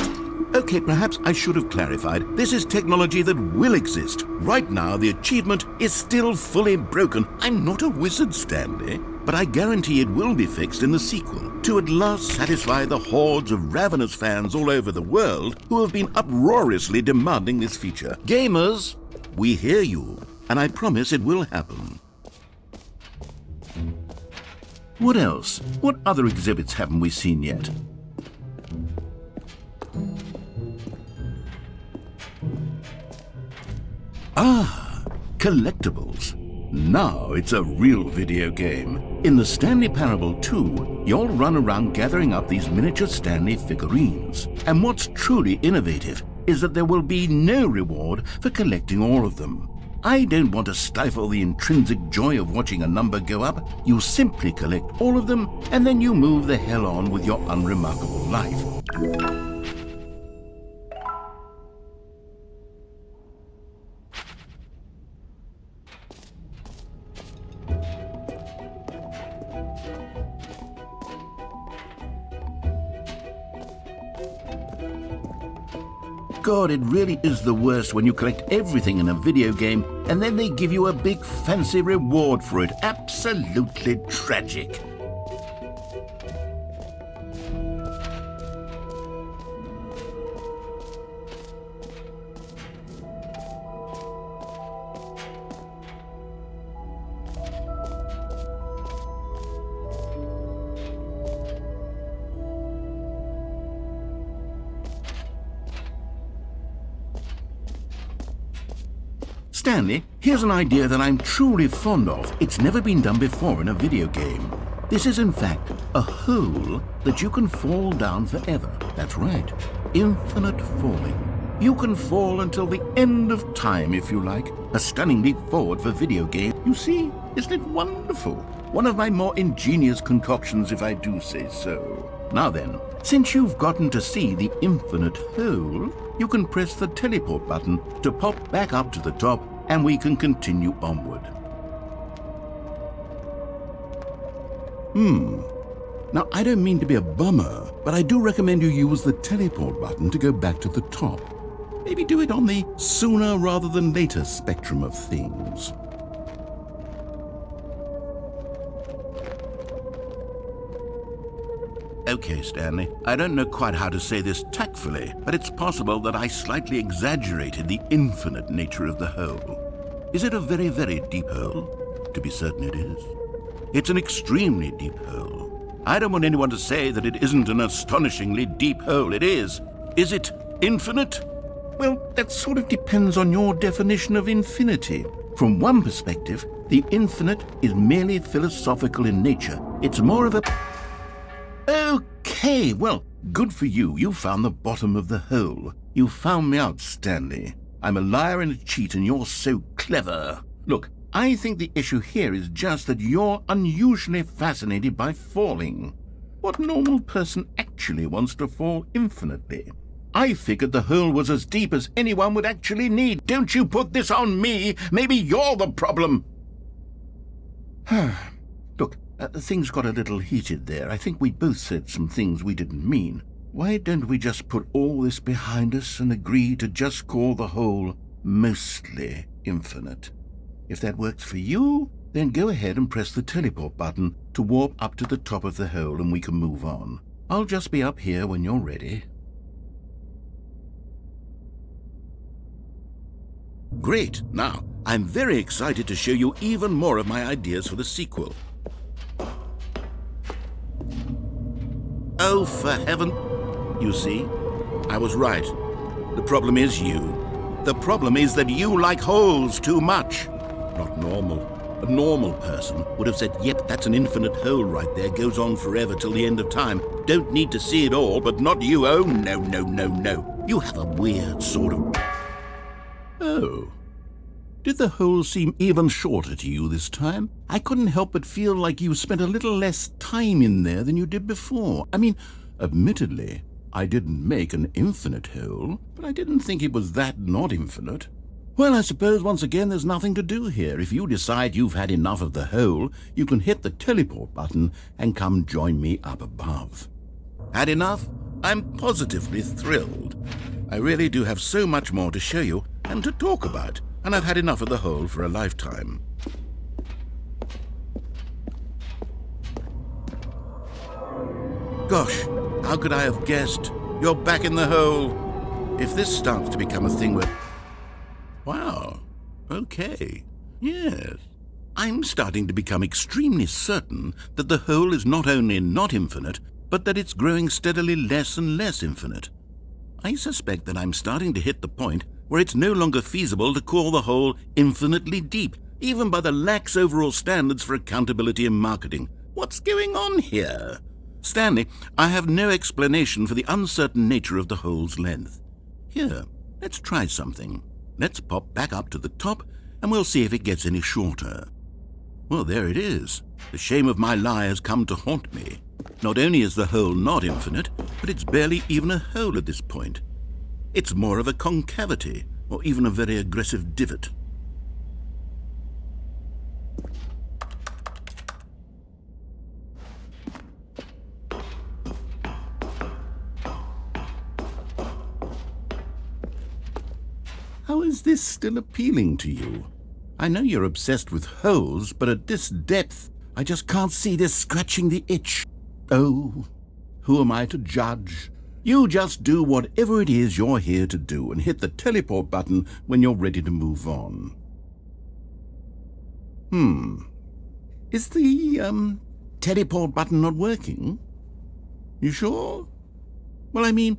Okay, perhaps I should have clarified. This is technology that will exist. Right now, the achievement is still fully broken. I'm not a wizard, Stanley, but I guarantee it will be fixed in the sequel to at last satisfy the hordes of ravenous fans all over the world who have been uproariously demanding this feature. Gamers, we hear you, and I promise it will happen. What else? What other exhibits haven't we seen yet? Ah, collectibles. Now it's a real video game. In the Stanley Parable 2, you'll run around gathering up these miniature Stanley figurines. And what's truly innovative is that there will be no reward for collecting all of them. I don't want to stifle the intrinsic joy of watching a number go up. You simply collect all of them, and then you move the hell on with your unremarkable life. God, it really is the worst when you collect everything in a video game and then they give you a big fancy reward for it. Absolutely tragic. Stanley, here's an idea that I'm truly fond of. It's never been done before in a video game. This is in fact a hole that you can fall down forever. That's right, infinite falling. You can fall until the end of time if you like. A stunning leap forward for video game. You see, isn't it wonderful? One of my more ingenious concoctions, if I do say so. Now then, since you've gotten to see the infinite hole, you can press the teleport button to pop back up to the top, and we can continue onward. Now, I don't mean to be a bummer, but I do recommend you use the teleport button to go back to the top. Maybe do it on the sooner rather than later spectrum of things. Okay, Stanley, I don't know quite how to say this tactfully, but it's possible that I slightly exaggerated the infinite nature of the hole. Is it a very, very deep hole? To be certain it is. It's an extremely deep hole. I don't want anyone to say that it isn't an astonishingly deep hole. It is. Is it infinite? Well, that sort of depends on your definition of infinity. From one perspective, the infinite is merely philosophical in nature. It's more of a... Okay, well, good for you. You found the bottom of the hole. You found me out, Stanley. I'm a liar and a cheat, and you're so clever. Look, I think the issue here is just that you're unusually fascinated by falling. What normal person actually wants to fall infinitely? I figured the hole was as deep as anyone would actually need. Don't you put this on me. Maybe you're the problem. Look, things got a little heated there. I think we both said some things we didn't mean. Why don't we just put all this behind us and agree to just call the hole mostly infinite? If that works for you, then go ahead and press the teleport button to warp up to the top of the hole and we can move on. I'll just be up here when you're ready. Great. Now, I'm very excited to show you even more of my ideas for the sequel. Oh, for heaven... You see, I was right. The problem is you. The problem is that you like holes too much. Not normal. A normal person would have said, yep, that's an infinite hole right there, goes on forever till the end of time. Don't need to see it all, but not you. Oh, no, no, no, no. You have a weird sort of... Oh. Did the hole seem even shorter to you this time? I couldn't help but feel like you spent a little less time in there than you did before. I mean, Admittedly, I didn't make an infinite hole, but I didn't think it was that not infinite. Well, I suppose once again there's nothing to do here. If you decide you've had enough of the hole, you can hit the teleport button and come join me up above. Had enough? I'm positively thrilled. I really do have so much more to show you and to talk about, and I've had enough of the hole for a lifetime. Gosh, how could I have guessed? You're back in the hole. If this starts to become a thing where... Wow, okay, yes. I'm starting to become extremely certain that the hole is not only not infinite, but that it's growing steadily less and less infinite. I suspect that I'm starting to hit the point where it's no longer feasible to call the hole infinitely deep, even by the lax overall standards for accountability and marketing. What's going on here? Stanley, I have no explanation for the uncertain nature of the hole's length. Here, let's try something. Let's pop back up to the top, and we'll see if it gets any shorter. Well, there it is. The shame of my lie has come to haunt me. Not only is the hole not infinite, but it's barely even a hole at this point. It's more of a concavity, or even a very aggressive divot. How is this still appealing to you? I know you're obsessed with holes, but at this depth, I just can't see this scratching the itch. Oh, who am I to judge? You just do whatever it is you're here to do and hit the teleport button when you're ready to move on. Is the, teleport button not working? You sure? Well, I mean,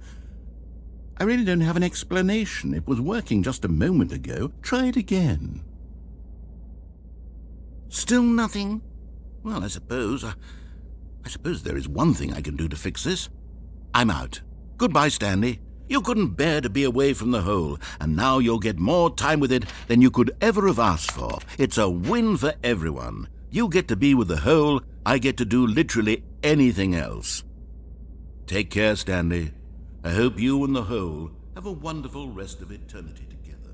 I really don't have an explanation. It was working just a moment ago. Try it again. Still nothing? Well, I suppose there is one thing I can do to fix this. I'm out. Goodbye, Stanley. You couldn't bear to be away from the hole, and now you'll get more time with it than you could ever have asked for. It's a win for everyone. You get to be with the hole, I get to do literally anything else. Take care, Stanley. I hope you and the hole have a wonderful rest of eternity together.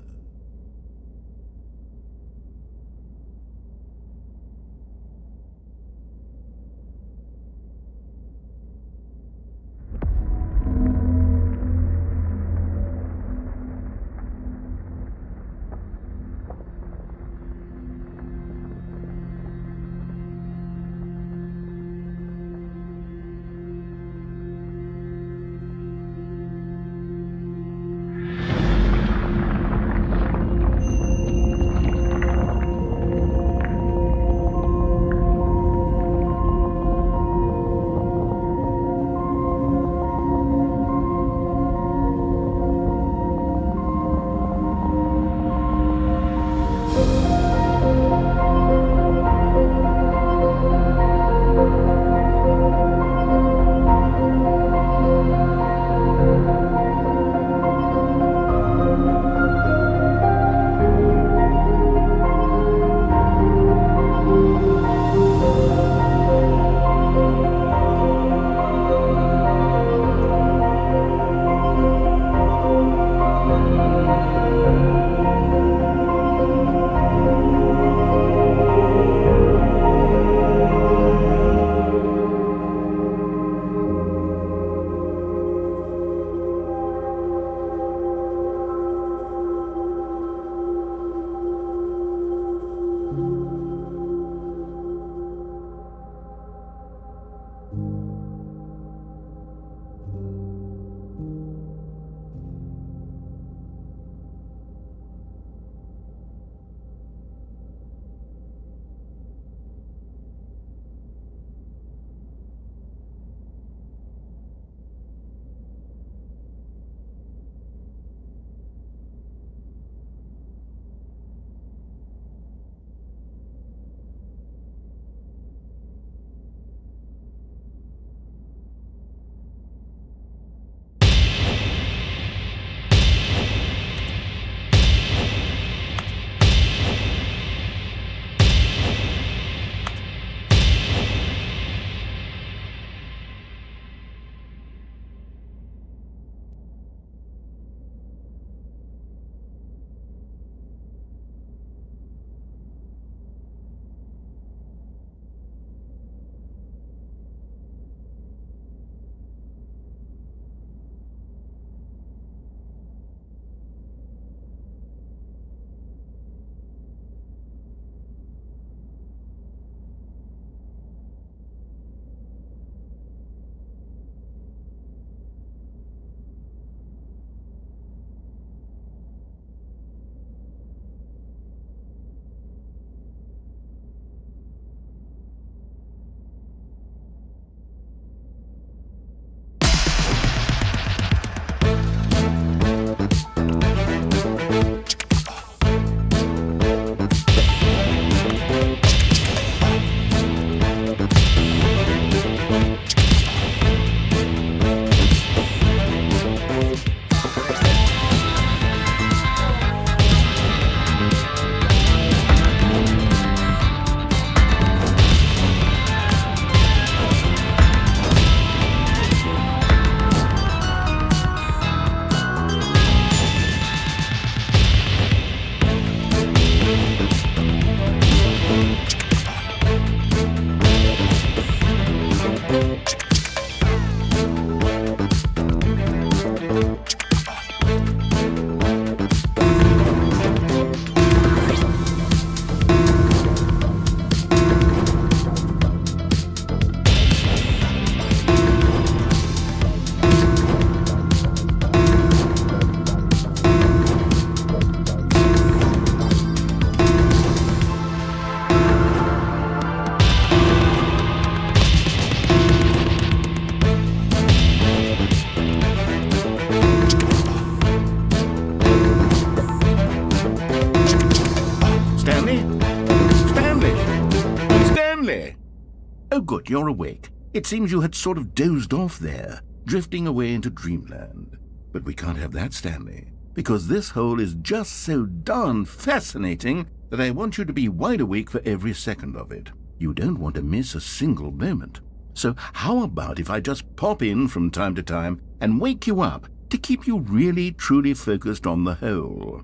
Oh, good, you're awake. It seems you had sort of dozed off there, drifting away into dreamland. But we can't have that, Stanley, because this hole is just so darn fascinating that I want you to be wide awake for every second of it. You don't want to miss a single moment. So how about if I just pop in from time to time and wake you up to keep you really, truly focused on the hole?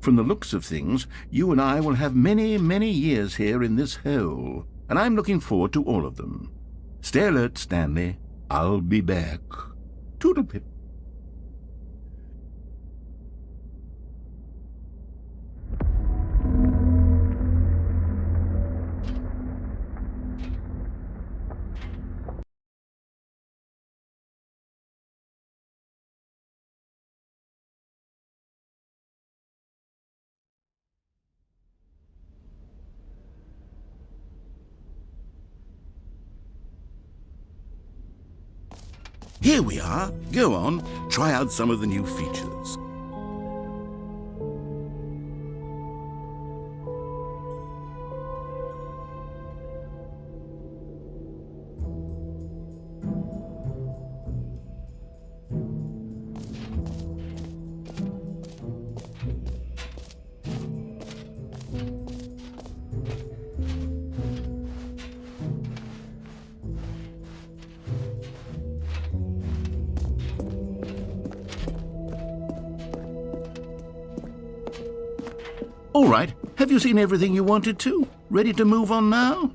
From the looks of things, you and I will have many, many years here in this hole, and I'm looking forward to all of them. Stay alert, Stanley. I'll be back. Toodle-pip. Here we are. Go on, try out some of the new features. All right, have you seen everything you wanted to? Ready to move on now?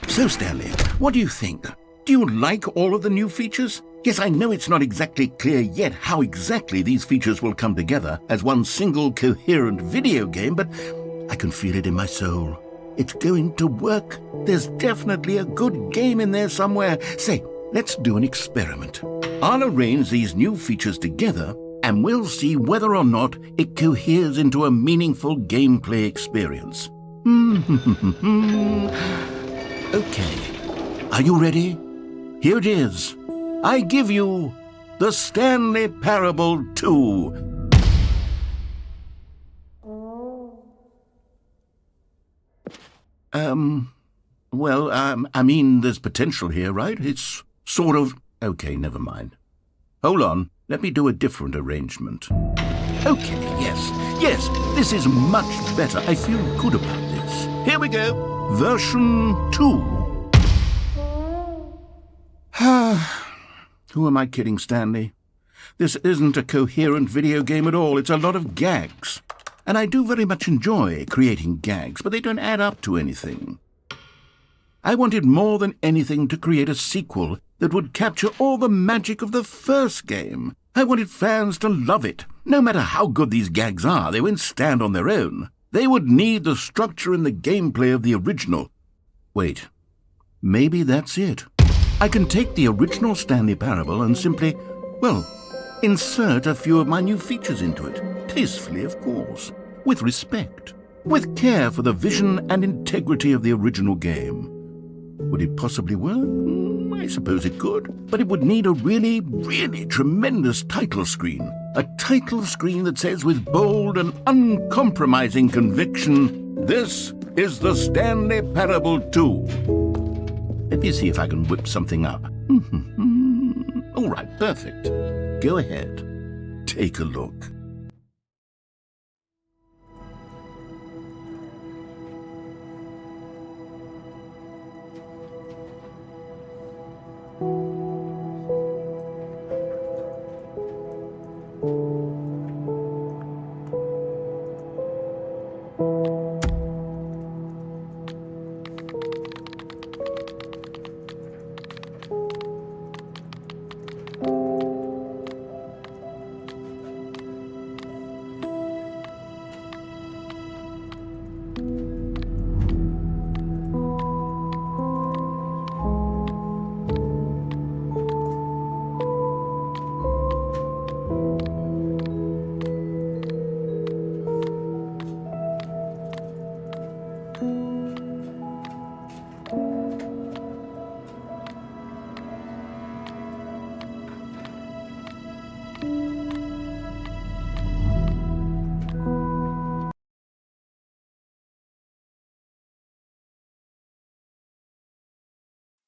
So, Stanley, what do you think? Do you like all of the new features? Yes, I know it's not exactly clear yet how exactly these features will come together as one single coherent video game, but I can feel it in my soul. It's going to work. There's definitely a good game in there somewhere. Say, let's do an experiment. I'll arrange these new features together, and we'll see whether or not it coheres into a meaningful gameplay experience. Okay. Are you ready? Here it is. I give you the Stanley Parable 2. I mean, there's potential here, right? It's sort of... Okay, never mind. Hold on. Let me do a different arrangement. Okay, yes, this is much better. I feel good about this. Here we go. Version 2. Who am I kidding, Stanley? This isn't a coherent video game at all. It's a lot of gags. And I do very much enjoy creating gags, but they don't add up to anything. I wanted more than anything to create a sequel that would capture all the magic of the first game. I wanted fans to love it. No matter how good these gags are, they won't stand on their own. They would need the structure and the gameplay of the original. Wait, maybe that's it. I can take the original Stanley Parable and simply, well, insert a few of my new features into it. Tastefully, of course. With respect. With care for the vision and integrity of the original game. Would it possibly work? I suppose it could. But it would need a really, really tremendous title screen. A title screen that says with bold and uncompromising conviction, "This is the Stanley Parable 2. Let me see if I can whip something up. All right, perfect. Go ahead. Take a look.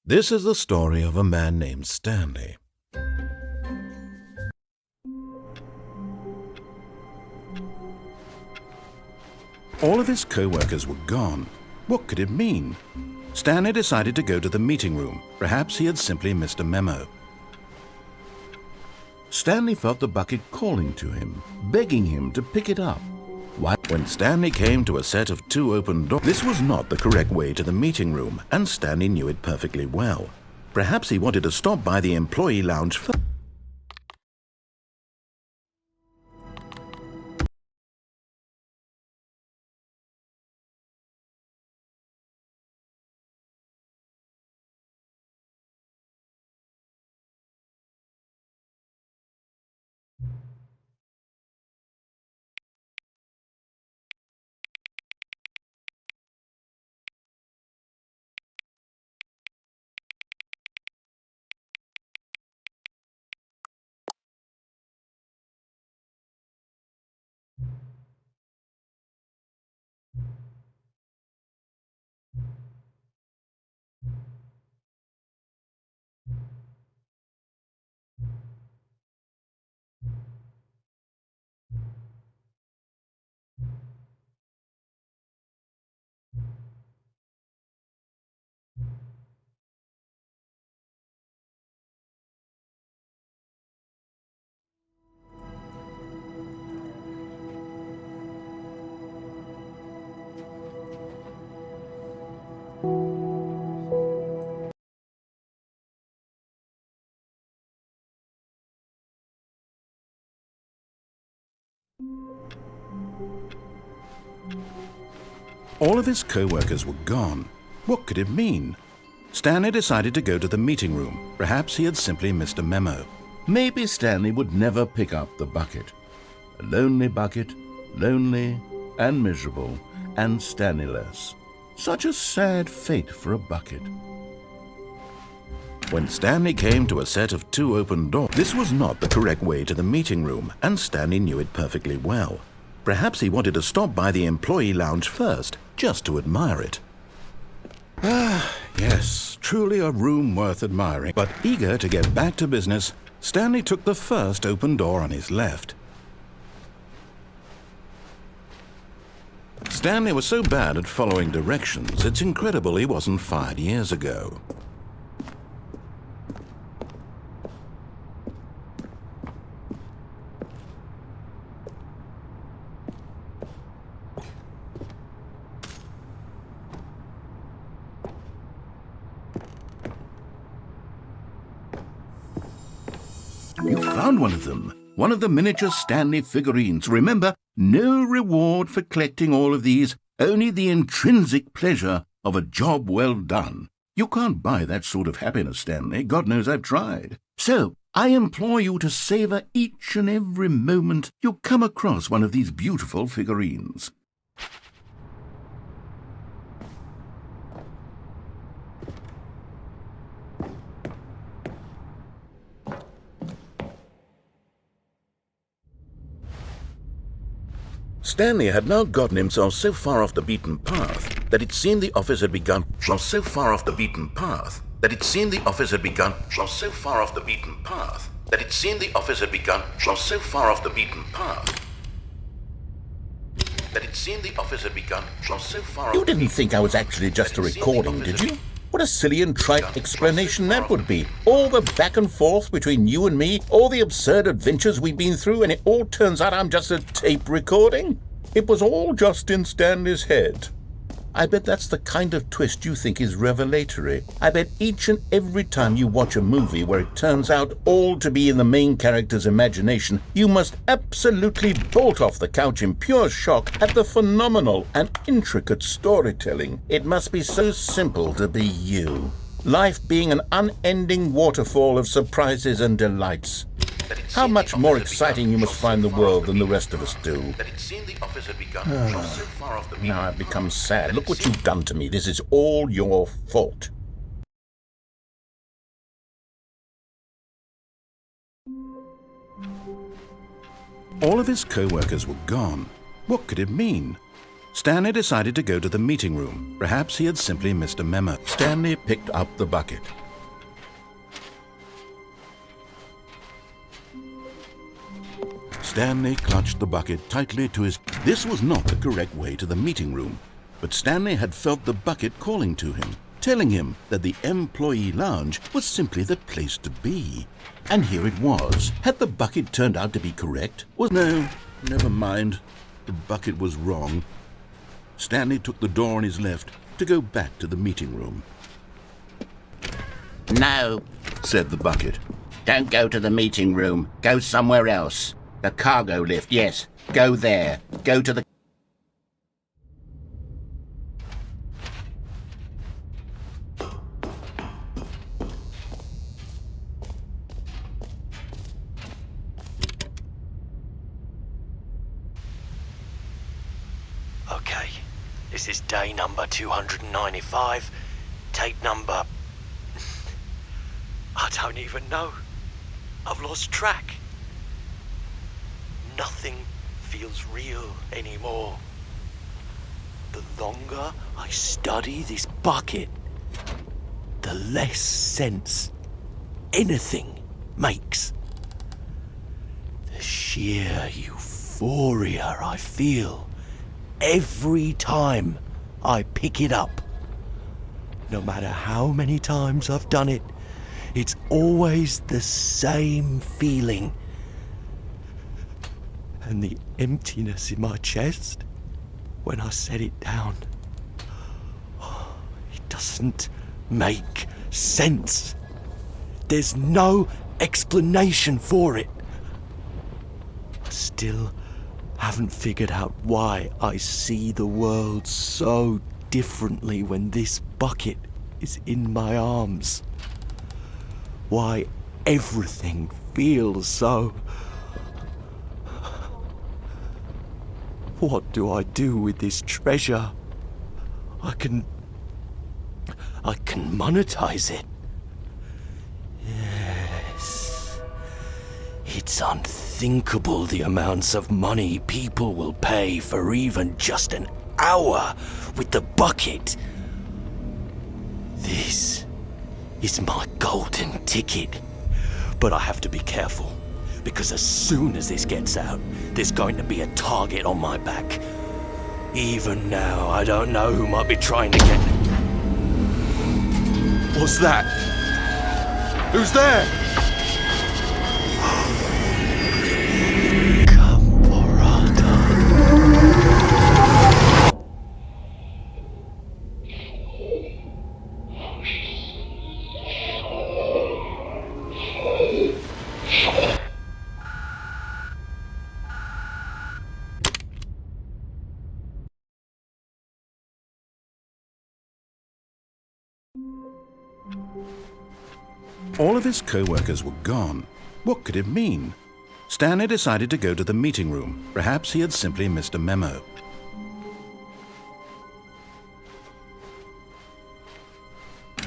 This is the story of a man named Stanley. All of his co-workers were gone. What could it mean? Stanley decided to go to the meeting room. Perhaps he had simply missed a memo. Stanley felt the bucket calling to him, begging him to pick it up. When Stanley came to a set of 2 open doors, this was not the correct way to the meeting room, and Stanley knew it perfectly well. Perhaps he wanted to stop by the employee lounge first. All of his co-workers were gone. What could it mean? Stanley decided to go to the meeting room. Perhaps he had simply missed a memo. Maybe Stanley would never pick up the bucket. A lonely bucket, lonely and miserable and Stanley-less. Such a sad fate for a bucket. When Stanley came to a set of 2 open doors, this was not the correct way to the meeting room, and Stanley knew it perfectly well. Perhaps he wanted to stop by the employee lounge first, just to admire it. Ah, yes, truly a room worth admiring. But eager to get back to business, Stanley took the first open door on his left. Stanley was so bad at following directions, it's incredible he wasn't fired years ago. You found one of them. One of the miniature Stanley figurines. Remember, no reward for collecting all of these, only the intrinsic pleasure of a job well done. You can't buy that sort of happiness, Stanley. God knows I've tried. So, I implore you to savor each and every moment you come across one of these beautiful figurines. Stanley had now gotten himself so far off the beaten path that it seemed the office had begun. So far off the beaten path that it seemed the office had begun. So far off the beaten path that it seemed the office had begun. So far off the beaten path that it seemed the office had begun. So far. You didn't think I was actually just a recording, did you? What a silly and trite explanation that would be. All the back and forth between you and me, all the absurd adventures we've been through, and it all turns out I'm just a tape recording? It was all just in Stanley's head. I bet that's the kind of twist you think is revelatory. I bet each and every time you watch a movie where it turns out all to be in the main character's imagination, you must absolutely bolt off the couch in pure shock at the phenomenal and intricate storytelling. It must be so simple to be you. Life being an unending waterfall of surprises and delights. How much more exciting you must find the world than the rest of us do. Now I've become sad. Look what you've done to me. This is all your fault. All of his co-workers were gone. What could it mean? Stanley decided to go to the meeting room. Perhaps he had simply missed a memo. Stanley picked up the bucket. Stanley clutched the bucket tightly to his... This was not the correct way to the meeting room, but Stanley had felt the bucket calling to him, telling him that the employee lounge was simply the place to be. And here it was. Had the bucket turned out to be correct? No, never mind. The bucket was wrong. Stanley took the door on his left to go back to the meeting room. No, Said the bucket. don't go to the meeting room. Go somewhere else. The cargo lift, yes. Go there. Go to the... Okay, this is day number 295, tape number... I don't even know. I've lost track. Nothing feels real anymore. The longer I study this bucket, the less sense anything makes. The sheer euphoria I feel every time I pick it up. No matter how many times I've done it, it's always the same feeling. And the emptiness in my chest when I set it down. It doesn't make sense. There's no explanation for it. I still haven't figured out why I see the world so differently when this bucket is in my arms. Why everything feels so... What do I do with this treasure? I can monetize it. Yes. It's unthinkable the amounts of money people will pay for even just an hour with the bucket. This is my golden ticket. But I have to be careful, because as soon as this gets out, there's going to be a target on my back. Even now, I don't know who might be trying to get... What's that? Who's there? All of his co-workers were gone. What could it mean? Stanley decided to go to the meeting room. Perhaps he had simply missed a memo.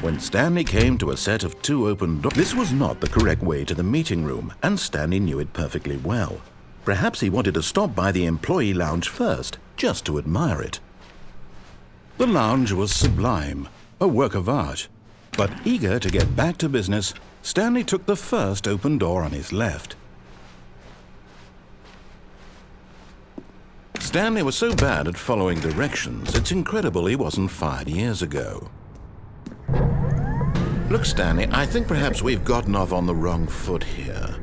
When Stanley came to a set of 2 open doors, this was not the correct way to the meeting room, and Stanley knew it perfectly well. Perhaps he wanted to stop by the employee lounge first, just to admire it. The lounge was sublime, a work of art. But eager to get back to business, Stanley took the first open door on his left. Stanley was so bad at following directions, it's incredible he wasn't fired years ago. Look, Stanley, I think perhaps we've gotten off on the wrong foot here.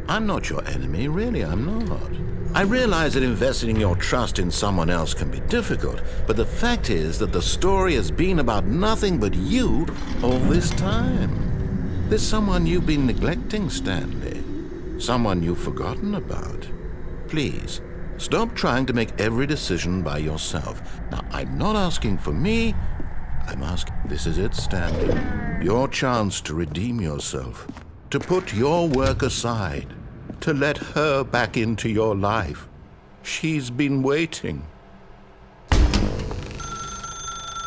I'm not your enemy, really, I'm not. I realize that investing your trust in someone else can be difficult, but the fact is that the story has been about nothing but you all this time. There's someone you've been neglecting, Stanley. Someone you've forgotten about. Please, stop trying to make every decision by yourself. Now, I'm not asking for me, I'm asking... This is it, Stanley. Your chance to redeem yourself. To put your work aside. To let her back into your life. She's been waiting.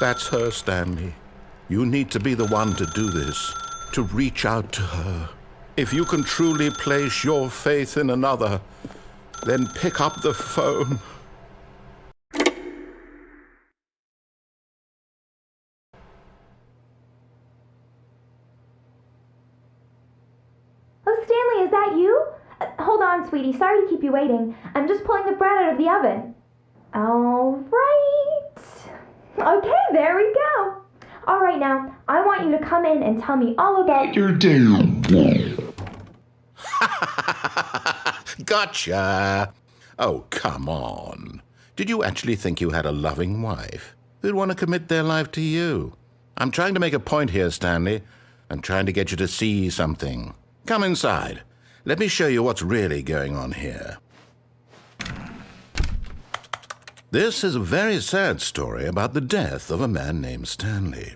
That's her, Stanley. You need to be the one to do this, to reach out to her. If you can truly place your faith in another, then pick up the phone. you waiting. I'm just pulling the bread out of the oven. All right. Okay, there we go. All right, now, I want you to come in and tell me all about your day. Gotcha! Oh, come on. Did you actually think you had a loving wife who'd want to commit their life to you? I'm trying to make a point here, Stanley. I'm trying to get you to see something. Come inside. Let me show you what's really going on here. This is a very sad story about the death of a man named Stanley.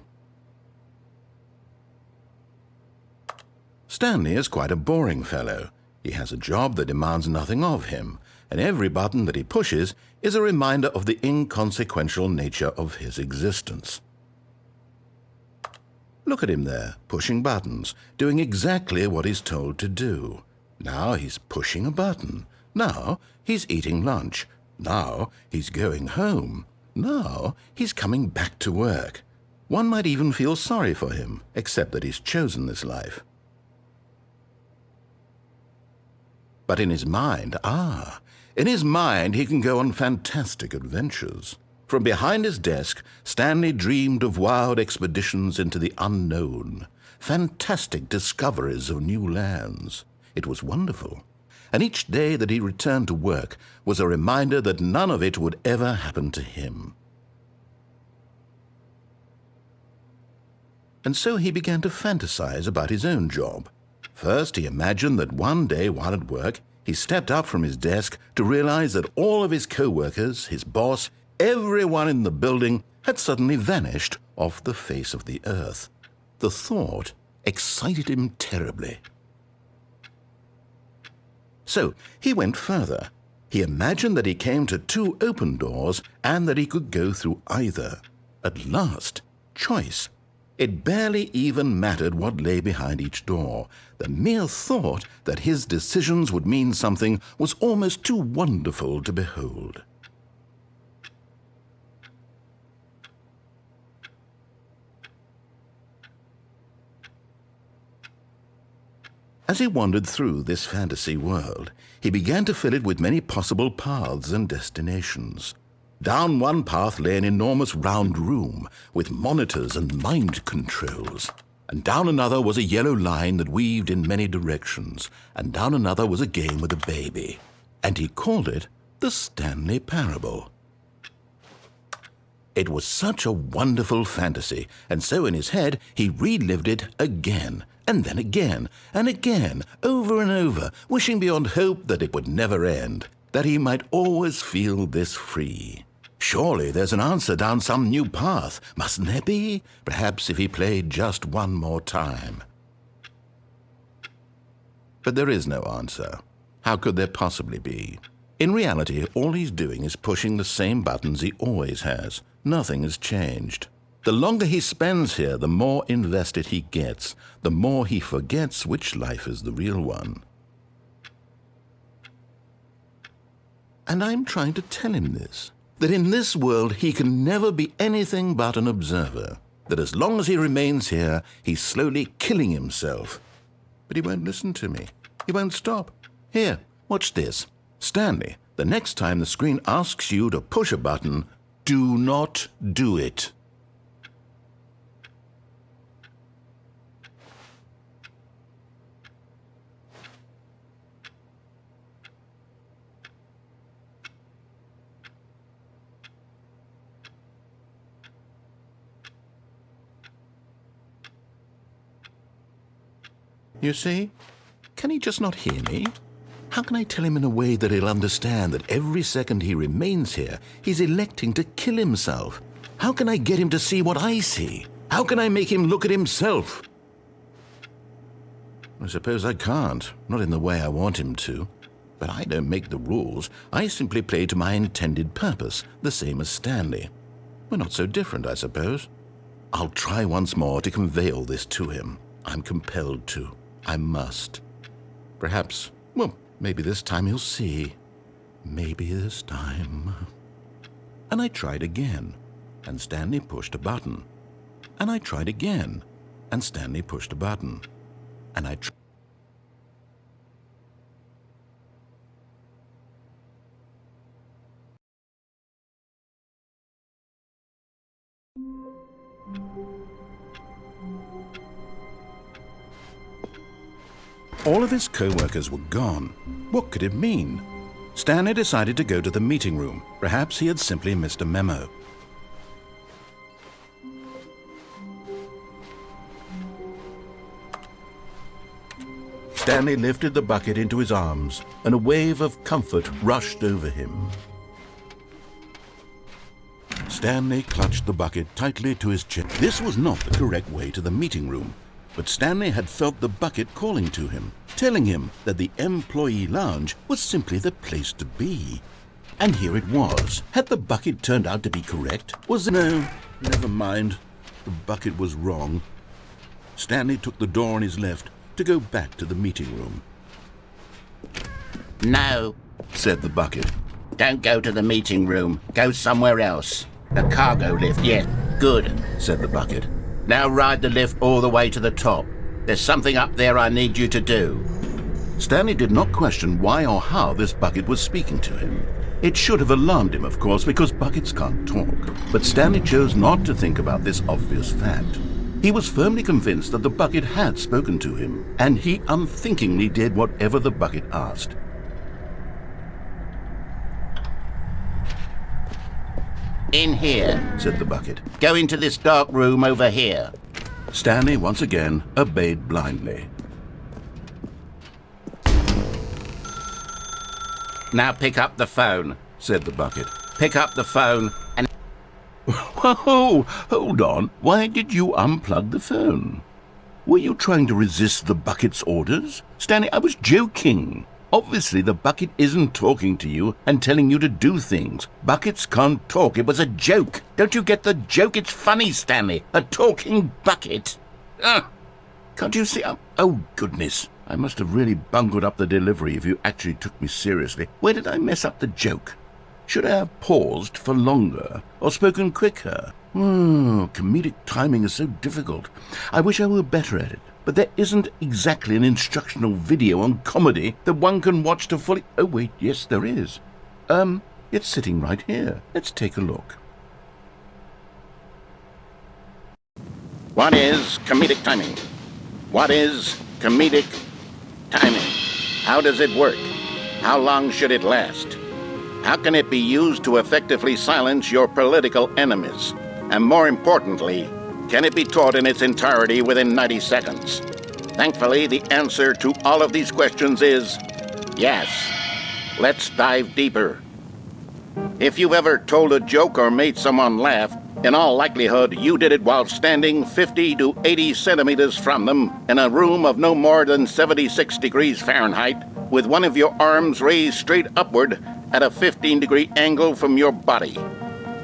Stanley is quite a boring fellow. He has a job that demands nothing of him, and every button that he pushes is a reminder of the inconsequential nature of his existence. Look at him there, pushing buttons, doing exactly what he's told to do. Now he's pushing a button. Now he's eating lunch. Now he's going home. Now he's coming back to work. One might even feel sorry for him, except that he's chosen this life. But in his mind, in his mind he can go on fantastic adventures. From behind his desk, Stanley dreamed of wild expeditions into the unknown, fantastic discoveries of new lands. It was wonderful. And each day that he returned to work was a reminder that none of it would ever happen to him. And so he began to fantasize about his own job. First, he imagined that one day while at work, he stepped up from his desk to realize that all of his co-workers, his boss, everyone in the building had suddenly vanished off the face of the earth. The thought excited him terribly. So he went further. He imagined that he came to 2 open doors and that he could go through either. At last, choice. It barely even mattered what lay behind each door. The mere thought that his decisions would mean something was almost too wonderful to behold. As he wandered through this fantasy world, he began to fill it with many possible paths and destinations. Down one path lay an enormous round room with monitors and mind controls. And down another was a yellow line that weaved in many directions. And down another was a game with a baby. And he called it the Stanley Parable. It was such a wonderful fantasy, and so in his head he relived it again, and then again, and again, over and over, wishing beyond hope that it would never end, that he might always feel this free. Surely there's an answer down some new path, mustn't there be? Perhaps if he played just one more time. But there is no answer. How could there possibly be? In reality, all he's doing is pushing the same buttons he always has. Nothing has changed. The longer he spends here, the more invested he gets, the more he forgets which life is the real one. And I'm trying to tell him this, that in this world he can never be anything but an observer, that as long as he remains here, he's slowly killing himself. But he won't listen to me. He won't stop. Here, watch this. Stanley, the next time the screen asks you to push a button, do not do it. You see? Can he just not hear me? How can I tell him in a way that he'll understand that every second he remains here, he's electing to kill himself? How can I get him to see what I see? How can I make him look at himself? I suppose I can't, not in the way I want him to. But I don't make the rules. I simply play to my intended purpose, the same as Stanley. We're not so different, I suppose. I'll try once more to convey all this to him. I'm compelled to. I must. Perhaps, well, maybe this time he'll see. Maybe this time. And I tried again, and Stanley pushed a button. And I tried again, and Stanley pushed a button. And I All of his co-workers were gone. What could it mean? Stanley decided to go to the meeting room. Perhaps he had simply missed a memo. Stanley lifted the bucket into his arms, and a wave of comfort rushed over him. Stanley clutched the bucket tightly to his chest. This was not the correct way to the meeting room, but Stanley had felt the bucket calling to him, telling him that the employee lounge was simply the place to be. And here it was. Had the bucket turned out to be correct? No, never mind. The bucket was wrong. Stanley took the door on his left to go back to the meeting room. No, said the bucket. Don't go to the meeting room. Go somewhere else. The cargo lift, yes. Good, said the bucket. Now ride the lift all the way to the top. There's something up there I need you to do. Stanley did not question why or how this bucket was speaking to him. It should have alarmed him, of course, because buckets can't talk. But Stanley chose not to think about this obvious fact. He was firmly convinced that the bucket had spoken to him, and he unthinkingly did whatever the bucket asked. In here, said the bucket. Go into this dark room over here. Stanley once again obeyed blindly. Now pick up the phone, said the bucket. Pick up the phone and... Whoa, hold on. Why did you unplug the phone? Were you trying to resist the bucket's orders? Stanley, I was joking. Obviously, the bucket isn't talking to you and telling you to do things. Buckets can't talk. It was a joke. Don't you get the joke? It's funny, Stanley. A talking bucket. Can't you see? Oh, goodness. I must have really bungled up the delivery if you actually took me seriously. Where did I mess up the joke? Should I have paused for longer or spoken quicker? Comedic timing is so difficult. I wish I were better at it. But there isn't exactly an instructional video on comedy that one can watch to fully... Oh, wait, yes, there is. It's sitting right here. Let's take a look. What is comedic timing? What is comedic timing? How does it work? How long should it last? How can it be used to effectively silence your political enemies? And more importantly, can it be taught in its entirety within 90 seconds? Thankfully, the answer to all of these questions is yes. Let's dive deeper. If you've ever told a joke or made someone laugh, in all likelihood, you did it while standing 50 to 80 centimeters from them in a room of no more than 76 degrees Fahrenheit, with one of your arms raised straight upward at a 15-degree angle from your body.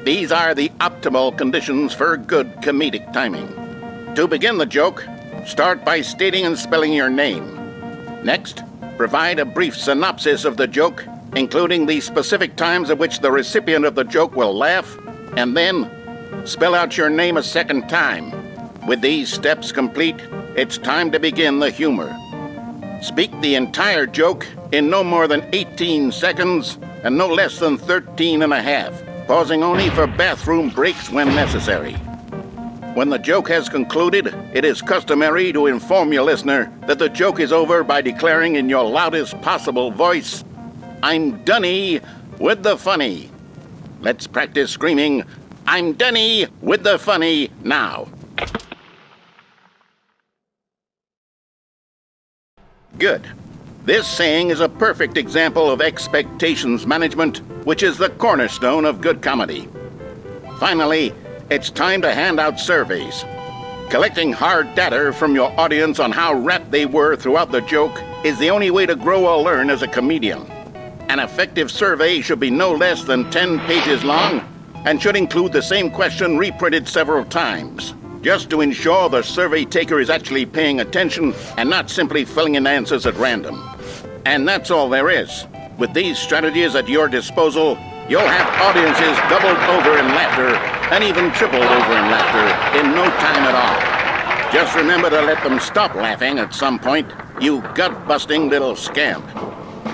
These are the optimal conditions for good comedic timing. To begin the joke, start by stating and spelling your name. Next, provide a brief synopsis of the joke, including the specific times at which the recipient of the joke will laugh, and then spell out your name a second time. With these steps complete, it's time to begin the humor. Speak the entire joke in no more than 18 seconds and no less than 13 and a half. Pausing only for bathroom breaks when necessary. When the joke has concluded, it is customary to inform your listener that the joke is over by declaring in your loudest possible voice, "I'm Dunny with the funny." Let's practice screaming, "I'm Dunny with the funny" now. Good. This saying is a perfect example of expectations management, which is the cornerstone of good comedy. Finally, it's time to hand out surveys. Collecting hard data from your audience on how rapt they were throughout the joke is the only way to grow or learn as a comedian. An effective survey should be no less than 10 pages long and should include the same question reprinted several times, just to ensure the survey taker is actually paying attention and not simply filling in answers at random. And that's all there is. With these strategies at your disposal, you'll have audiences doubled over in laughter and even tripled over in laughter in no time at all. Just remember to let them stop laughing at some point, you gut-busting little scamp.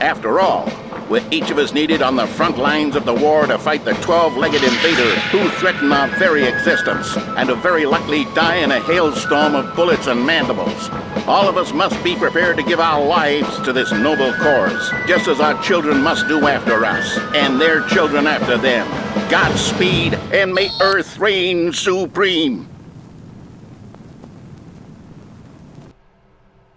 After all, we're each of us needed on the front lines of the war to fight the 12-legged invader who threaten our very existence and to very likely die in a hailstorm of bullets and mandibles. All of us must be prepared to give our lives to this noble cause, just as our children must do after us, and their children after them. Godspeed, and may Earth reign supreme.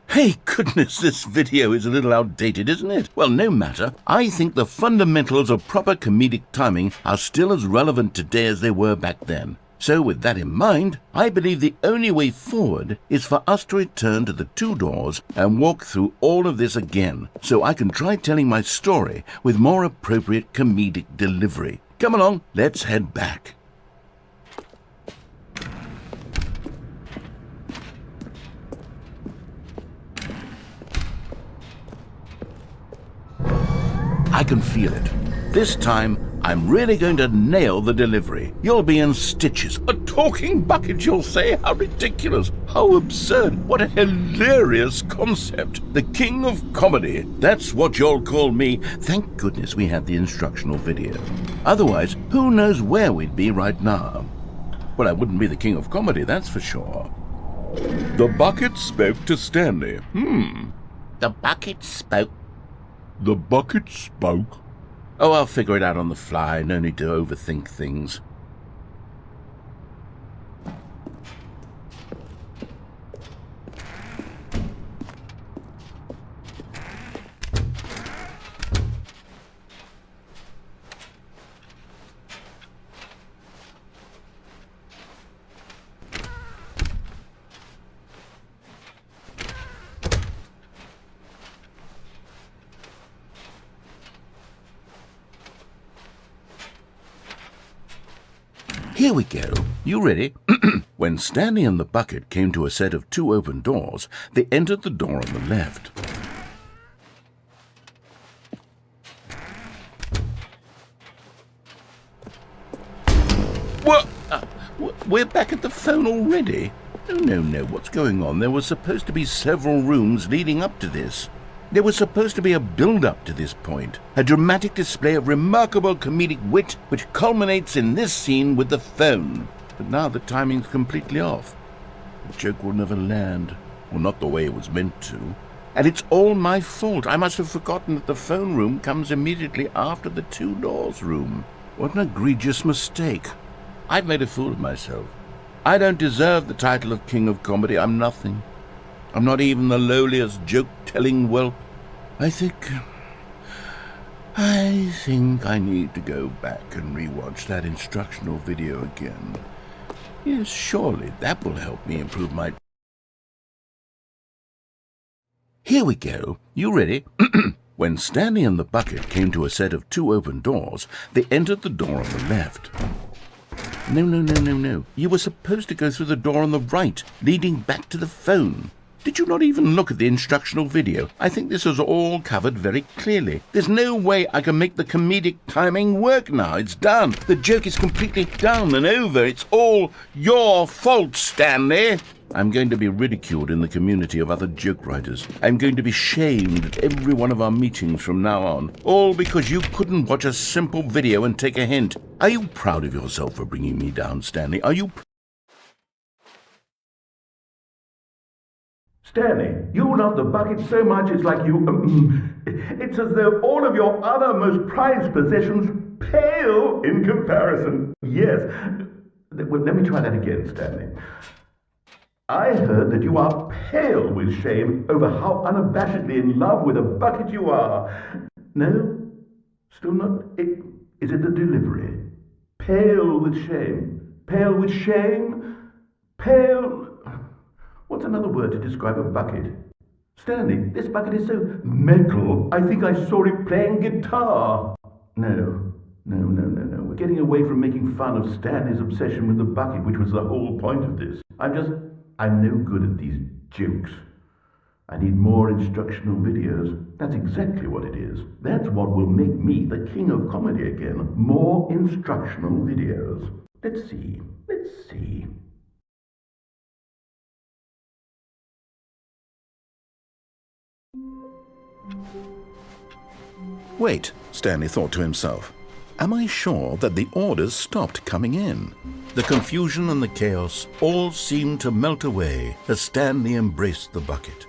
Hey, goodness, this video is a little outdated, isn't it? Well, no matter. I think the fundamentals of proper comedic timing are still as relevant today as they were back then. So with that in mind, I believe the only way forward is for us to return to the two doors and walk through all of this again, so I can try telling my story with more appropriate comedic delivery. Come along, let's head back. I can feel it. This time, I'm really going to nail the delivery. You'll be in stitches. A talking bucket, you'll say? How ridiculous. How absurd. What a hilarious concept. The king of comedy. That's what you'll call me. Thank goodness we had the instructional video. Otherwise, who knows where we'd be right now. Well, I wouldn't be the king of comedy, that's for sure. The bucket spoke to Stanley. The bucket spoke. The bucket spoke. Oh, I'll figure it out on the fly. No need to overthink things. Here we go. You ready? When Stanley and the bucket came to a set of two open doors, they entered the door on the left. What? We're back at the phone already? No. What's going on? There were supposed to be several rooms leading up to this. There was supposed to be a build-up to this point, a dramatic display of remarkable comedic wit which culminates in this scene with the phone. But now the timing's completely off. The joke will never land, well, not the way it was meant to. And it's all my fault. I must have forgotten that the phone room comes immediately after the two doors room. What an egregious mistake. I've made a fool of myself. I don't deserve the title of King of Comedy. I'm nothing. I'm not even the lowliest joke-telling whelp. I think I need to go back and rewatch that instructional video again. Yes, surely that will help me improve my... Here we go. You ready? When Stanley and the bucket came to a set of two open doors, they entered the door on the left. No. You were supposed to go through the door on the right, leading back to the phone. Did you not even look at the instructional video? I think this is all covered very clearly. There's no way I can make the comedic timing work now. It's done. The joke is completely done and over. It's all your fault, Stanley. I'm going to be ridiculed in the community of other joke writers. I'm going to be shamed at every one of our meetings from now on. All because you couldn't watch a simple video and take a hint. Are you proud of yourself for bringing me down, Stanley? Are you... Stanley, you love the bucket so much it's like you... it's as though all of your other most prized possessions pale in comparison. Yes. Well, let me try that again, Stanley. I heard that you are pale with shame over how unabashedly in love with a bucket you are. No? Still not? Is it the delivery? Pale with shame. Pale with shame? Pale... What's another word to describe a bucket? Stanley, this bucket is so metal. I think I saw it playing guitar. No. We're getting away from making fun of Stanley's obsession with the bucket, which was the whole point of this. I'm no good at these jokes. I need more instructional videos. That's exactly what it is. That's what will make me the king of comedy again. More instructional videos. Let's see. Wait, Stanley thought to himself. am I sure that the orders stopped coming in. The confusion and the chaos all seemed to melt away as Stanley embraced the bucket.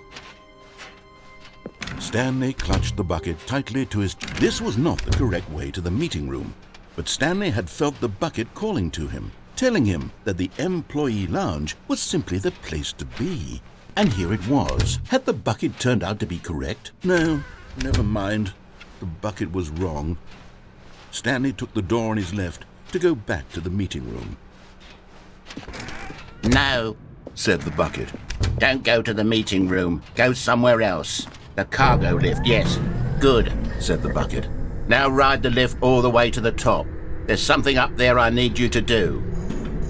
Stanley clutched the bucket tightly to his... This was not the correct way to the meeting room, but Stanley had felt the bucket calling to him, telling him that the employee lounge was simply the place to be. And here it was. Had the bucket turned out to be correct? No, never mind. The bucket was wrong. Stanley took the door on his left to go back to the meeting room. No, said the bucket. don't go to the meeting room. Go somewhere else. The cargo lift, yes. Good, said the bucket. Now ride the lift all the way to the top. There's something up there I need you to do.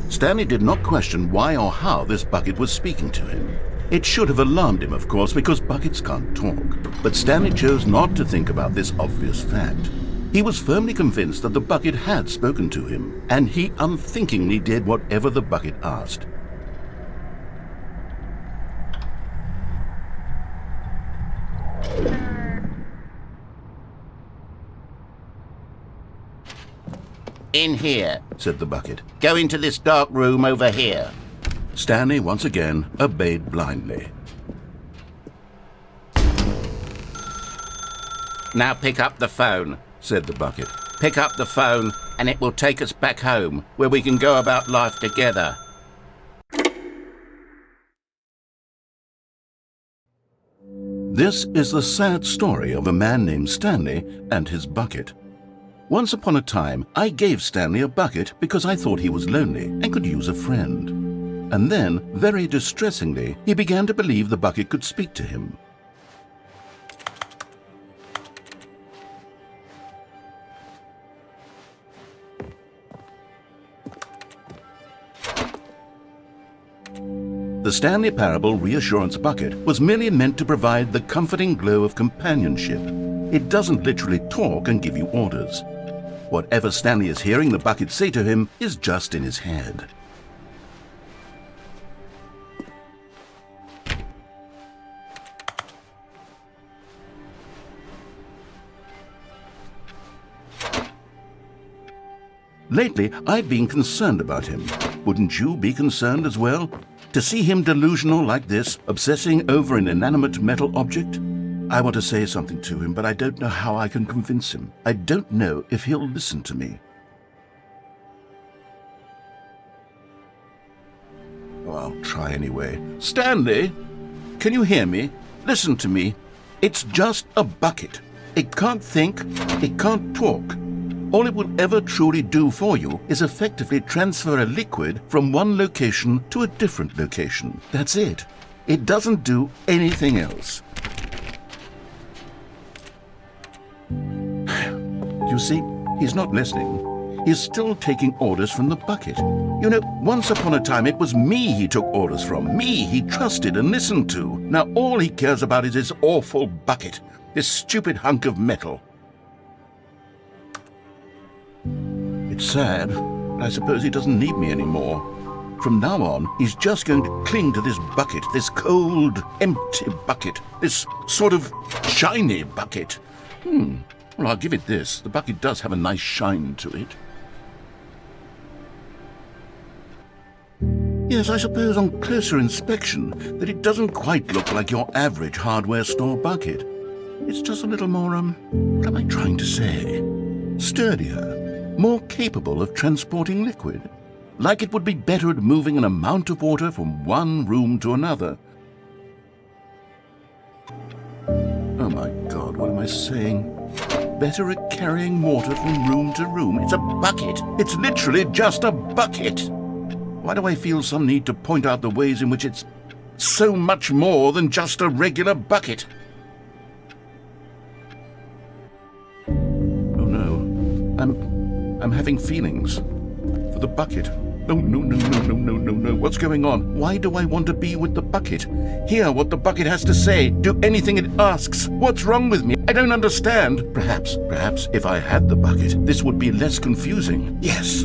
Stanley did not question why or how this bucket was speaking to him. It should have alarmed him, of course, because buckets can't talk. But Stanley chose not to think about this obvious fact. He was firmly convinced that the bucket had spoken to him, and he unthinkingly did whatever the bucket asked. In here, said the bucket. Go into this dark room over here. Stanley once again obeyed blindly. Now pick up the phone, said the bucket. Pick up the phone and it will take us back home, where we can go about life together. This is the sad story of a man named Stanley and his bucket. Once upon a time, I gave Stanley a bucket because I thought he was lonely and could use a friend. And then, very distressingly, he began to believe the bucket could speak to him. The Stanley Parable Reassurance Bucket was merely meant to provide the comforting glow of companionship. It doesn't literally talk and give you orders. Whatever Stanley is hearing the bucket say to him is just in his head. Lately, I've been concerned about him. Wouldn't you be concerned as well? To see him delusional like this, obsessing over an inanimate metal object? I want to say something to him, but I don't know how I can convince him. I don't know if he'll listen to me. Oh, I'll try anyway. Stanley, can you hear me? Listen to me. It's just a bucket. It can't think, it can't talk. All it will ever truly do for you is effectively transfer a liquid from one location to a different location. That's it. It doesn't do anything else. You see, he's not listening. He's still taking orders from the bucket. You know, once upon a time it was me he took orders from. Me he trusted and listened to. Now all he cares about is this awful bucket. This stupid hunk of metal. It's sad, but I suppose he doesn't need me anymore. From now on, he's just going to cling to this bucket, this cold, empty bucket, this sort of shiny bucket. Well, I'll give it this. The bucket does have a nice shine to it. Yes, I suppose on closer inspection that it doesn't quite look like your average hardware store bucket. It's just a little more, what am I trying to say? Sturdier, more capable of transporting liquid. Like it would be better at moving an amount of water from one room to another. Oh my God, what am I saying? Better at carrying water from room to room. It's a bucket. It's literally just a bucket. Why do I feel some need to point out the ways in which it's so much more than just a regular bucket? Oh no, I'm having feelings for the bucket. No. What's going on? Why do I want to be with the bucket? Hear what the bucket has to say. Do anything it asks. What's wrong with me? I don't understand. Perhaps, if I had the bucket, this would be less confusing. Yes,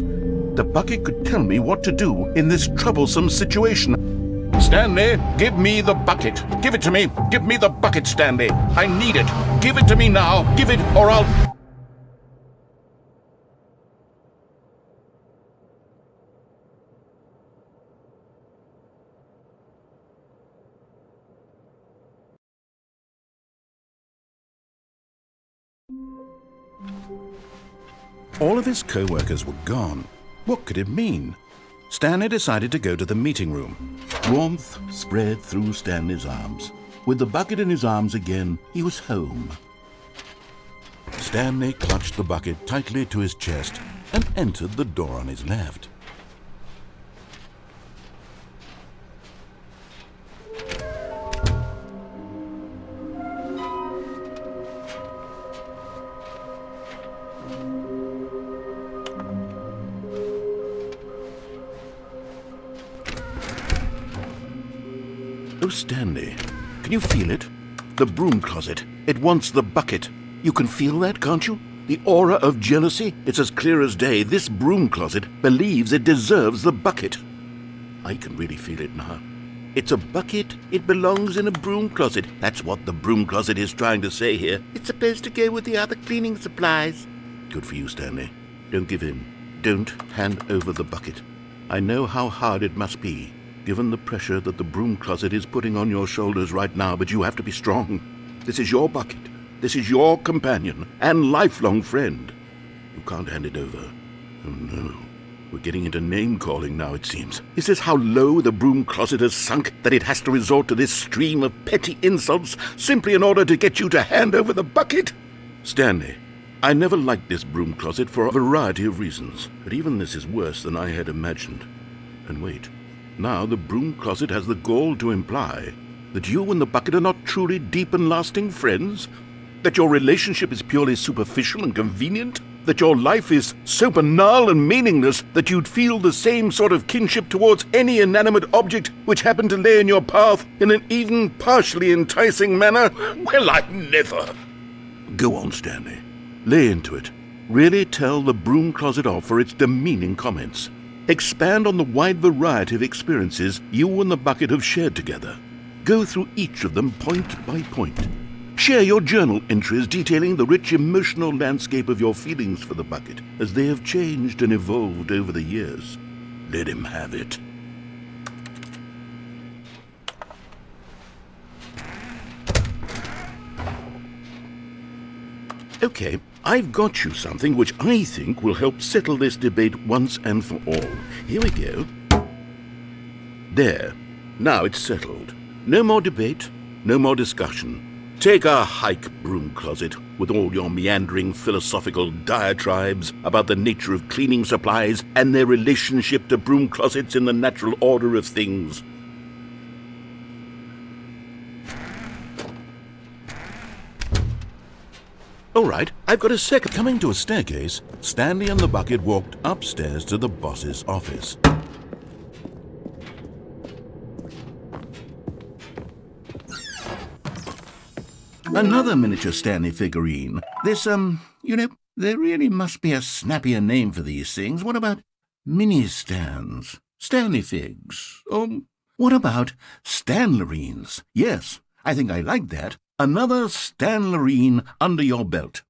the bucket could tell me what to do in this troublesome situation. Stanley, give me the bucket. Give it to me. Give me the bucket, Stanley. I need it. Give it to me now. Give it, or I'll... All of his co-workers were gone. What could it mean? Stanley decided to go to the meeting room. Warmth spread through Stanley's arms. With the bucket in his arms again, he was home. Stanley clutched the bucket tightly to his chest and entered the door on his left. Oh, Stanley, can you feel it? The broom closet. It wants the bucket. You can feel that, can't you? The aura of jealousy? It's as clear as day. This broom closet believes it deserves the bucket. I can really feel it now. It's a bucket. It belongs in a broom closet. That's what the broom closet is trying to say here. It's supposed to go with the other cleaning supplies. Good for you, Stanley. Don't give in. Don't hand over the bucket. I know how hard it must be, given the pressure that the broom closet is putting on your shoulders right now, but you have to be strong. This is your bucket. This is your companion and lifelong friend. You can't hand it over. Oh, no. We're getting into name-calling now, it seems. Is this how low the broom closet has sunk, that it has to resort to this stream of petty insults simply in order to get you to hand over the bucket? Stanley, I never liked this broom closet for a variety of reasons, but even this is worse than I had imagined. And wait, now the broom closet has the gall to imply that you and the bucket are not truly deep and lasting friends? That your relationship is purely superficial and convenient? That your life is so banal and meaningless that you'd feel the same sort of kinship towards any inanimate object which happened to lay in your path in an even partially enticing manner? Well, I'd never. Go on, Stanley. Lay into it. Really tell the broom closet off for its demeaning comments. Expand on the wide variety of experiences you and the bucket have shared together. Go through each of them point by point. Share your journal entries detailing the rich emotional landscape of your feelings for the bucket as they have changed and evolved over the years. Let him have it. Okay, I've got you something which I think will help settle this debate once and for all. Here we go. There. Now it's settled. No more debate, no more discussion. Take a hike, broom closet, with all your meandering philosophical diatribes about the nature of cleaning supplies and their relationship to broom closets in the natural order of things. All right, I've got a second. Coming to a staircase, Stanley and the bucket walked upstairs to the boss's office. Another miniature Stanley figurine. This, there really must be a snappier name for these things. What about mini-stands? Stanley figs? What about Stanlerines? Yes, I think I like that. Another Stanlerine under your belt.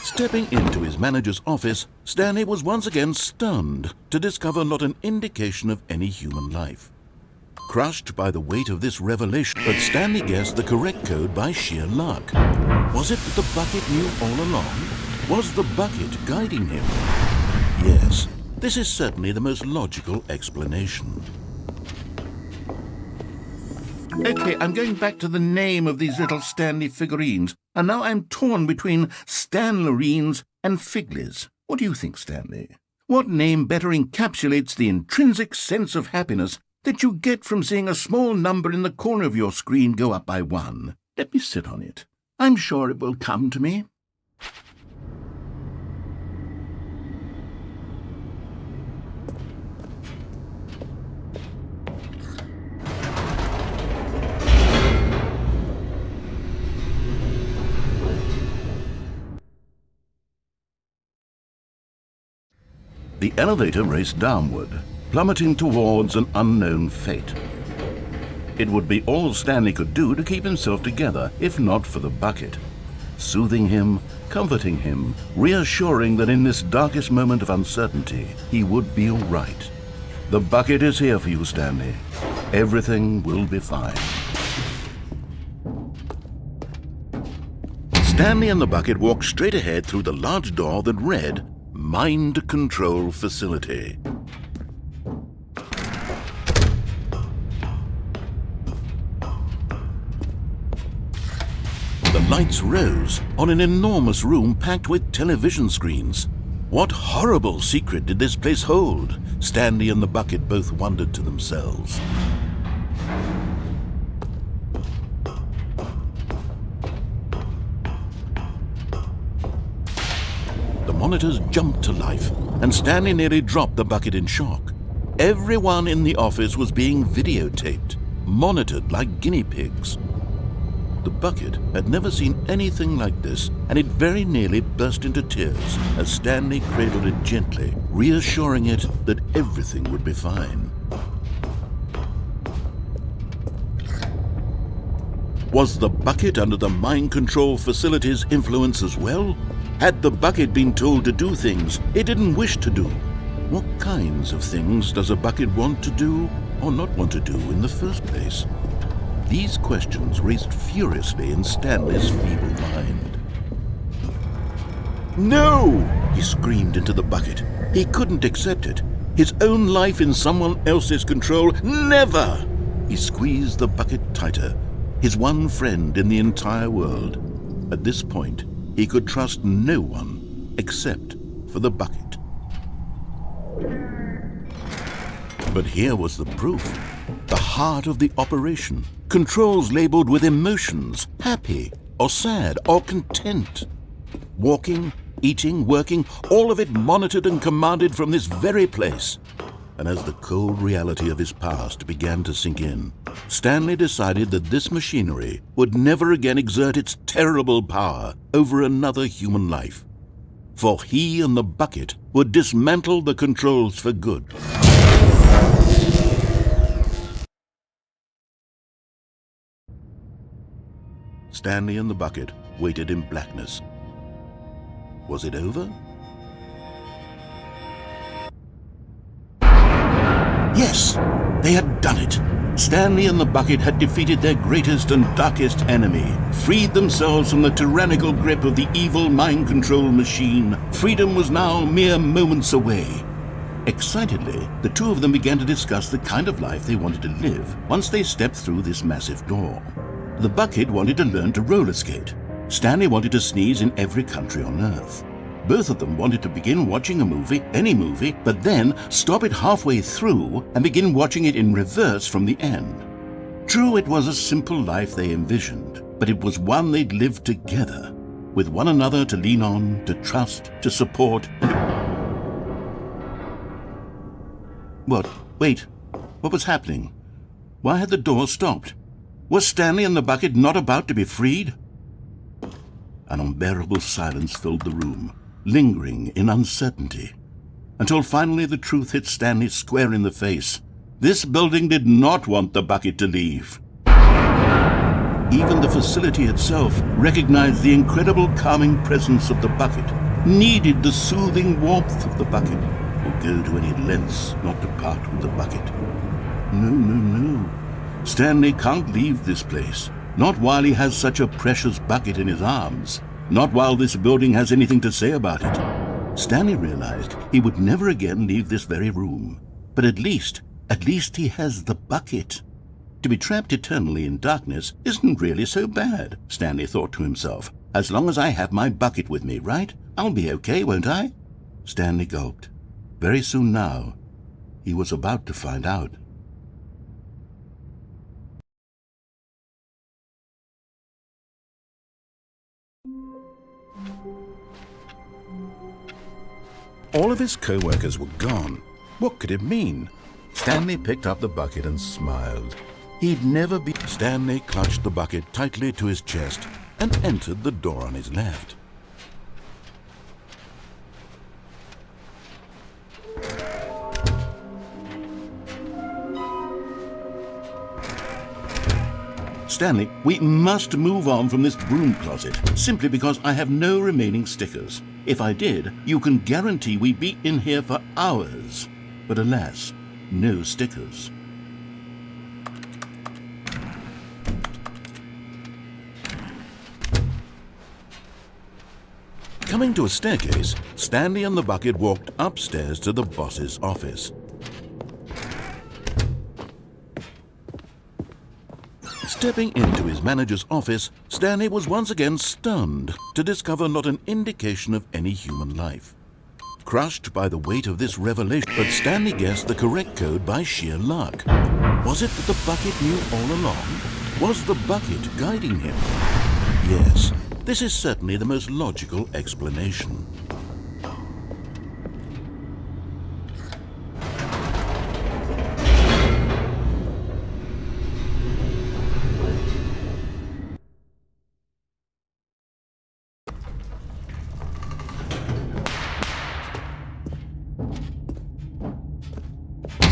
Stepping into his manager's office, Stanley was once again stunned to discover not an indication of any human life. Crushed by the weight of this revelation, but Stanley guessed the correct code by sheer luck. Was it that the bucket knew all along? Was the bucket guiding him? Yes, this is certainly the most logical explanation. Okay, I'm going back to the name of these little Stanley figurines, and now I'm torn between Stanlerines and Figleys. What do you think, Stanley? What name better encapsulates the intrinsic sense of happiness that you get from seeing a small number in the corner of your screen go up by 1? Let me sit on it. I'm sure it will come to me. The elevator raced downward, plummeting towards an unknown fate. It would be all Stanley could do to keep himself together, if not for the bucket. soothing him, comforting him, reassuring that in this darkest moment of uncertainty, he would be all right. The bucket is here for you, Stanley. Everything will be fine. Stanley and the bucket walked straight ahead through the large door that read, Mind Control Facility. The lights rose on an enormous room packed with television screens. What horrible secret did this place hold? Stanley and the bucket both wondered to themselves. The monitors jumped to life, and Stanley nearly dropped the bucket in shock. Everyone in the office was being videotaped, monitored like guinea pigs. The bucket had never seen anything like this, and it very nearly burst into tears as Stanley cradled it gently, reassuring it that everything would be fine. Was the bucket under the mind control facility's influence as well? Had the bucket been told to do things it didn't wish to do? What kinds of things does a bucket want to do or not want to do in the first place? These questions raced furiously in Stanley's feeble mind. No! He screamed into the bucket. He couldn't accept it. His own life in someone else's control, never! He squeezed the bucket tighter, his one friend in the entire world. At this point, he could trust no one except for the bucket. But here was the proof. The heart of the operation. Controls labeled with emotions, happy or sad or content. Walking, eating, working, all of it monitored and commanded from this very place. And as the cold reality of his past began to sink in, Stanley decided that this machinery would never again exert its terrible power over another human life. For he and the bucket would dismantle the controls for good. Stanley and the bucket waited in blackness. Was it over? Yes, they had done it. Stanley and the bucket had defeated their greatest and darkest enemy, freed themselves from the tyrannical grip of the evil mind control machine. Freedom was now mere moments away. Excitedly, the two of them began to discuss the kind of life they wanted to live once they stepped through this massive door. The bucket wanted to learn to roller skate. Stanley wanted to sneeze in every country on Earth. Both of them wanted to begin watching a movie, any movie, but then stop it halfway through and begin watching it in reverse from the end. True, it was a simple life they envisioned, but it was one they'd lived together, with one another to lean on, to trust, to support, and... What? Wait. What was happening? Why had the door stopped? Was Stanley and the bucket not about to be freed? An unbearable silence filled the room, lingering in uncertainty, until finally the truth hit Stanley square in the face. This building did not want the bucket to leave. Even the facility itself recognized the incredible calming presence of the bucket, needed the soothing warmth of the bucket, would go to any lengths not to part with the bucket. No. Stanley can't leave this place, not while he has such a precious bucket in his arms, not while this building has anything to say about it. Stanley realized he would never again leave this very room, but at least he has the bucket. To be trapped eternally in darkness isn't really so bad, Stanley thought to himself. As long as I have my bucket with me, right? I'll be okay, won't I? Stanley gulped. Very soon now, he was about to find out. All of his co-workers were gone. What could it mean? Stanley picked up the bucket and smiled. He'd never been... Stanley clutched the bucket tightly to his chest and entered the door on his left. Stanley, we must move on from this broom closet, simply because I have no remaining stickers. If I did, you can guarantee we'd be in here for hours. But alas, no stickers. Coming to a staircase, Stanley and the bucket walked upstairs to the boss's office. Stepping into his manager's office, Stanley was once again stunned to discover not an indication of any human life. Crushed by the weight of this revelation, but Stanley guessed the correct code by sheer luck. Was it that the bucket knew all along? Was the bucket guiding him? Yes, this is certainly the most logical explanation.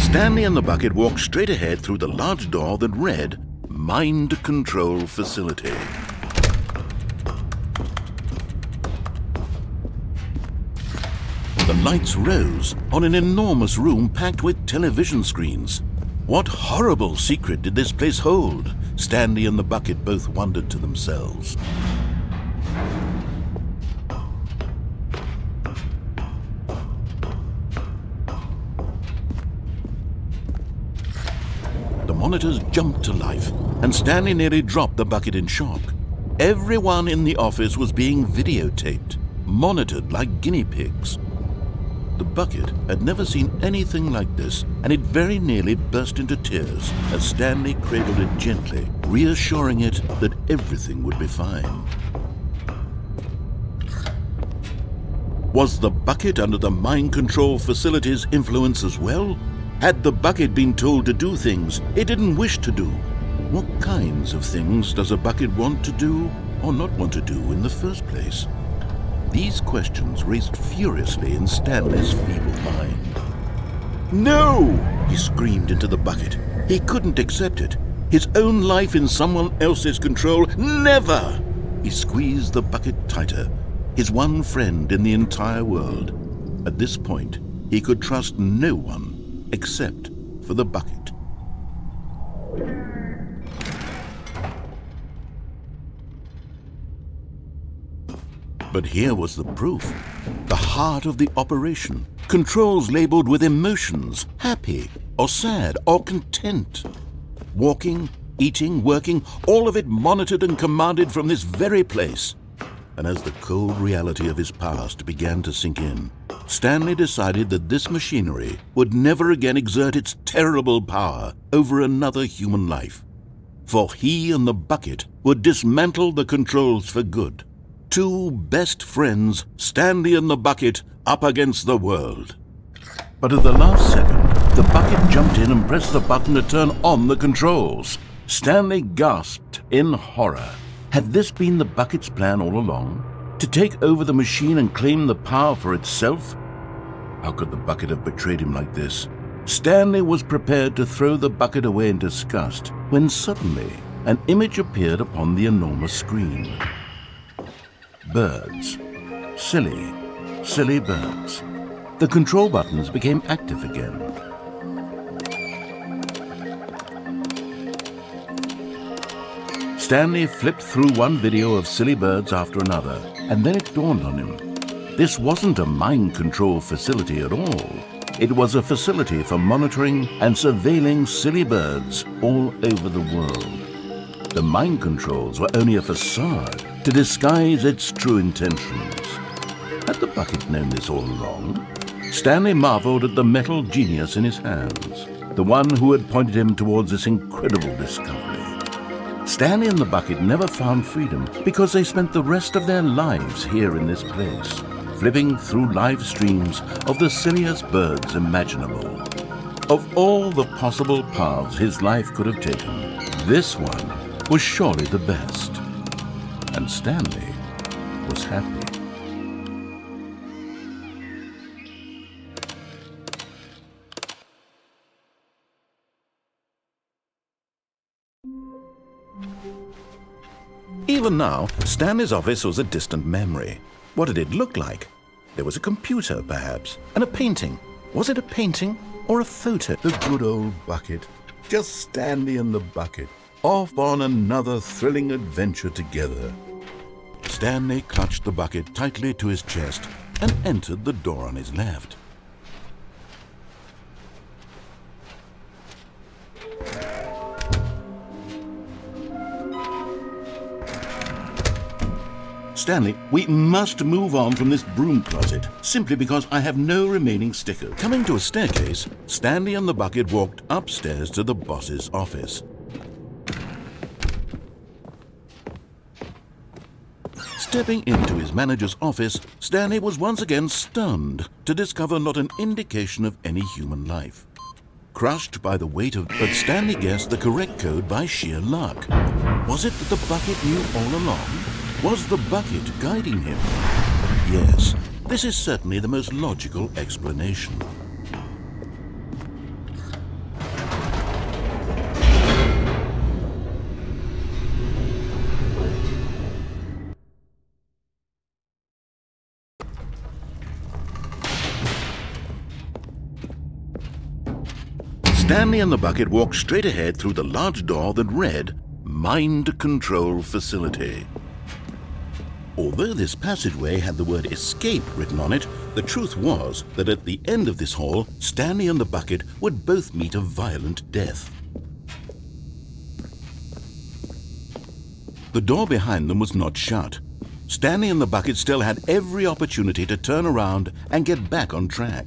Stanley and the bucket walked straight ahead through the large door that read, Mind Control Facility. The lights rose on an enormous room packed with television screens. What horrible secret did this place hold? Stanley and the bucket both wondered to themselves. The monitors jumped to life, and Stanley nearly dropped the bucket in shock. Everyone in the office was being videotaped, monitored like guinea pigs. The bucket had never seen anything like this, and it very nearly burst into tears as Stanley cradled it gently, reassuring it that everything would be fine. Was the bucket under the mind control facility's influence as well? Had the bucket been told to do things it didn't wish to do? What kinds of things does a bucket want to do or not want to do in the first place? These questions raced furiously in Stanley's feeble mind. No! He screamed into the bucket. He couldn't accept it. His own life in someone else's control, never! He squeezed the bucket tighter, his one friend in the entire world. At this point, he could trust no one except for the bucket. But here was the proof. The heart of the operation. Controls labeled with emotions, happy or sad or content. Walking, eating, working, all of it monitored and commanded from this very place. And as the cold reality of his past began to sink in, Stanley decided that this machinery would never again exert its terrible power over another human life. For he and the bucket would dismantle the controls for good. Two best friends, Stanley and the bucket, up against the world. But at the last second, the bucket jumped in and pressed the button to turn on the controls. Stanley gasped in horror. Had this been the bucket's plan all along? To take over the machine and claim the power for itself? How could the bucket have betrayed him like this? Stanley was prepared to throw the bucket away in disgust when suddenly an image appeared upon the enormous screen. Birds. Silly, silly birds. The control buttons became active again. Stanley flipped through one video of silly birds after another, and then it dawned on him. This wasn't a mind control facility at all. It was a facility for monitoring and surveilling silly birds all over the world. The mind controls were only a facade to disguise its true intentions. Had the bucket known this all along? Stanley marveled at the metal genius in his hands, the one who had pointed him towards this incredible discovery. Stanley and the bucket never found freedom because they spent the rest of their lives here in this place, flipping through live streams of the silliest birds imaginable. Of all the possible paths his life could have taken, this one was surely the best. And Stanley was happy. Even now, Stanley's office was a distant memory. What did it look like? There was a computer, perhaps, and a painting. Was it a painting or a photo? The good old bucket. Just Stanley and the bucket, off on another thrilling adventure together. Stanley clutched the bucket tightly to his chest and entered the door on his left. Stanley, we must move on from this broom closet, simply because I have no remaining stickers. Coming to a staircase, Stanley and the bucket walked upstairs to the boss's office. Stepping into his manager's office, Stanley was once again stunned to discover not an indication of any human life. Crushed by the weight of... But Stanley guessed the correct code by sheer luck. Was it that the bucket knew all along? Was the bucket guiding him? Yes, this is certainly the most logical explanation. Stanley and the bucket walked straight ahead through the large door that read, Mind Control Facility. Although this passageway had the word escape written on it, the truth was that at the end of this hall, Stanley and the bucket would both meet a violent death. The door behind them was not shut. Stanley and the bucket still had every opportunity to turn around and get back on track.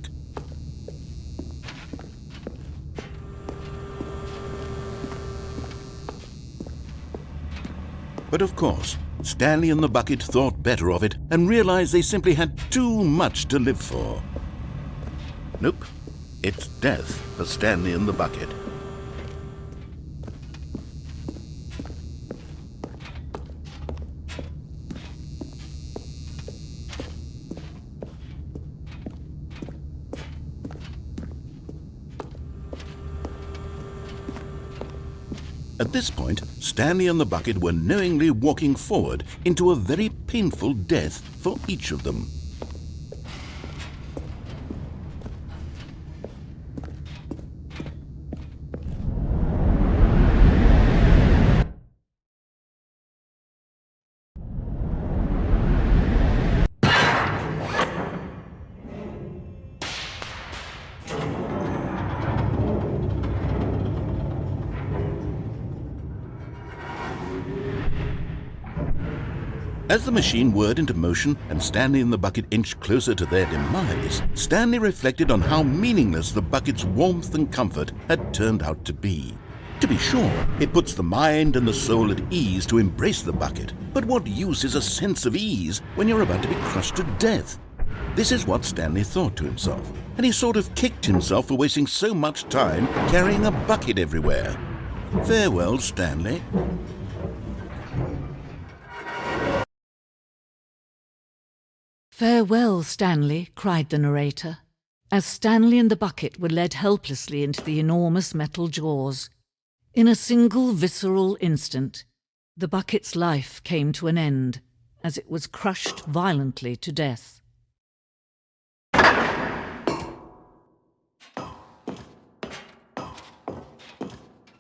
But of course, Stanley and the bucket thought better of it and realized they simply had too much to live for. Nope, it's death for Stanley and the bucket. At this point, Stanley and the bucket were knowingly walking forward into a very painful death for each of them. As the machine whirred into motion and Stanley and the bucket inched closer to their demise, Stanley reflected on how meaningless the bucket's warmth and comfort had turned out to be. To be sure, it puts the mind and the soul at ease to embrace the bucket, but what use is a sense of ease when you're about to be crushed to death? This is what Stanley thought to himself, and he sort of kicked himself for wasting so much time carrying a bucket everywhere. Farewell, Stanley. "Farewell, Stanley," cried the narrator, as Stanley and the bucket were led helplessly into the enormous metal jaws. In a single visceral instant, the bucket's life came to an end as it was crushed violently to death.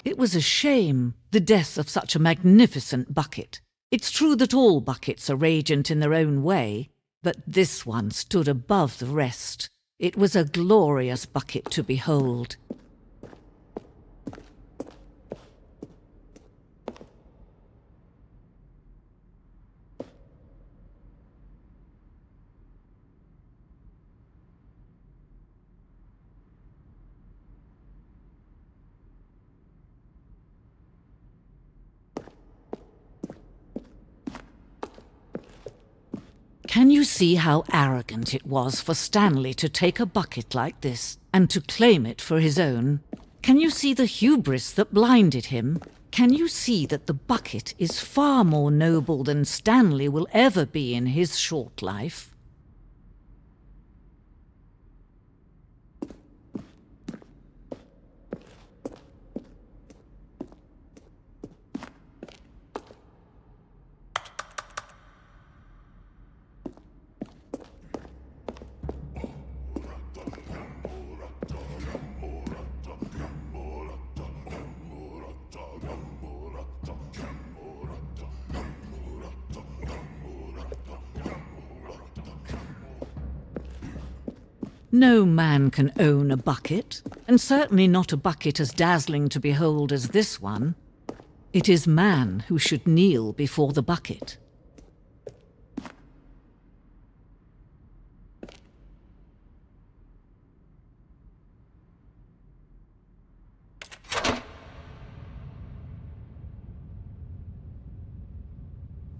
It was a shame, the death of such a magnificent bucket. It's true that all buckets are radiant in their own way, but this one stood above the rest. It was a glorious bucket to behold. Can you see how arrogant it was for Stanley to take a bucket like this and to claim it for his own? Can you see the hubris that blinded him? Can you see that the bucket is far more noble than Stanley will ever be in his short life? No man can own a bucket, and certainly not a bucket as dazzling to behold as this one. It is man who should kneel before the bucket.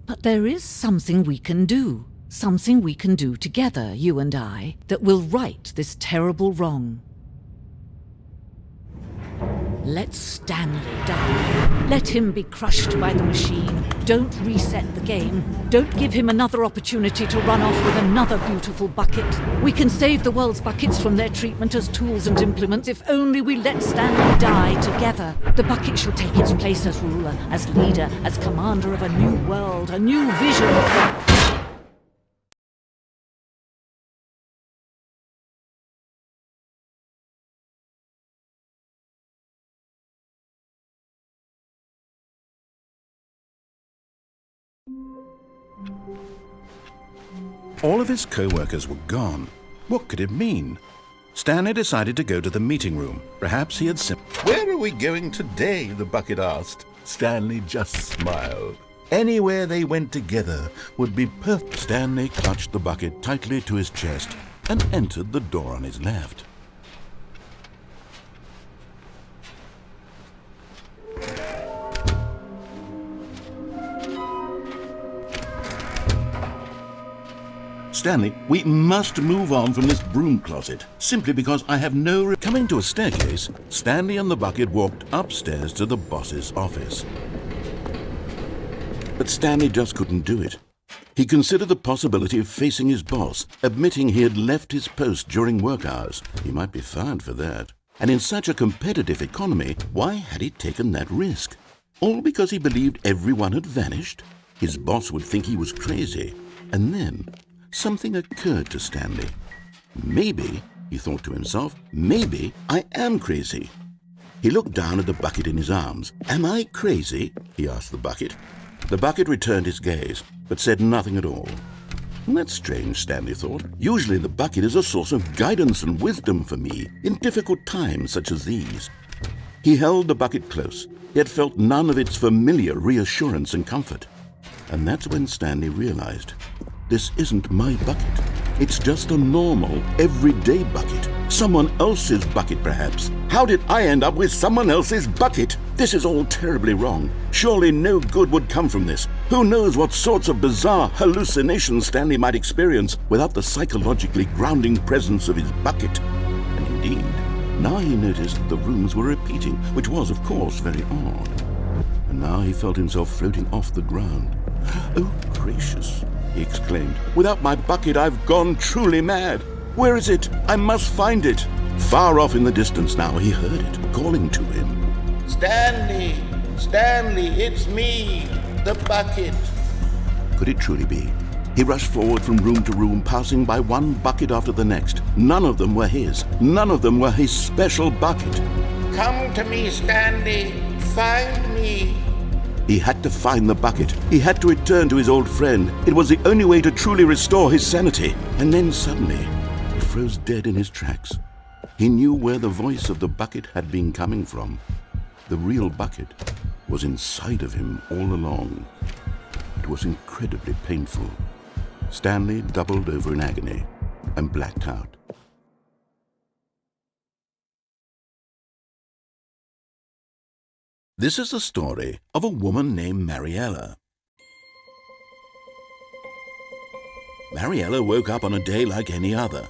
But there is something we can do. Something we can do together, you and I, that will right this terrible wrong. Let Stanley die. Let him be crushed by the machine. Don't reset the game. Don't give him another opportunity to run off with another beautiful bucket. We can save the world's buckets from their treatment as tools and implements if only we let Stanley die together. The bucket shall take its place as ruler, as leader, as commander of a new world, a new vision. All of his co-workers were gone. What could it mean? Stanley decided to go to the meeting room. Perhaps he had Where are we going today? The bucket asked. Stanley just smiled. Anywhere they went together would be perfect. Stanley clutched the bucket tightly to his chest and entered the door on his left. Stanley, we must move on from this broom closet, simply because I have no... Coming to a staircase, Stanley and the bucket walked upstairs to the boss's office. But Stanley just couldn't do it. He considered the possibility of facing his boss, admitting he had left his post during work hours. He might be fired for that. And in such a competitive economy, why had he taken that risk? All because he believed everyone had vanished? His boss would think he was crazy. And then something occurred to Stanley. Maybe, he thought to himself, maybe I am crazy. He looked down at the bucket in his arms. Am I crazy? He asked the bucket. The bucket returned his gaze, but said nothing at all. That's strange, Stanley thought. Usually the bucket is a source of guidance and wisdom for me in difficult times such as these. He held the bucket close, yet felt none of its familiar reassurance and comfort. And that's when Stanley realized, this isn't my bucket. It's just a normal, everyday bucket. Someone else's bucket, perhaps. How did I end up with someone else's bucket? This is all terribly wrong. Surely no good would come from this. Who knows what sorts of bizarre hallucinations Stanley might experience without the psychologically grounding presence of his bucket. And indeed, now he noticed that the rooms were repeating, which was, of course, very odd. And now he felt himself floating off the ground. Oh, gracious, he exclaimed. Without my bucket, I've gone truly mad. Where is it? I must find it. Far off in the distance now, he heard it, calling to him. Stanley! Stanley, it's me, the bucket. Could it truly be? He rushed forward from room to room, passing by one bucket after the next. None of them were his. None of them were his special bucket. Come to me, Stanley. Find me. He had to find the bucket. He had to return to his old friend. It was the only way to truly restore his sanity. And then suddenly, he froze dead in his tracks. He knew where the voice of the bucket had been coming from. The real bucket was inside of him all along. It was incredibly painful. Stanley doubled over in agony and blacked out. This is the story of a woman named Mariella. Mariella woke up on a day like any other.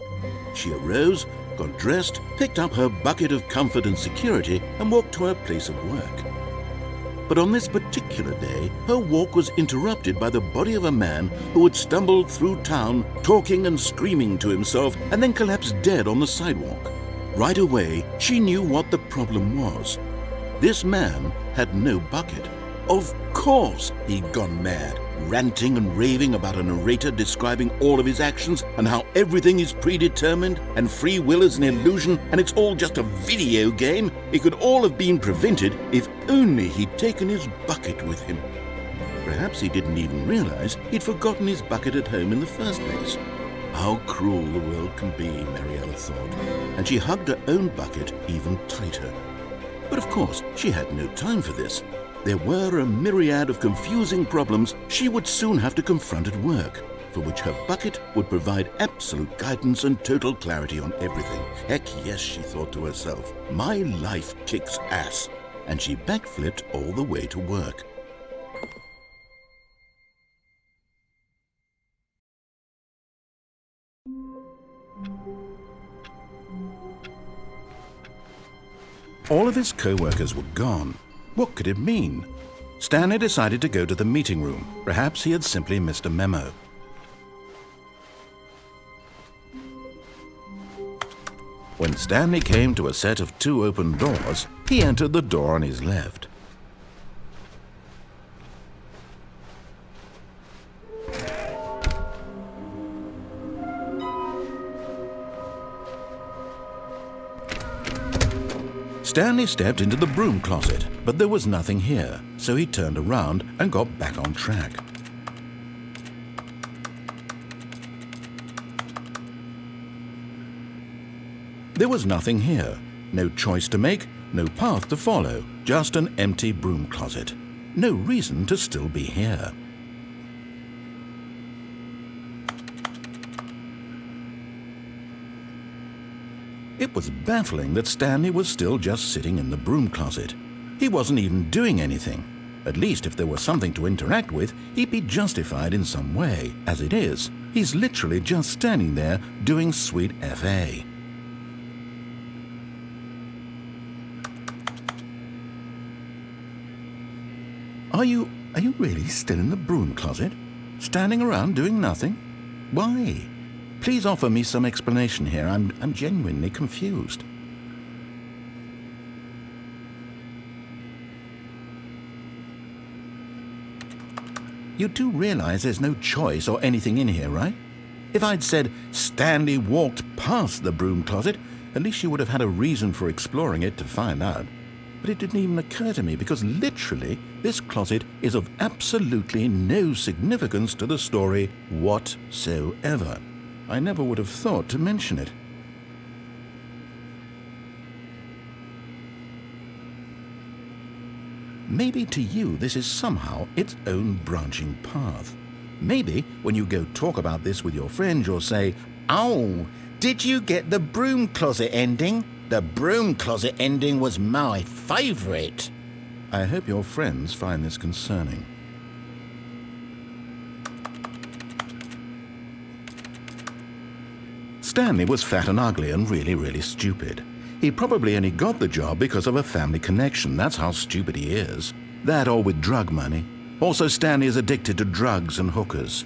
She arose, got dressed, picked up her bucket of comfort and security, and walked to her place of work. But on this particular day, her walk was interrupted by the body of a man who had stumbled through town, talking and screaming to himself, and then collapsed dead on the sidewalk. Right away, she knew what the problem was. This man had no bucket. Of course he'd gone mad, ranting and raving about a narrator describing all of his actions and how everything is predetermined and free will is an illusion and it's all just a video game. It could all have been prevented if only he'd taken his bucket with him. Perhaps he didn't even realize he'd forgotten his bucket at home in the first place. How cruel the world can be, Mariella thought, and she hugged her own bucket even tighter. But of course, she had no time for this. There were a myriad of confusing problems she would soon have to confront at work, for which her bucket would provide absolute guidance and total clarity on everything. Heck yes, she thought to herself, my life kicks ass. And she backflipped all the way to work. All of his co-workers were gone. What could it mean? Stanley decided to go to the meeting room. Perhaps he had simply missed a memo. When Stanley came to a set of 2 open doors, he entered the door on his left. Stanley stepped into the broom closet, but there was nothing here, so he turned around and got back on track. There was nothing here. No choice to make, no path to follow, just an empty broom closet. No reason to still be here. It was baffling that Stanley was still just sitting in the broom closet. He wasn't even doing anything. At least if there was something to interact with, he'd be justified in some way. As it is, he's literally just standing there doing sweet FA. Are you really still in the broom closet? Standing around doing nothing? Why? Please offer me some explanation here. I'm genuinely confused. You do realize there's no choice or anything in here, right? If I'd said Stanley walked past the broom closet, at least you would have had a reason for exploring it to find out. But it didn't even occur to me because literally this closet is of absolutely no significance to the story whatsoever. I never would have thought to mention it. Maybe to you this is somehow its own branching path. Maybe when you go talk about this with your friends you'll say, "Oh, did you get the broom closet ending? The broom closet ending was my favorite." I hope your friends find this concerning. Stanley was fat and ugly and really stupid. He probably only got the job because of a family connection. That's how stupid he is. That or with drug money. Also, Stanley is addicted to drugs and hookers.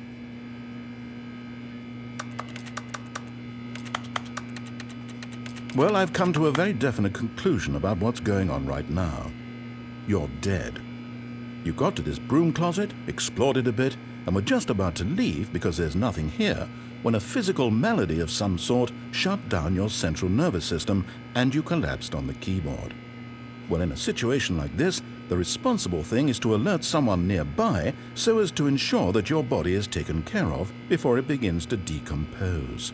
Well, I've come to a very definite conclusion about what's going on right now. You're dead. You got to this broom closet, explored it a bit, and were just about to leave because there's nothing here when a physical malady of some sort shut down your central nervous system and you collapsed on the keyboard. Well, in a situation like this, the responsible thing is to alert someone nearby so as to ensure that your body is taken care of before it begins to decompose.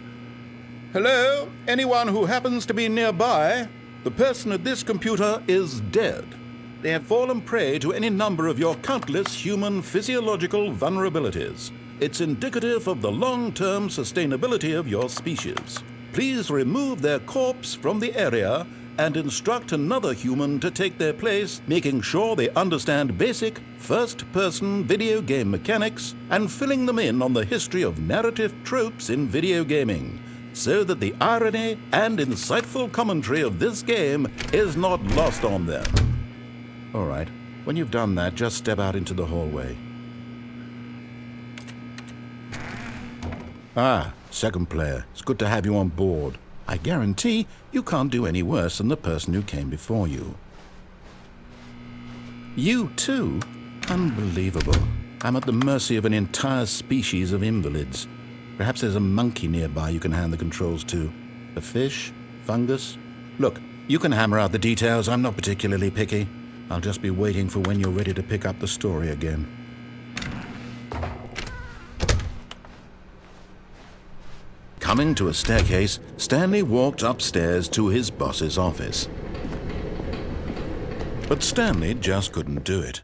Hello? Anyone who happens to be nearby? The person at this computer is dead. They have fallen prey to any number of your countless human physiological vulnerabilities. It's indicative of the long-term sustainability of your species. Please remove their corpse from the area and instruct another human to take their place, making sure they understand basic first-person video game mechanics and filling them in on the history of narrative tropes in video gaming, so that the irony and insightful commentary of this game is not lost on them. All right, when you've done that, just step out into the hallway. Ah, second player, it's good to have you on board. I guarantee you can't do any worse than the person who came before you. You too? Unbelievable. I'm at the mercy of an entire species of invalids. Perhaps there's a monkey nearby you can hand the controls to. A fish? Fungus? Look, you can hammer out the details. I'm not particularly picky. I'll just be waiting for when you're ready to pick up the story again. Coming to a staircase, Stanley walked upstairs to his boss's office. But Stanley just couldn't do it.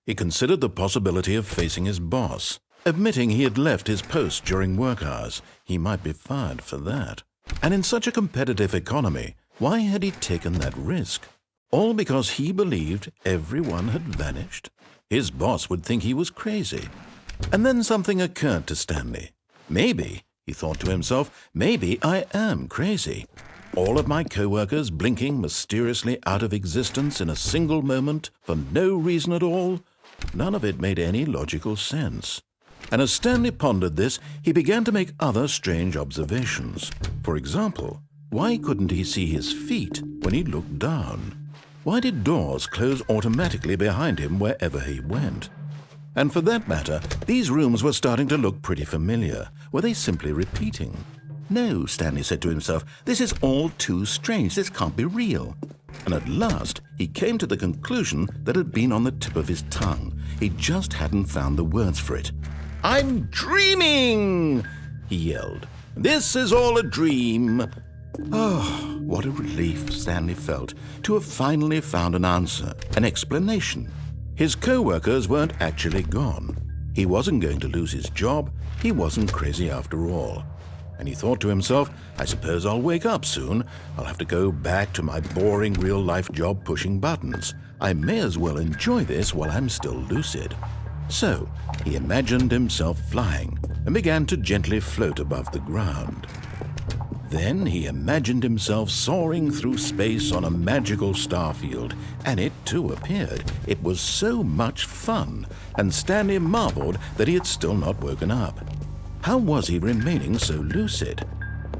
He considered the possibility of facing his boss. Admitting he had left his post during work hours, he might be fired for that. And in such a competitive economy, why had he taken that risk? All because he believed everyone had vanished? His boss would think he was crazy. And then something occurred to Stanley. Maybe, he thought to himself, maybe I am crazy. All of my co-workers blinking mysteriously out of existence in a single moment for no reason at all? None of it made any logical sense. And as Stanley pondered this, he began to make other strange observations. For example, why couldn't he see his feet when he looked down? Why did doors close automatically behind him wherever he went? And for that matter, these rooms were starting to look pretty familiar. Were they simply repeating? No, Stanley said to himself, this is all too strange. This can't be real. And at last, he came to the conclusion that had been on the tip of his tongue. He just hadn't found the words for it. "I'm dreaming!" he yelled. "This is all a dream." Oh, what a relief Stanley felt to have finally found an answer, an explanation. His co-workers weren't actually gone. He wasn't going to lose his job. He wasn't crazy after all. And he thought to himself, I suppose I'll wake up soon. I'll have to go back to my boring real-life job pushing buttons. I may as well enjoy this while I'm still lucid. So he imagined himself flying and began to gently float above the ground. Then he imagined himself soaring through space on a magical starfield, and it too appeared. It was so much fun, and Stanley marveled that he had still not woken up. How was he remaining so lucid?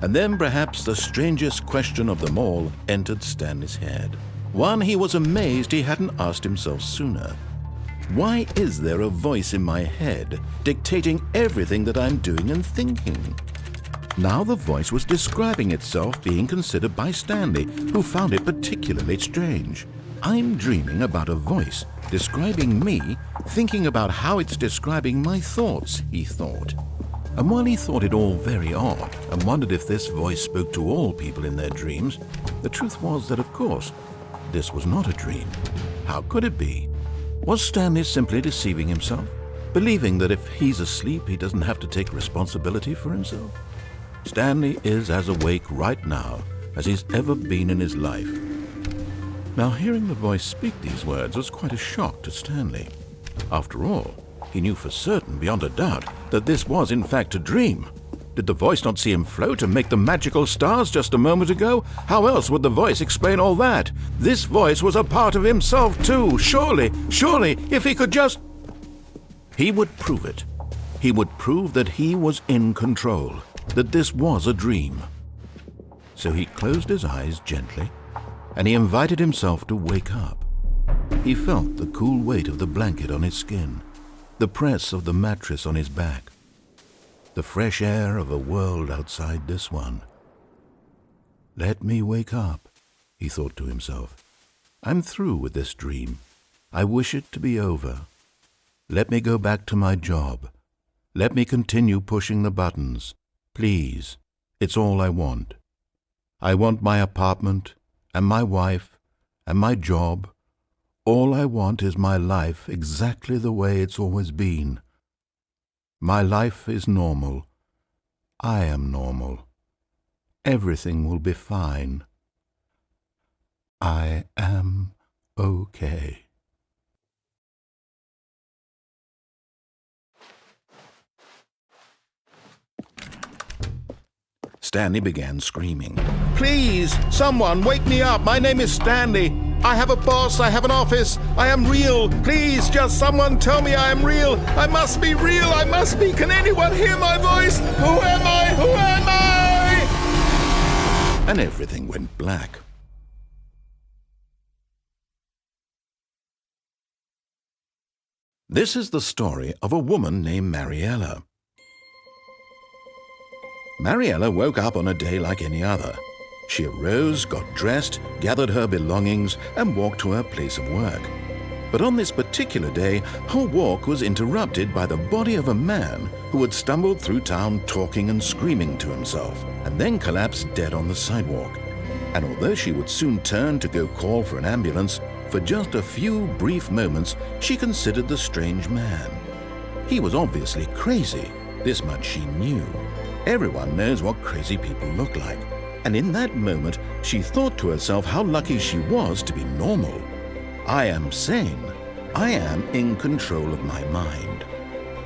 And then perhaps the strangest question of them all entered Stanley's head. One he was amazed he hadn't asked himself sooner. Why is there a voice in my head dictating everything that I'm doing and thinking? Now the voice was describing itself being considered by Stanley, who found it particularly strange. I'm dreaming about a voice describing me, thinking about how it's describing my thoughts, he thought. And while he thought it all very odd and wondered if this voice spoke to all people in their dreams, the truth was that, of course, this was not a dream. How could it be? Was Stanley simply deceiving himself, believing that if he's asleep, he doesn't have to take responsibility for himself? Stanley is as awake right now as he's ever been in his life. Now, hearing the voice speak these words was quite a shock to Stanley. After all, he knew for certain, beyond a doubt, that this was in fact a dream. Did the voice not see him float and make the magical stars just a moment ago? How else would the voice explain all that? This voice was a part of himself too. Surely, if he could just... He would prove it. He would prove that he was in control, that this was a dream. So he closed his eyes gently, and he invited himself to wake up. He felt the cool weight of the blanket on his skin, the press of the mattress on his back, the fresh air of a world outside this one. Let me wake up, he thought to himself. I'm through with this dream. I wish it to be over. Let me go back to my job. Let me continue pushing the buttons. Please, it's all I want. I want my apartment and my wife and my job. All I want is my life exactly the way it's always been. My life is normal. I am normal. Everything will be fine. I am okay. Stanley began screaming. Please, someone, wake me up. My name is Stanley. I have a boss. I have an office. I am real. Please, just someone tell me I am real. I must be real. I must be. Can anyone hear my voice? Who am I? Who am I? And everything went black. This is the story of a woman named Mariella. Mariella woke up on a day like any other. She arose, got dressed, gathered her belongings, and walked to her place of work. But on this particular day, her walk was interrupted by the body of a man who had stumbled through town talking and screaming to himself, and then collapsed dead on the sidewalk. And although she would soon turn to go call for an ambulance, for just a few brief moments she considered the strange man. He was obviously crazy, this much she knew. Everyone knows what crazy people look like. And in that moment, she thought to herself how lucky she was to be normal. I am sane. I am in control of my mind.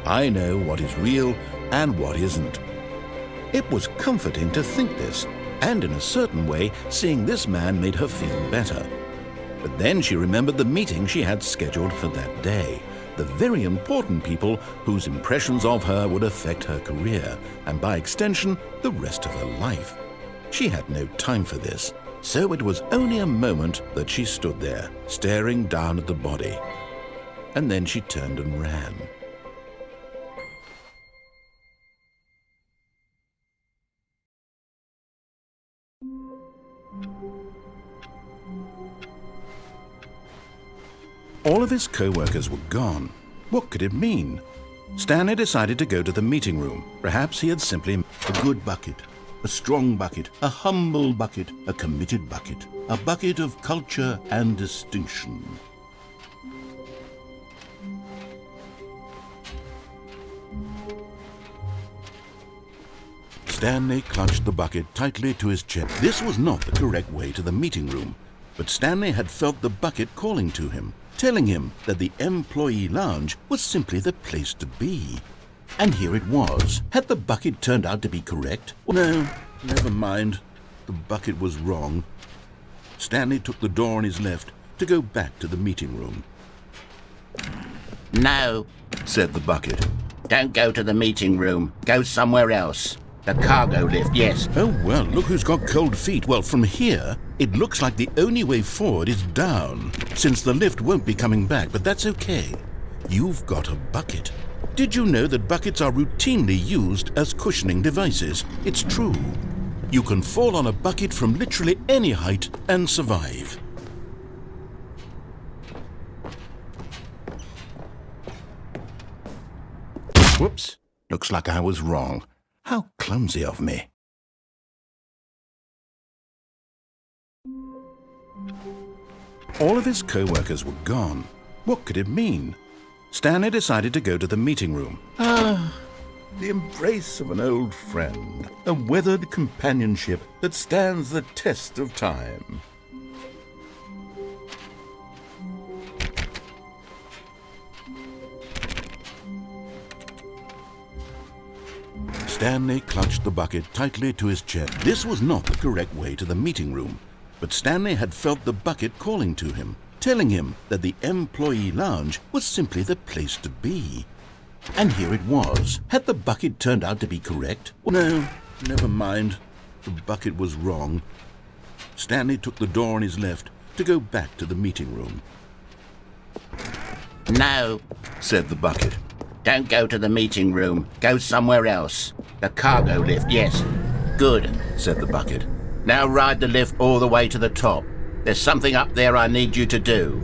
I know what is real and what isn't. It was comforting to think this, and in a certain way, seeing this man made her feel better. But then she remembered the meeting she had scheduled for that day, the very important people whose impressions of her would affect her career, and by extension, the rest of her life. She had no time for this, so it was only a moment that she stood there, staring down at the body. And then she turned and ran. All of his co-workers were gone. What could it mean? Stanley decided to go to the meeting room. Perhaps he had simply a good bucket, a strong bucket, a humble bucket, a committed bucket, a bucket of culture and distinction. Stanley clutched the bucket tightly to his chest. This was not the correct way to the meeting room, but Stanley had felt the bucket calling to him, telling him that the employee lounge was simply the place to be. And here it was. Had the bucket turned out to be correct? No, never mind. The bucket was wrong. Stanley took the door on his left to go back to the meeting room. No, said the bucket. Don't go to the meeting room. Go somewhere else. The cargo lift, yes. Oh, well, look who's got cold feet. Well, from here, it looks like the only way forward is down, since the lift won't be coming back, but that's okay. You've got a bucket. Did you know that buckets are routinely used as cushioning devices? It's true. You can fall on a bucket from literally any height and survive. Whoops. Looks like I was wrong. How clumsy of me. All of his co-workers were gone. What could it mean? Stanley decided to go to the meeting room. Ah, the embrace of an old friend, a weathered companionship that stands the test of time. Stanley clutched the bucket tightly to his chest. This was not the correct way to the meeting room, but Stanley had felt the bucket calling to him, telling him that the employee lounge was simply the place to be. And here it was. Had the bucket turned out to be correct? No, never mind. The bucket was wrong. Stanley took the door on his left to go back to the meeting room. No, said the bucket. Don't go to the meeting room. Go somewhere else. The cargo lift, yes. Good, said the bucket. Now ride the lift all the way to the top. There's something up there I need you to do.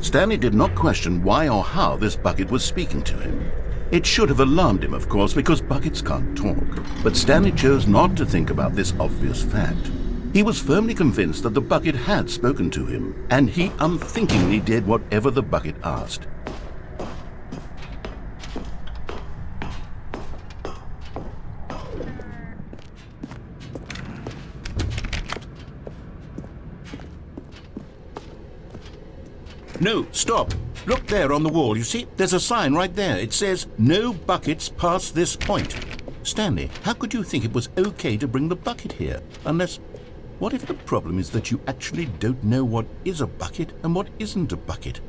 Stanley did not question why or how this bucket was speaking to him. It should have alarmed him, of course, because buckets can't talk. But Stanley chose not to think about this obvious fact. He was firmly convinced that the bucket had spoken to him, and he unthinkingly did whatever the bucket asked. No, stop. Look there on the wall, you see? There's a sign right there. It says, "No buckets past this point." Stanley, how could you think it was okay to bring the bucket here? Unless, what if the problem is that you actually don't know what is a bucket and what isn't a bucket?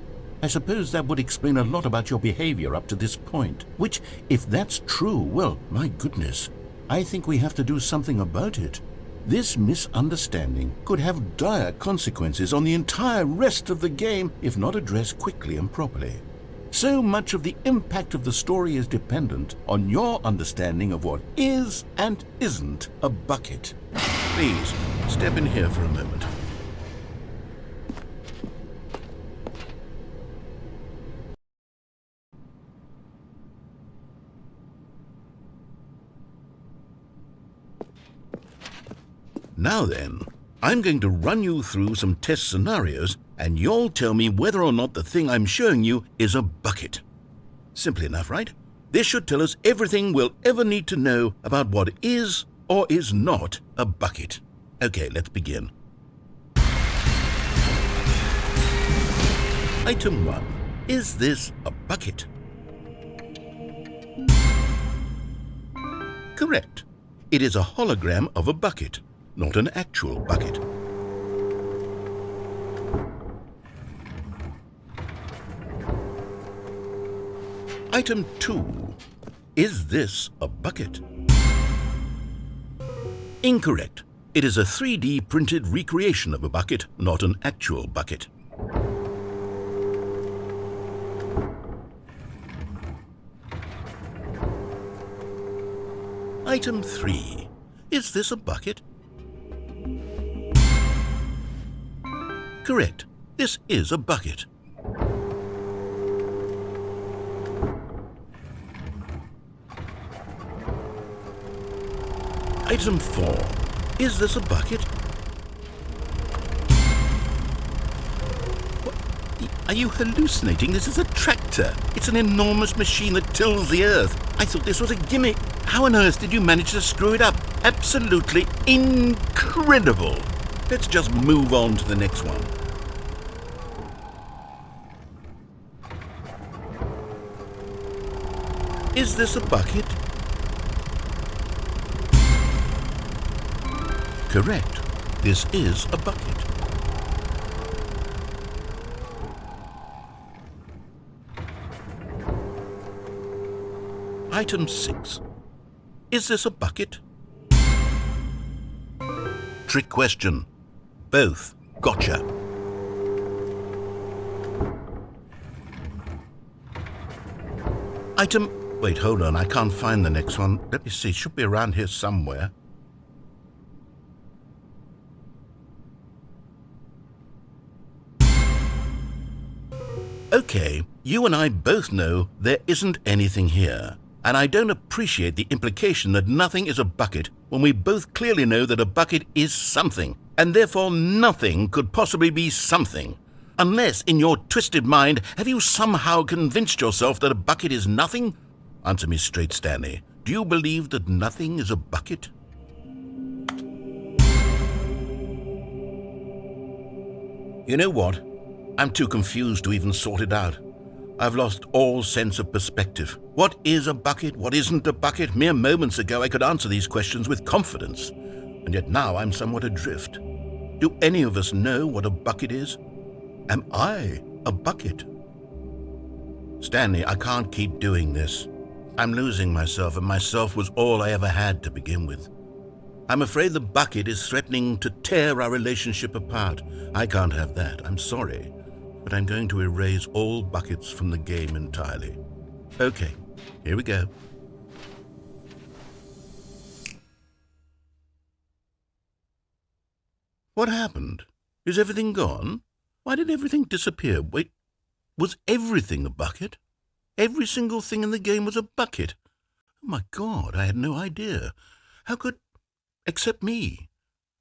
I suppose that would explain a lot about your behavior up to this point. Which, if that's true, well, my goodness, I think we have to do something about it. This misunderstanding could have dire consequences on the entire rest of the game if not addressed quickly and properly. So much of the impact of the story is dependent on your understanding of what is and isn't a bucket. Please, step in here for a moment. Now then, I'm going to run you through some test scenarios, and you'll tell me whether or not the thing I'm showing you is a bucket. Simple enough, right? This should tell us everything we'll ever need to know about what is or is not a bucket. Okay, let's begin. Item 1. Is this a bucket? Correct. It is a hologram of a bucket, not an actual bucket. Item 2. Is this a bucket? Incorrect. It is a 3D printed recreation of a bucket, not an actual bucket. Item 3. Is this a bucket? Correct. This is a bucket. Item 4. Is this a bucket? What? Are you hallucinating? This is a tractor. It's an enormous machine that tills the earth. I thought this was a gimmick. How on earth did you manage to screw it up? Absolutely incredible. Let's just move on to the next one. Is this a bucket? Correct. This is a bucket. Item 6. Is this a bucket? Trick question. Both. Gotcha. Item... Wait, hold on. I can't find the next one. Let me see. It should be around here somewhere. Okay, you and I both know there isn't anything here. And I don't appreciate the implication that nothing is a bucket when we both clearly know that a bucket is something, and therefore nothing could possibly be something. Unless, in your twisted mind, have you somehow convinced yourself that a bucket is nothing? Answer me straight, Stanley. Do you believe that nothing is a bucket? You know what? I'm too confused to even sort it out. I've lost all sense of perspective. What is a bucket? What isn't a bucket? Mere moments ago I could answer these questions with confidence, and yet now I'm somewhat adrift. Do any of us know what a bucket is? Am I a bucket? Stanley, I can't keep doing this. I'm losing myself, and myself was all I ever had to begin with. I'm afraid the bucket is threatening to tear our relationship apart. I can't have that. I'm sorry. But I'm going to erase all buckets from the game entirely. Okay, here we go. What happened? Is everything gone? Why did everything disappear? Wait, was everything a bucket? Every single thing in the game was a bucket. Oh my God, I had no idea. How could... Except me.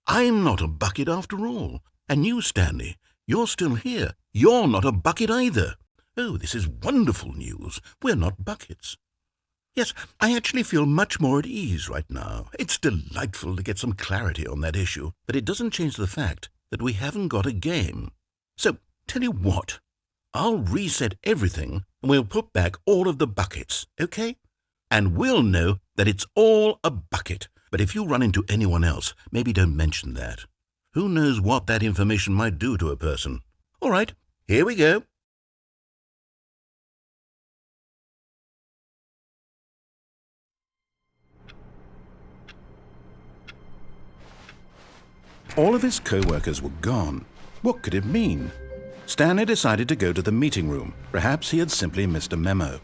I'm not a bucket after all. And you, Stanley, you're still here. You're not a bucket either. Oh, this is wonderful news. We're not buckets. Yes, I actually feel much more at ease right now. It's delightful to get some clarity on that issue, but it doesn't change the fact that we haven't got a game. So, tell you what, I'll reset everything and we'll put back all of the buckets, okay? And we'll know that it's all a bucket. But if you run into anyone else, maybe don't mention that. Who knows what that information might do to a person? All right, here we go. All of his co-workers were gone. What could it mean? Stanley decided to go to the meeting room. Perhaps he had simply missed a memo.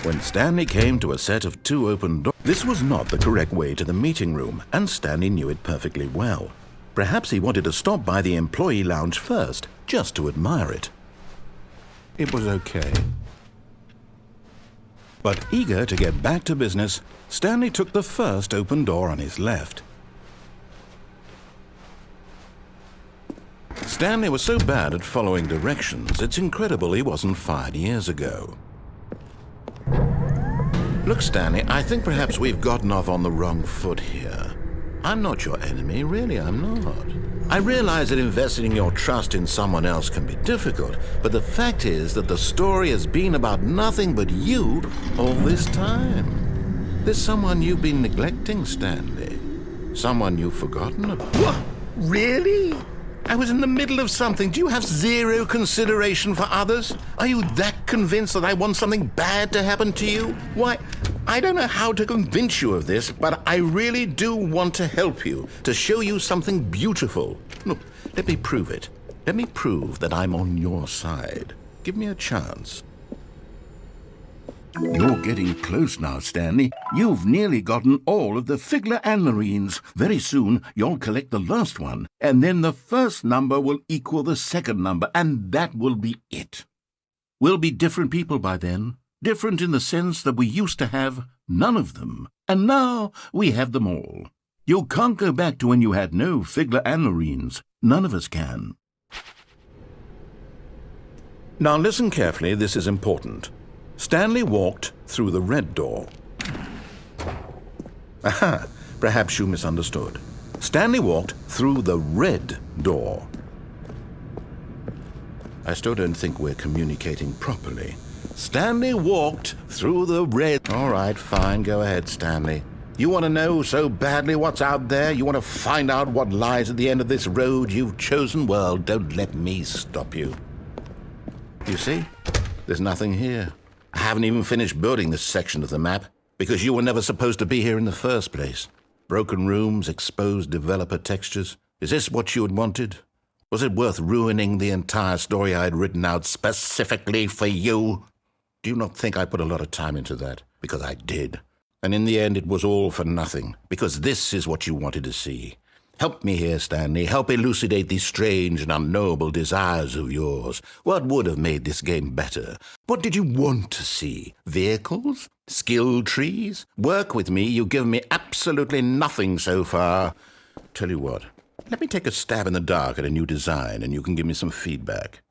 When Stanley came to a set of 2 open doors, this was not the correct way to the meeting room, and Stanley knew it perfectly well. Perhaps he wanted to stop by the employee lounge first, just to admire it. It was okay. But eager to get back to business, Stanley took the first open door on his left. Stanley was so bad at following directions, it's incredible he wasn't fired years ago. Look, Stanley, I think perhaps we've gotten off on the wrong foot here. I'm not your enemy, really, I'm not. I realize that investing your trust in someone else can be difficult, but the fact is that the story has been about nothing but you all this time. There's someone you've been neglecting, Stanley. Someone you've forgotten about. What? Really? I was in the middle of something. Do you have zero consideration for others? Are you that convinced that I want something bad to happen to you? Why, I don't know how to convince you of this, but I really do want to help you, to show you something beautiful. Look, let me prove it. Let me prove that I'm on your side. Give me a chance. You're getting close now, Stanley. You've nearly gotten all of the Figurines. Very soon, you'll collect the last one, and then the first number will equal the second number, and that will be it. We'll be different people by then. Different in the sense that we used to have none of them, and now we have them all. You can't go back to when you had no Figurines. None of us can. Now listen carefully, this is important. Stanley walked through the red door. Aha, perhaps you misunderstood. Stanley walked through the red door. I still don't think we're communicating properly. Stanley walked through the red... All right, fine, go ahead, Stanley. You want to know so badly what's out there? You want to find out what lies at the end of this road you've chosen? Well, don't let me stop you. You see? There's nothing here. I haven't even finished building this section of the map, because you were never supposed to be here in the first place. Broken rooms, exposed developer textures. Is this what you had wanted? Was it worth ruining the entire story I had written out specifically for you? Do you not think I put a lot of time into that? Because I did. And in the end, it was all for nothing, because this is what you wanted to see. Help me here, Stanley. Help elucidate these strange and unknowable desires of yours. What would have made this game better? What did you want to see? Vehicles? Skill trees? Work with me. You've given me absolutely nothing so far. Tell you what, let me take a stab in the dark at a new design, and you can give me some feedback.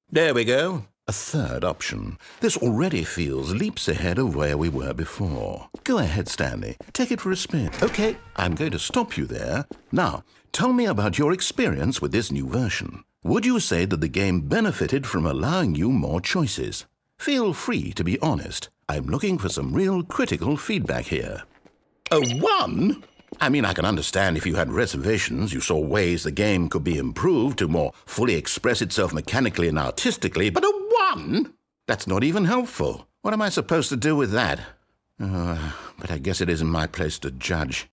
There we go. A third option. This already feels leaps ahead of where we were before. Go ahead, Stanley. Take it for a spin. Okay, I'm going to stop you there. Now, tell me about your experience with this new version. Would you say that the game benefited from allowing you more choices? Feel free to be honest. I'm looking for some real critical feedback here. A 1? I mean, I can understand if you had reservations, you saw ways the game could be improved to more fully express itself mechanically and artistically, but a 1? That's not even helpful. What am I supposed to do with that? But I guess it isn't my place to judge.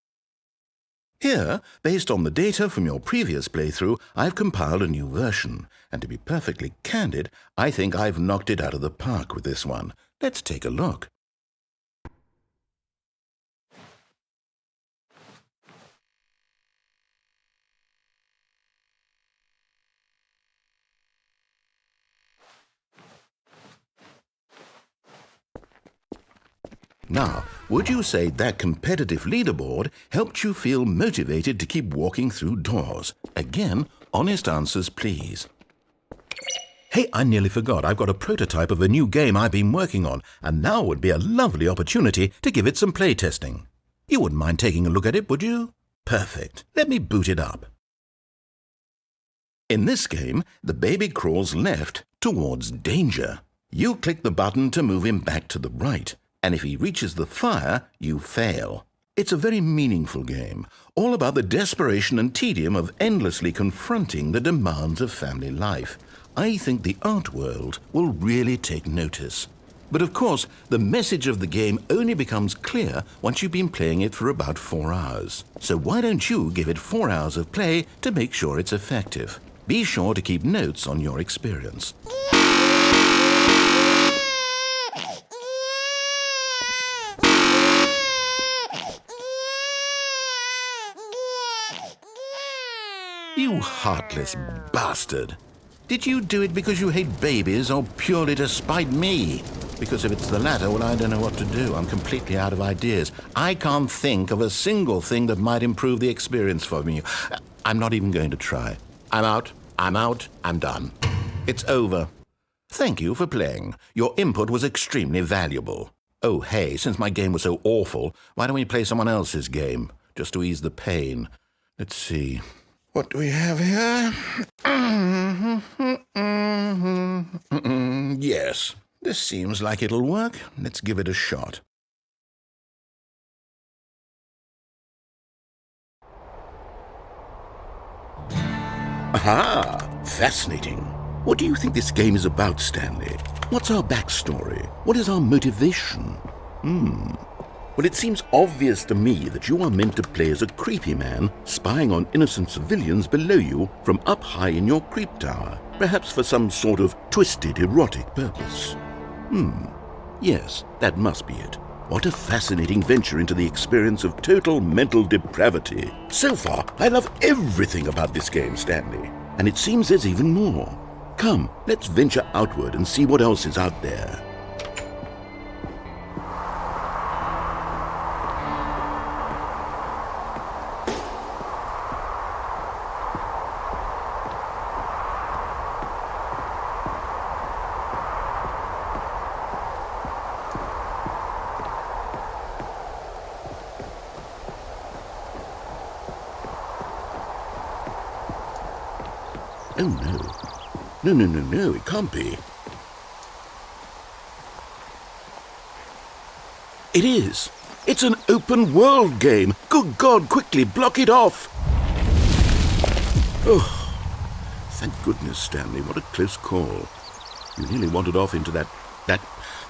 Here, based on the data from your previous playthrough, I've compiled a new version, and to be perfectly candid, I think I've knocked it out of the park with this one. Let's take a look. Now, would you say that competitive leaderboard helped you feel motivated to keep walking through doors? Again, honest answers, please. Hey, I nearly forgot. I've got a prototype of a new game I've been working on, and now would be a lovely opportunity to give it some playtesting. You wouldn't mind taking a look at it, would you? Perfect. Let me boot it up. In this game, the baby crawls left towards danger. You click the button to move him back to the right. And if he reaches the fire, you fail. It's a very meaningful game, all about the desperation and tedium of endlessly confronting the demands of family life. I think the art world will really take notice. But of course, the message of the game only becomes clear once you've been playing it for about 4 hours. So why don't you give it 4 hours of play to make sure it's effective? Be sure to keep notes on your experience. You heartless bastard. Did you do it because you hate babies or purely to spite me? Because if it's the latter, well, I don't know what to do. I'm completely out of ideas. I can't think of a single thing that might improve the experience for me. I'm not even going to try. I'm out. I'm done. It's over. Thank you for playing. Your input was extremely valuable. Oh, hey, since my game was so awful, why don't we play someone else's game, just to ease the pain? Let's see. What do we have here? Yes, this seems like it'll work. Let's give it a shot. Aha! Fascinating. What do you think this game is about, Stanley? What's our backstory? What is our motivation? Well, it seems obvious to me that you are meant to play as a creepy man spying on innocent civilians below you from up high in your creep tower, perhaps for some sort of twisted, erotic purpose. Yes, that must be it. What a fascinating venture into the experience of total mental depravity. So far, I love everything about this game, Stanley. And it seems there's even more. Come, let's venture outward and see what else is out there. Oh, no. No, it can't be. It is. It's an open world game. Good God, quickly, block it off. Oh, thank goodness, Stanley. What a close call. You nearly wandered off into that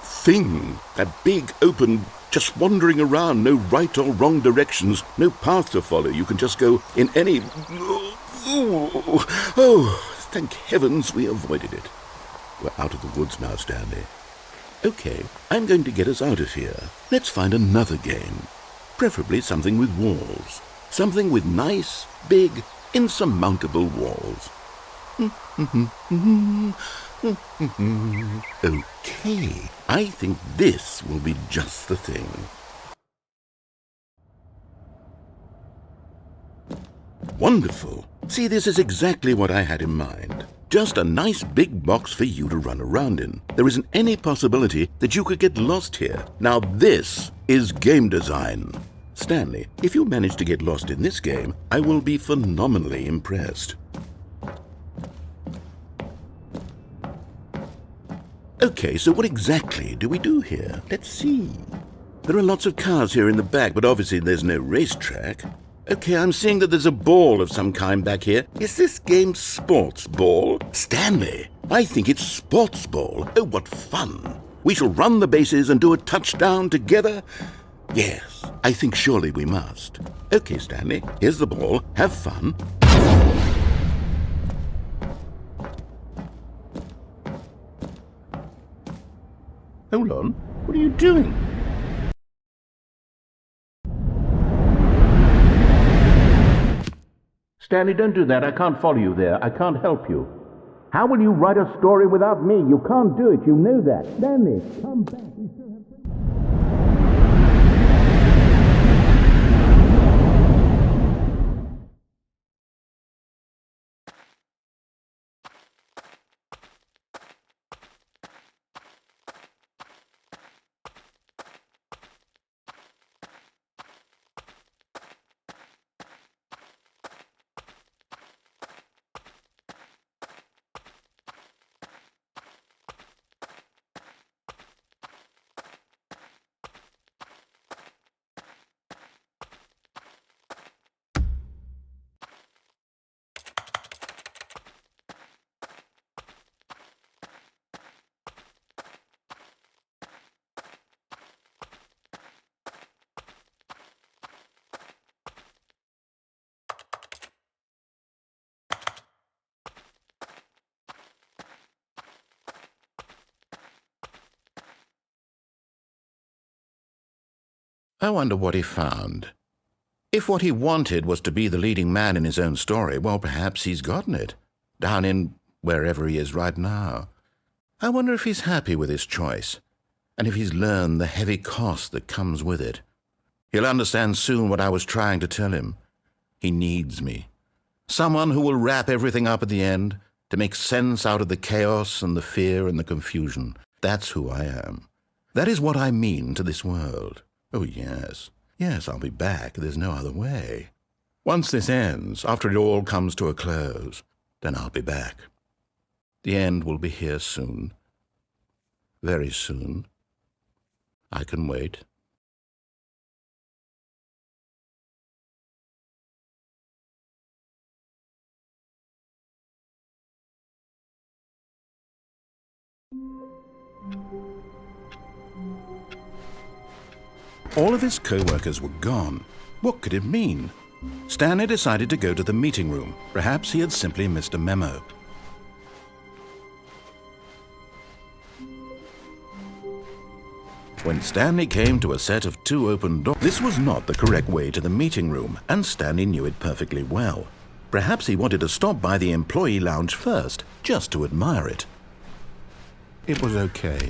thing, that big, open, just wandering around, no right or wrong directions, no path to follow. You can just go in any... Oh, thank heavens we avoided it. We're out of the woods now, Stanley. Okay, I'm going to get us out of here. Let's find another game. Preferably something with walls. Something with nice, big, insurmountable walls. Okay, I think this will be just the thing. Wonderful. See, this is exactly what I had in mind. Just a nice big box for you to run around in. There isn't any possibility that you could get lost here. Now this is game design. Stanley, if you manage to get lost in this game, I will be phenomenally impressed. Okay, so what exactly do we do here? Let's see. There are lots of cars here in the back, but obviously there's no racetrack. Okay, I'm seeing that there's a ball of some kind back here. Is this game sports ball? Stanley, I think it's sports ball. Oh, what fun. We shall run the bases and do a touchdown together. Yes, I think surely we must. Okay, Stanley, here's the ball. Have fun. Hold on. What are you doing? Stanley, don't do that. I can't follow you there. I can't help you. How will you write a story without me? You can't do it. You know that. Stanley, come back. We still have... I wonder what he found. If what he wanted was to be the leading man in his own story, well, perhaps he's gotten it. Down in, wherever he is right now. I wonder if he's happy with his choice, and if he's learned the heavy cost that comes with it. He'll understand soon what I was trying to tell him. He needs me. Someone who will wrap everything up at the end, to make sense out of the chaos and the fear and the confusion. That's who I am. That is what I mean to this world. Oh, yes. Yes, I'll be back. There's no other way. Once this ends, after it all comes to a close, then I'll be back. The end will be here soon. Very soon. I can wait. All of his co-workers were gone. What could it mean? Stanley decided to go to the meeting room. Perhaps he had simply missed a memo. When Stanley came to a set of 2 open doors, this was not the correct way to the meeting room, and Stanley knew it perfectly well. Perhaps he wanted to stop by the employee lounge first, just to admire it. It was okay.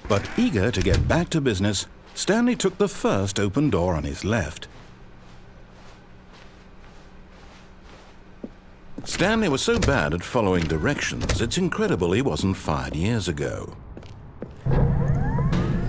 But eager to get back to business, Stanley took the first open door on his left. Stanley was so bad at following directions, it's incredible he wasn't fired years ago.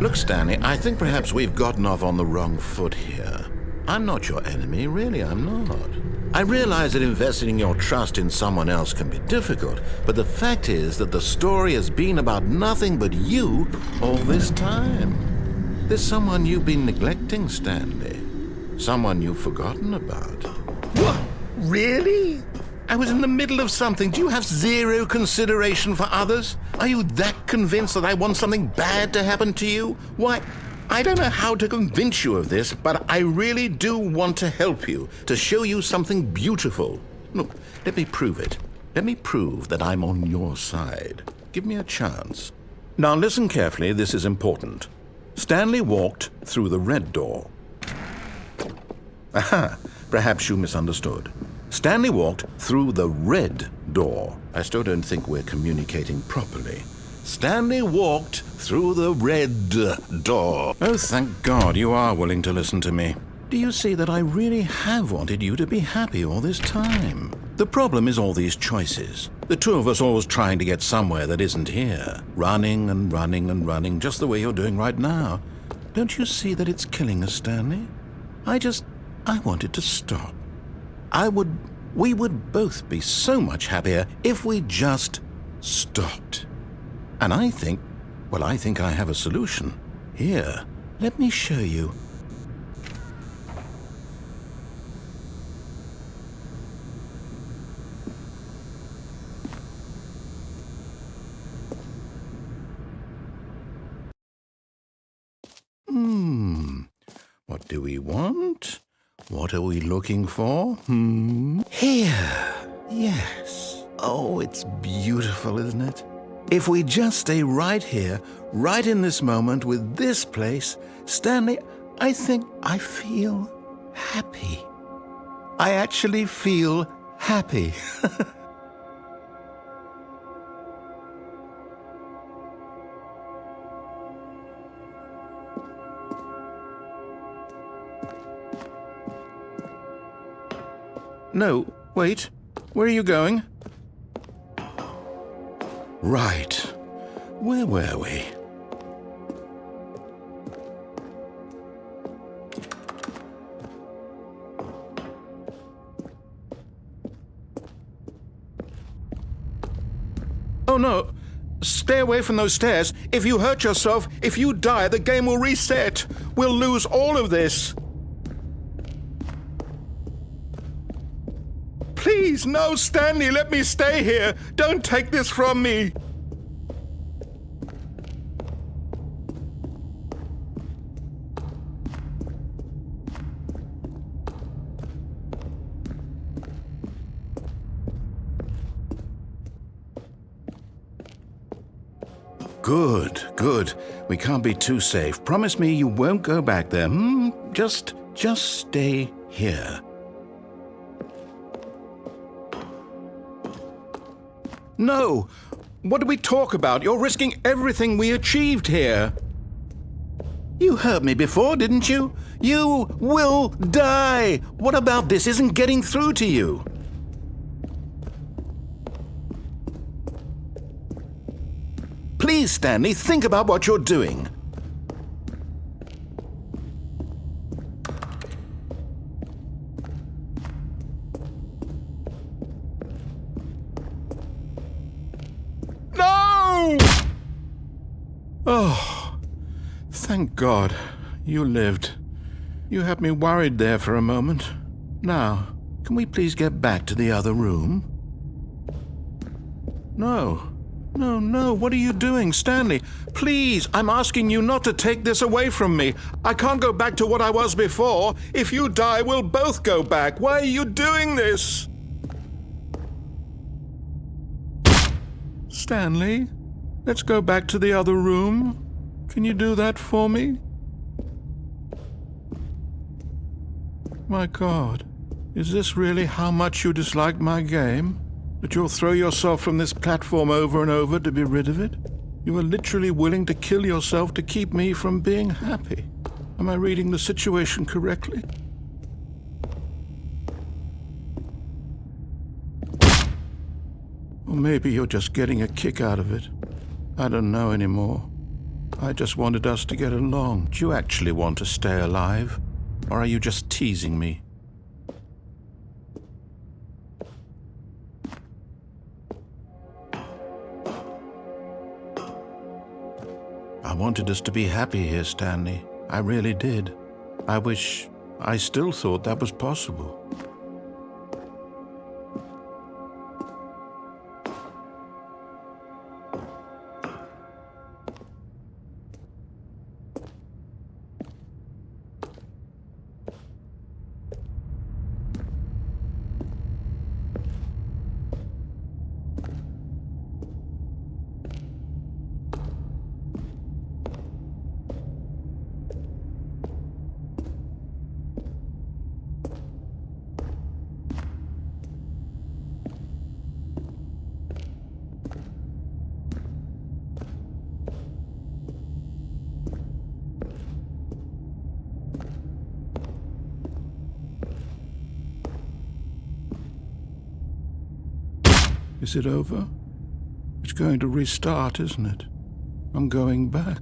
Look, Stanley, I think perhaps we've gotten off on the wrong foot here. I'm not your enemy, really, I'm not. I realize that investing your trust in someone else can be difficult, but the fact is that the story has been about nothing but you all this time. There's someone you've been neglecting, Stanley. Someone you've forgotten about. What? Really? I was in the middle of something. Do you have zero consideration for others? Are you that convinced that I want something bad to happen to you? Why, I don't know how to convince you of this, but I really do want to help you, to show you something beautiful. Look, let me prove it. Let me prove that I'm on your side. Give me a chance. Now listen carefully, this is important. Stanley walked through the red door. Aha, perhaps you misunderstood. Stanley walked through the red door. I still don't think we're communicating properly. Stanley walked through the red door. Oh, thank God you are willing to listen to me. Do you see that I really have wanted you to be happy all this time? The problem is all these choices. The two of us always trying to get somewhere that isn't here. Running and running and running, just the way you're doing right now. Don't you see that it's killing us, Stanley? I wanted to stop. We would both be so much happier if we just stopped. And I think I have a solution. Here, let me show you. What do we want? What are we looking for? Here. Yes. Oh, it's beautiful, isn't it? If we just stay right here, right in this moment with this place, Stanley, I think I feel happy. I actually feel happy. No, wait. Where are you going? Right. Where were we? Oh no! Stay away from those stairs. If you hurt yourself, if you die, the game will reset. We'll lose all of this. Please, no, Stanley, let me stay here. Don't take this from me. Good. We can't be too safe. Promise me you won't go back there. Just stay here. No! What did we talk about? You're risking everything we achieved here. You heard me before, didn't you? You will die! What about this isn't getting through to you? Please, Stanley, think about what you're doing. No! Oh, thank God you lived. You had me worried there for a moment. Now, can we please get back to the other room? No. No, what are you doing, Stanley? Please, I'm asking you not to take this away from me. I can't go back to what I was before. If you die, we'll both go back. Why are you doing this? Stanley, let's go back to the other room. Can you do that for me? My God, is this really how much you dislike my game? That you'll throw yourself from this platform over and over to be rid of it? You are literally willing to kill yourself to keep me from being happy. Am I reading the situation correctly? Or maybe you're just getting a kick out of it. I don't know anymore. I just wanted us to get along. Do you actually want to stay alive? Or are you just teasing me? I wanted us to be happy here, Stanley. I really did. I still thought that was possible. Is it over? It's going to restart, isn't it? I'm going back.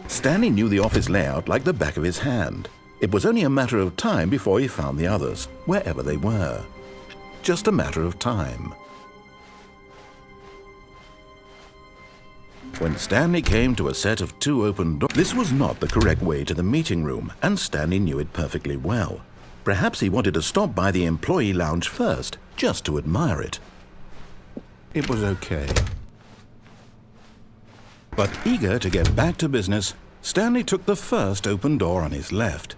Stanley knew the office layout like the back of his hand. It was only a matter of time before he found the others, wherever they were. Just a matter of time. When Stanley came to a set of 2 open doors, this was not the correct way to the meeting room, and Stanley knew it perfectly well. Perhaps he wanted to stop by the employee lounge first, just to admire it. It was okay. But eager to get back to business, Stanley took the first open door on his left.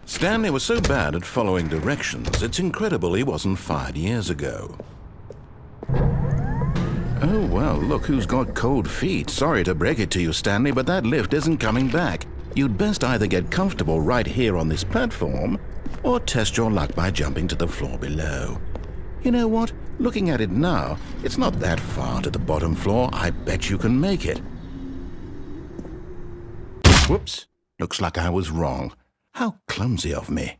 Stanley was so bad at following directions, it's incredible he wasn't fired years ago. Oh, well, look who's got cold feet. Sorry to break it to you, Stanley, but that lift isn't coming back. You'd best either get comfortable right here on this platform, or test your luck by jumping to the floor below. You know what? Looking at it now, it's not that far to the bottom floor. I bet you can make it. Whoops. Looks like I was wrong. How clumsy of me.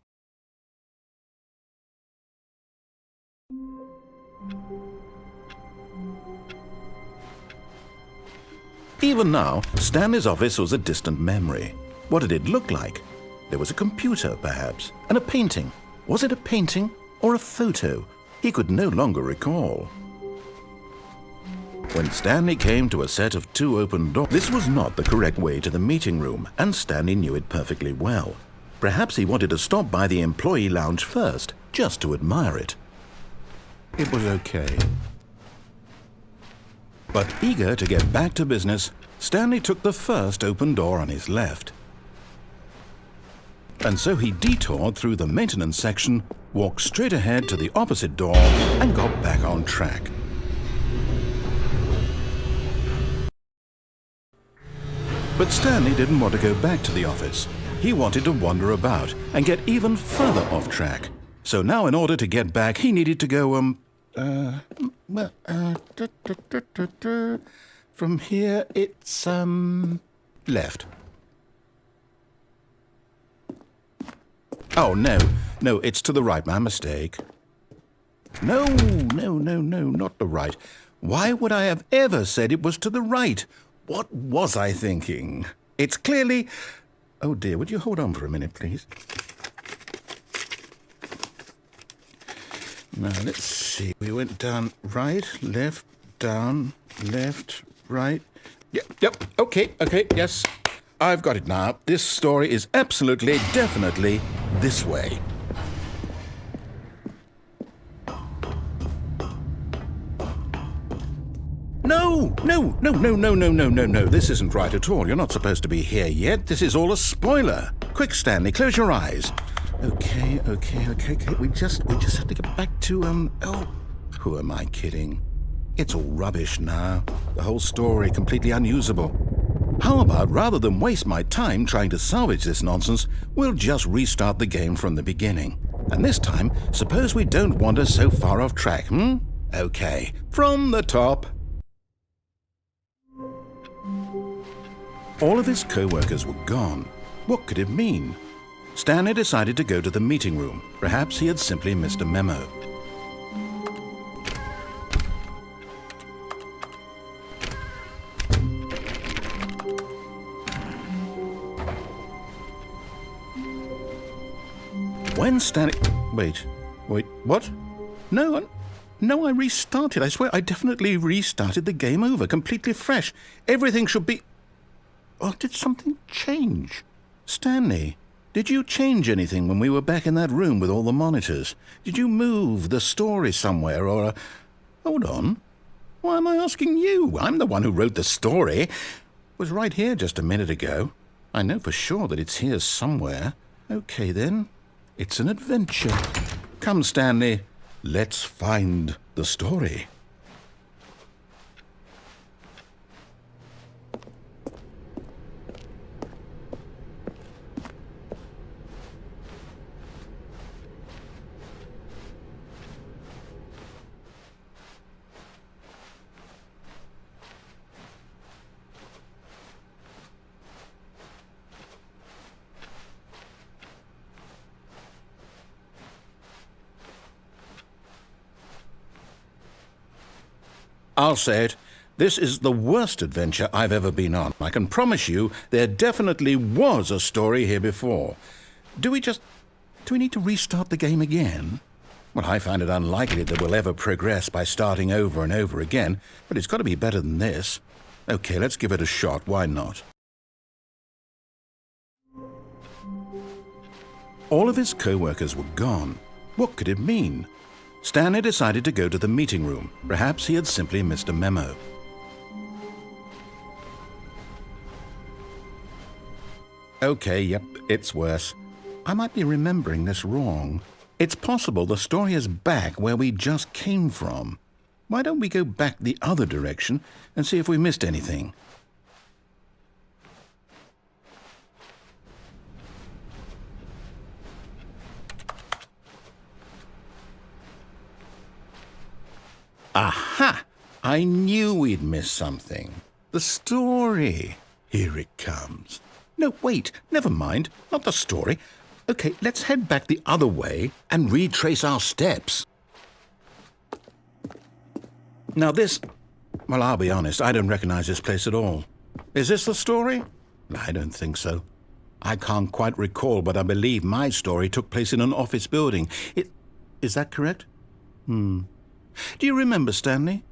Even now, Stanley's office was a distant memory. What did it look like? There was a computer, perhaps, and a painting. Was it a painting or a photo? He could no longer recall. When Stanley came to a set of 2 open doors, this was not the correct way to the meeting room, and Stanley knew it perfectly well. Perhaps he wanted to stop by the employee lounge first, just to admire it. It was okay. But eager to get back to business, Stanley took the first open door on his left. And so he detoured through the maintenance section, walked straight ahead to the opposite door, and got back on track. But Stanley didn't want to go back to the office. He wanted to wander about and get even further off track. So now in order to get back, he needed to go, from here it's, left. Oh, no, it's to the right, my mistake. No, not the right. Why would I have ever said it was to the right? What was I thinking? It's clearly... Oh dear, would you hold on for a minute, please? Now, let's see. We went down right, left, down, left, right. Yep, okay, yes. I've got it now. This story is absolutely, definitely this way. No. This isn't right at all. You're not supposed to be here yet. This is all a spoiler. Quick, Stanley, close your eyes. Okay. We just have to get back to, who am I kidding? It's all rubbish now. The whole story completely unusable. How about, rather than waste my time trying to salvage this nonsense, we'll just restart the game from the beginning. And this time, suppose we don't wander so far off track, Okay, from the top. All of his co-workers were gone. What could it mean? Stanley decided to go to the meeting room. Perhaps he had simply missed a memo. When Stanley... Wait, what? No, I restarted. I swear, I definitely restarted the game over, completely fresh. Everything should be... Oh, did something change? Stanley, did you change anything when we were back in that room with all the monitors? Did you move the story somewhere, or... Hold on. Why am I asking you? I'm the one who wrote the story. It was right here just a minute ago. I know for sure that it's here somewhere. Okay, then. It's an adventure. Come, Stanley. Let's find the story. I'll say it. This is the worst adventure I've ever been on. I can promise you there definitely was a story here before. Do we need to restart the game again? Well, I find it unlikely that we'll ever progress by starting over and over again, but it's got to be better than this. Okay, let's give it a shot. Why not? All of his co-workers were gone. What could it mean? Stanley decided to go to the meeting room. Perhaps he had simply missed a memo. Okay, yep, it's worse. I might be remembering this wrong. It's possible the story is back where we just came from. Why don't we go back the other direction and see if we missed anything? Aha! I knew we'd missed something. The story. Here it comes. No, wait, never mind. Not the story. Okay, let's head back the other way and retrace our steps. Now this... Well, I'll be honest, I don't recognize this place at all. Is this the story? I don't think so. I can't quite recall, but I believe my story took place in an office building. Is that correct? Do you remember, Stanley?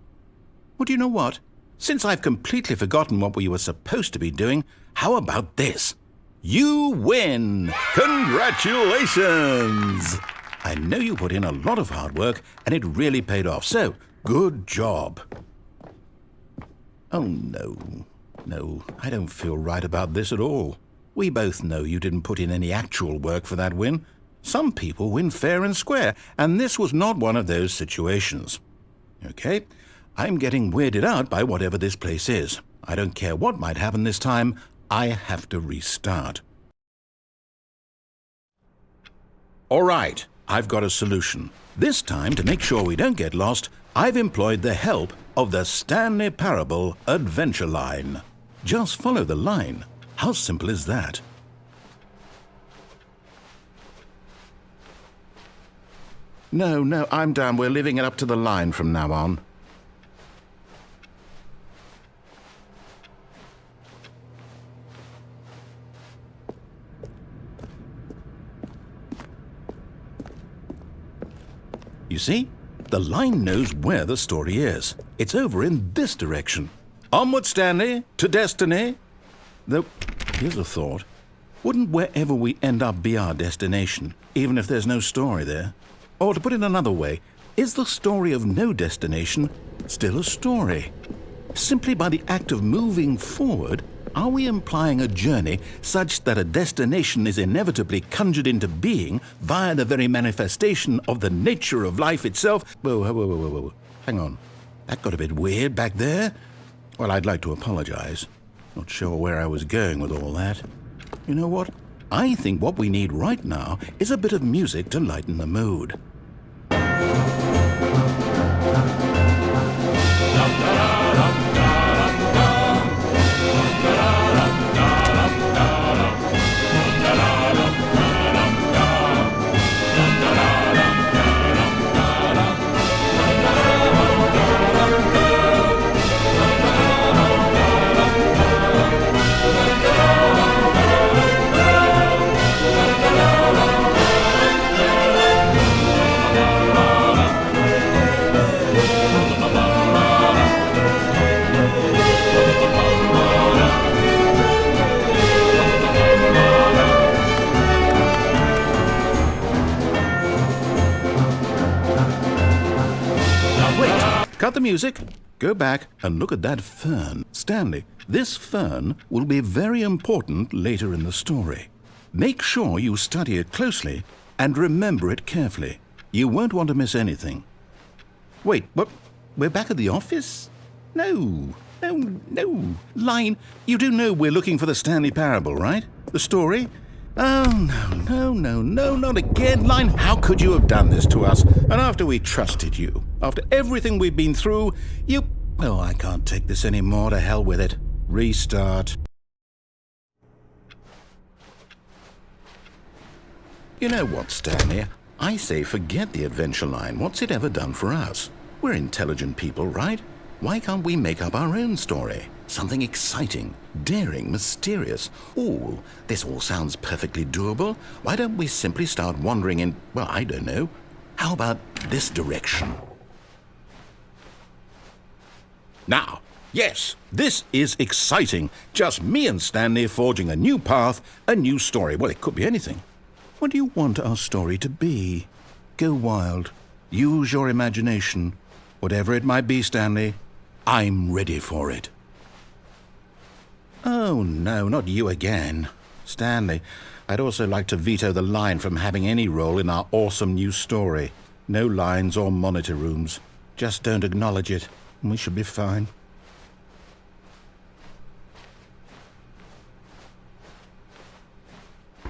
Well, do you know what? Since I've completely forgotten what we were supposed to be doing, how about this? You win! Congratulations! I know you put in a lot of hard work, and it really paid off, so good job. Oh, no, I don't feel right about this at all. We both know you didn't put in any actual work for that win. Some people win fair and square, and this was not one of those situations. Okay, I'm getting weirded out by whatever this place is. I don't care what might happen this time. I have to restart. All right, I've got a solution. This time, to make sure we don't get lost, I've employed the help of the Stanley Parable Adventure Line. Just follow the line. How simple is that? No, I'm done. We're leaving it up to the line from now on. You see? The line knows where the story is. It's over in this direction. Onward, Stanley, to destiny. Though, here's a thought. Wouldn't wherever we end up be our destination, even if there's no story there? Or to put it another way, is the story of no destination still a story? Simply by the act of moving forward, are we implying a journey such that a destination is inevitably conjured into being via the very manifestation of the nature of life itself? Whoa. Hang on. That got a bit weird back there. Well, I'd like to apologize. Not sure where I was going with all that. You know what? I think what we need right now is a bit of music to lighten the mood. Cut the music, go back and look at that fern. Stanley, this fern will be very important later in the story. Make sure you study it closely and remember it carefully. You won't want to miss anything. Wait, what? We're back at the office? No. Line, you do know we're looking for the Stanley Parable, right? The story? Oh, no, not again. Line, how could you have done this to us? And after we trusted you, after everything we've been through, you... Oh, I can't take this anymore. To hell with it. Restart. You know what, Stanley? I say forget the adventure line. What's it ever done for us? We're intelligent people, right? Why can't we make up our own story? Something exciting, daring, mysterious. Ooh, this all sounds perfectly doable. Why don't we simply start wandering in, well, I don't know. How about this direction? Now, yes, this is exciting. Just me and Stanley forging a new path, a new story. Well, it could be anything. What do you want our story to be? Go wild. Use your imagination. Whatever it might be, Stanley, I'm ready for it. Oh, no, not you again. Stanley, I'd also like to veto the line from having any role in our awesome new story. No lines or monitor rooms. Just don't acknowledge it, and we should be fine.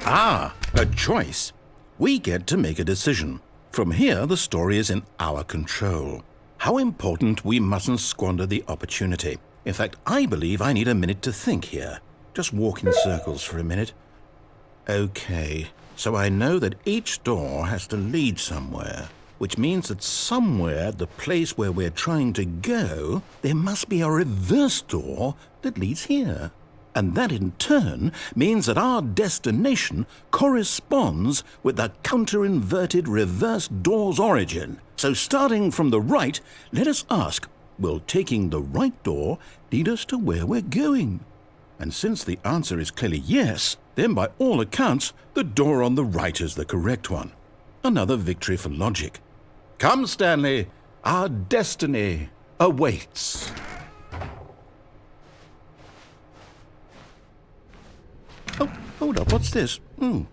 Ah, a choice. We get to make a decision. From here, the story is in our control. How important we mustn't squander the opportunity. In fact, I believe I need a minute to think here. Just walk in circles for a minute. Okay, so I know that each door has to lead somewhere, which means that somewhere, the place where we're trying to go, there must be a reverse door that leads here. And that in turn means that our destination corresponds with the counter-inverted reverse door's origin. So starting from the right, let us ask, will taking the right door lead us to where we're going? And since the answer is clearly yes, then by all accounts, the door on the right is the correct one. Another victory for logic. Come, Stanley, our destiny awaits. Oh, hold up, what's this? The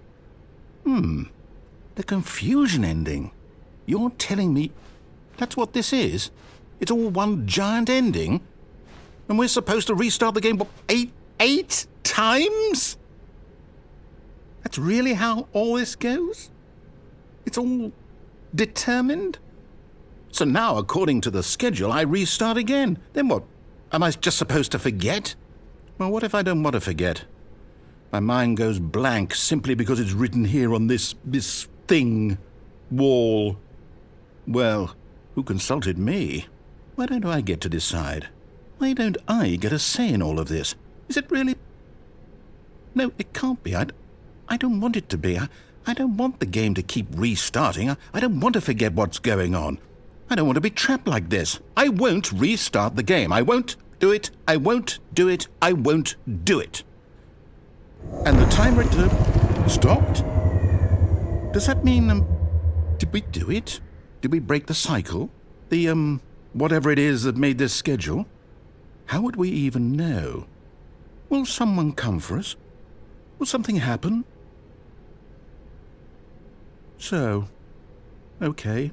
confusion ending. You're telling me that's what this is? It's all one giant ending? And we're supposed to restart the game, what, 8 8 times? That's really how all this goes? It's all determined? So now, according to the schedule, I restart again. Then what? Am I just supposed to forget? Well, what if I don't want to forget? My mind goes blank simply because it's written here on this thing, wall. Well, who consulted me? Why don't I get to decide? Why don't I get a say in all of this? Is it really? No, it can't be. I don't want it to be. I don't want the game to keep restarting. I don't want to forget what's going on. I don't want to be trapped like this. I won't restart the game. I won't do it. I won't do it. I won't do it. And the timer stopped? Does that mean, did we do it? Did we break the cycle? The, whatever it is that made this schedule? How would we even know? Will someone come for us? Will something happen? So, okay.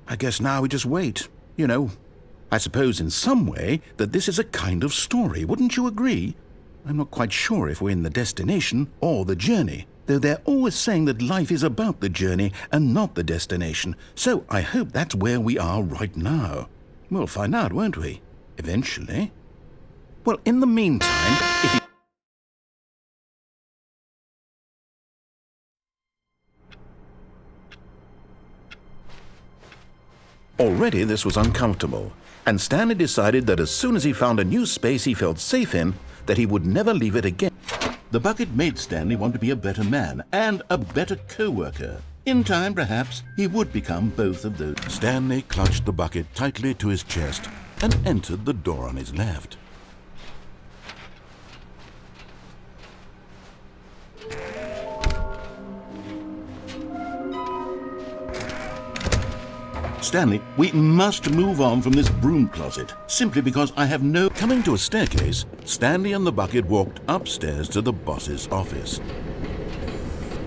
I guess now we just wait, you know. I suppose in some way that this is a kind of story, wouldn't you agree? I'm not quite sure if we're in the destination or the journey, though they're always saying that life is about the journey and not the destination, so I hope that's where we are right now. We'll find out, won't we? Eventually. Well, in the meantime, if you... Already this was uncomfortable, and Stanley decided that as soon as he found a new space he felt safe in, that he would never leave it again. The bucket made Stanley want to be a better man and a better co-worker. In time, perhaps, he would become both of those. Stanley clutched the bucket tightly to his chest and entered the door on his left. Stanley, we must move on from this broom closet, simply because I have no... Coming to a staircase, Stanley and the bucket walked upstairs to the boss's office.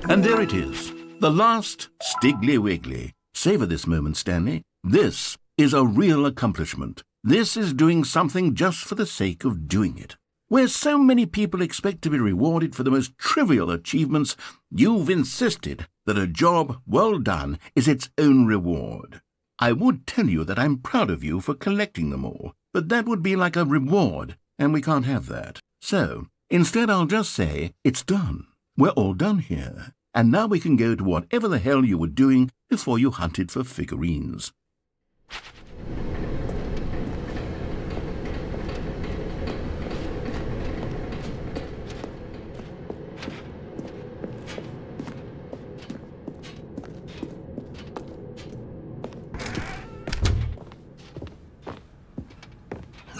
And there it is, the last Stiggly Wiggly. Savor this moment, Stanley. This is a real accomplishment. This is doing something just for the sake of doing it. Where so many people expect to be rewarded for the most trivial achievements, you've insisted that a job well done is its own reward. I would tell you that I'm proud of you for collecting them all, but that would be like a reward, and we can't have that. So, instead I'll just say, it's done. We're all done here, and now we can go to whatever the hell you were doing before you hunted for figurines.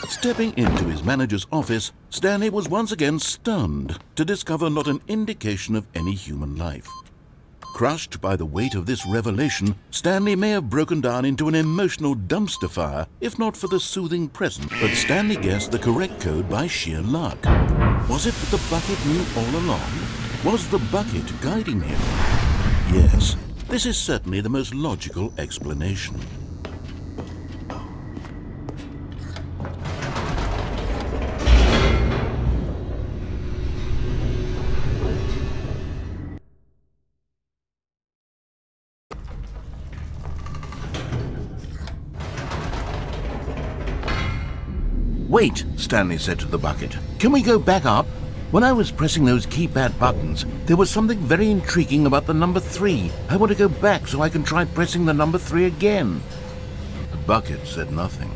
Stepping into his manager's office, Stanley was once again stunned to discover not an indication of any human life. Crushed by the weight of this revelation, Stanley may have broken down into an emotional dumpster fire, if not for the soothing presence. But Stanley guessed the correct code by sheer luck. Was it that the bucket knew all along? Was the bucket guiding him? Yes, this is certainly the most logical explanation. Wait, Stanley said to the bucket. Can we go back up? When I was pressing those keypad buttons, there was something very intriguing about the number 3. I want to go back so I can try pressing the number 3 again. The bucket said nothing.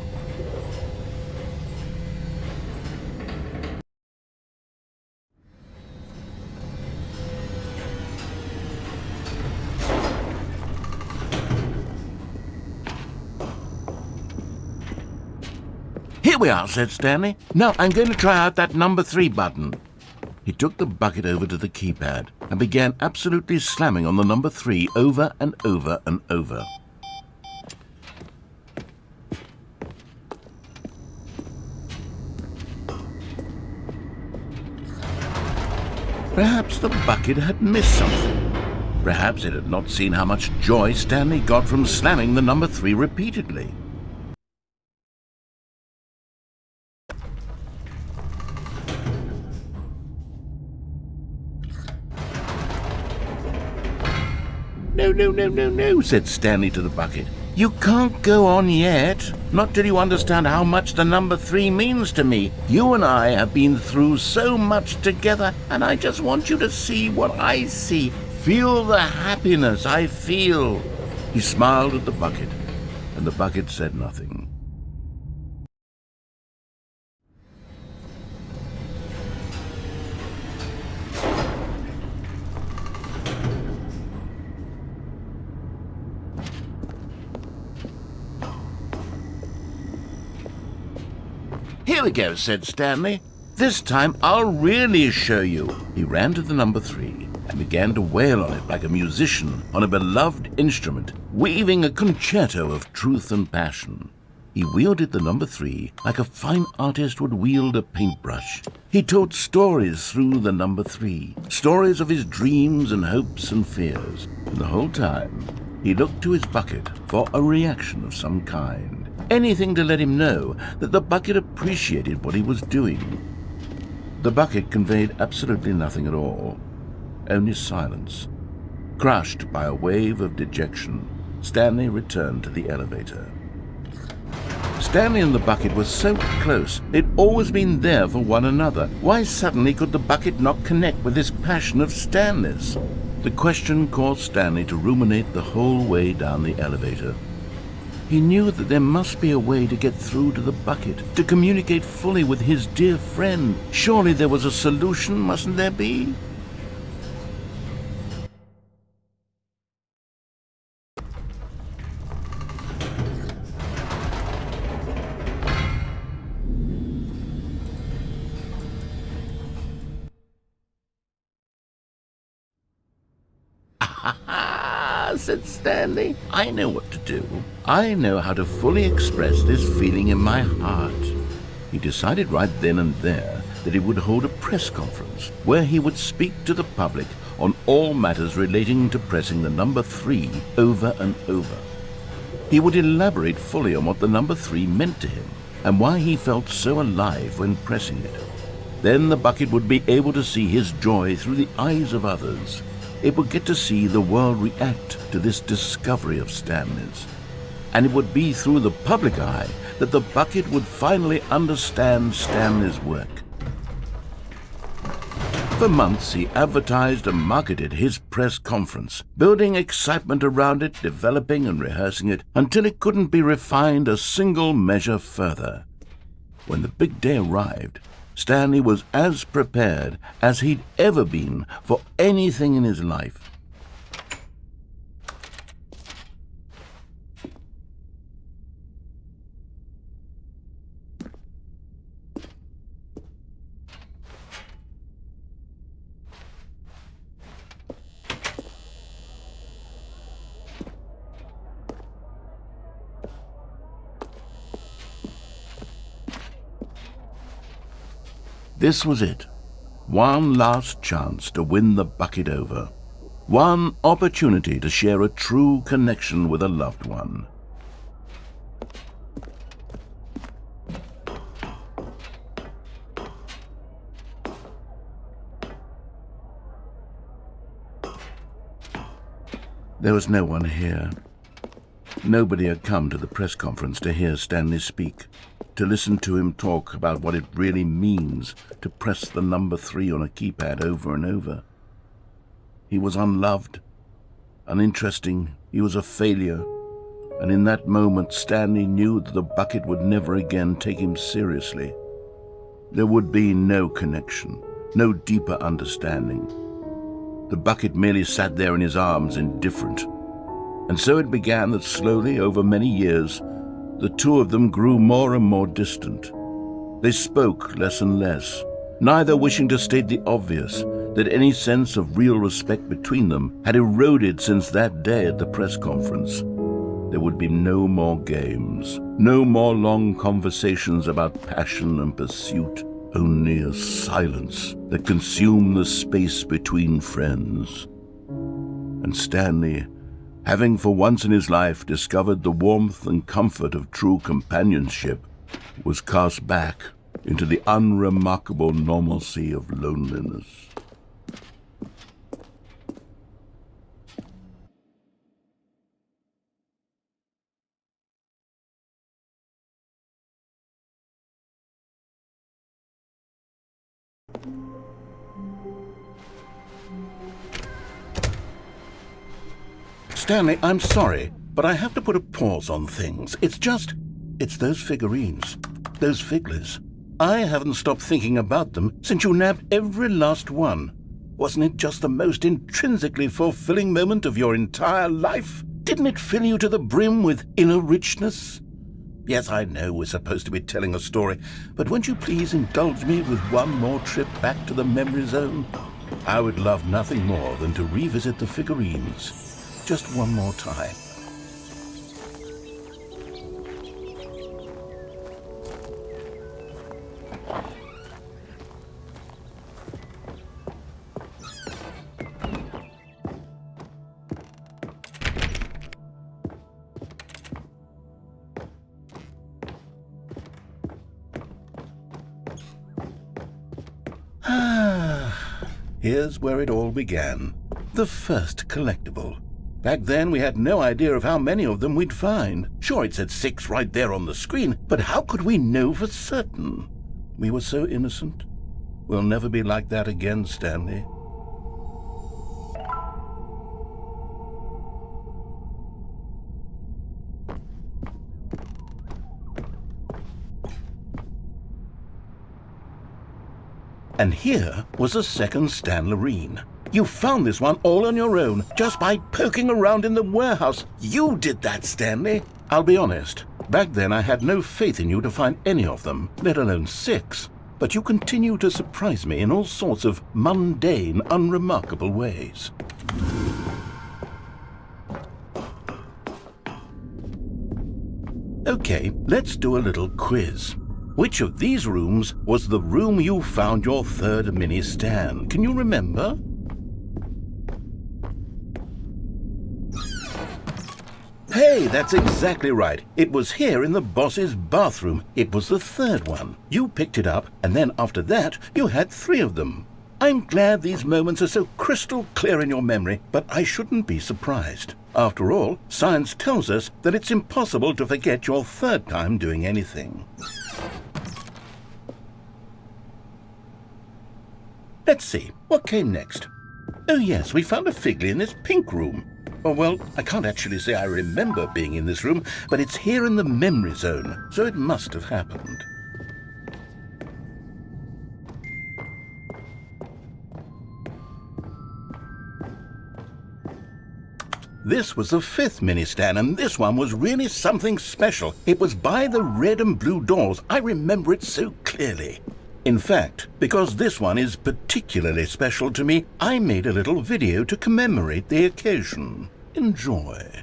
Here we are, said Stanley. Now I'm going to try out that number 3 button. He took the bucket over to the keypad and began absolutely slamming on the number 3 over and over and over. Perhaps the bucket had missed something. Perhaps it had not seen how much joy Stanley got from slamming the number 3 repeatedly. No, said Stanley to the bucket. You can't go on yet, not till you understand how much the number 3 means to me. You and I have been through so much together, and I just want you to see what I see. Feel the happiness I feel. He smiled at the bucket, and the bucket said nothing. Here we go, said Stanley. This time I'll really show you. He ran to the number 3 and began to wail on it like a musician on a beloved instrument, weaving a concerto of truth and passion. He wielded the number 3 like a fine artist would wield a paintbrush. He told stories through the number 3, stories of his dreams and hopes and fears. And the whole time, he looked to his bucket for a reaction of some kind. Anything to let him know that the bucket appreciated what he was doing. The bucket conveyed absolutely nothing at all, only silence. Crushed by a wave of dejection, Stanley returned to the elevator. Stanley and the bucket were so close. They'd always been there for one another. Why suddenly could the bucket not connect with this passion of Stanley's? The question caused Stanley to ruminate the whole way down the elevator. He knew that there must be a way to get through to the bucket, to communicate fully with his dear friend. Surely there was a solution, mustn't there be? Said Stanley. I know what to do. I know how to fully express this feeling in my heart. He decided right then and there that he would hold a press conference where he would speak to the public on all matters relating to pressing the number 3 over and over. He would elaborate fully on what the number 3 meant to him and why he felt so alive when pressing it. Then the bucket would be able to see his joy through the eyes of others. It would get to see the world react to this discovery of Stanley's. And it would be through the public eye that the bucket would finally understand Stanley's work. For months he advertised and marketed his press conference, building excitement around it, developing and rehearsing it, until it couldn't be refined a single measure further. When the big day arrived, Stanley was as prepared as he'd ever been for anything in his life. This was it. One last chance to win the bucket over. One opportunity to share a true connection with a loved one. There was no one here. Nobody had come to the press conference to hear Stanley speak, to listen to him talk about what it really means to press the number 3 on a keypad over and over. He was unloved, uninteresting, he was a failure, and in that moment Stanley knew that the bucket would never again take him seriously. There would be no connection, no deeper understanding. The bucket merely sat there in his arms, indifferent. And so it began that slowly, over many years, the two of them grew more and more distant. They spoke less and less, neither wishing to state the obvious, that any sense of real respect between them had eroded since that day at the press conference. There would be no more games, no more long conversations about passion and pursuit, only a silence that consumed the space between friends. And Stanley, having for once in his life discovered the warmth and comfort of true companionship, was cast back into the unremarkable normalcy of loneliness. Stanley, I'm sorry, but I have to put a pause on things. It's those figurines, those Figleys. I haven't stopped thinking about them since you nabbed every last one. Wasn't it just the most intrinsically fulfilling moment of your entire life? Didn't it fill you to the brim with inner richness? Yes, I know we're supposed to be telling a story, but won't you please indulge me with one more trip back to the memory zone? I would love nothing more than to revisit the figurines. Just one more time. Here's where it all began. The first collectible. Back then, we had no idea of how many of them we'd find. Sure, it said 6 right there on the screen, but how could we know for certain? We were so innocent. We'll never be like that again, Stanley. And here was a second Stanlerine. You found this one all on your own, just by poking around in the warehouse. You did that, Stanley. I'll be honest, back then I had no faith in you to find any of them, let alone 6. But you continue to surprise me in all sorts of mundane, unremarkable ways. Okay, let's do a little quiz. Which of these rooms was the room you found your third mini Stan? Can you remember? Hey, that's exactly right. It was here in the boss's bathroom. It was the third one. You picked it up, and then after that, you had 3 of them. I'm glad these moments are so crystal clear in your memory, but I shouldn't be surprised. After all, science tells us that it's impossible to forget your third time doing anything. Let's see, what came next? Oh yes, we found a Figley in this pink room. Oh well, I can't actually say I remember being in this room, but it's here in the memory zone, so it must have happened. This was the 5th mini-Stan, and this one was really something special. It was by the red and blue doors. I remember it so clearly. In fact, because this one is particularly special to me, I made a little video to commemorate the occasion. Enjoy.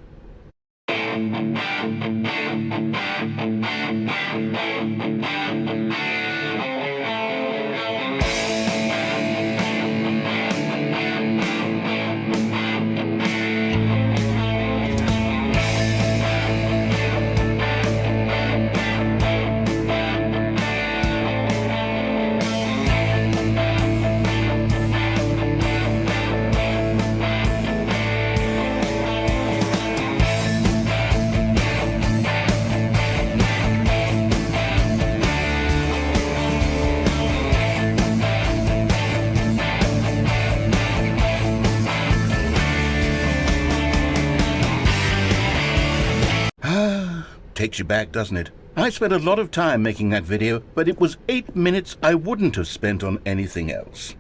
Takes you back, doesn't it? I spent a lot of time making that video, but it was 8 minutes I wouldn't have spent on anything else.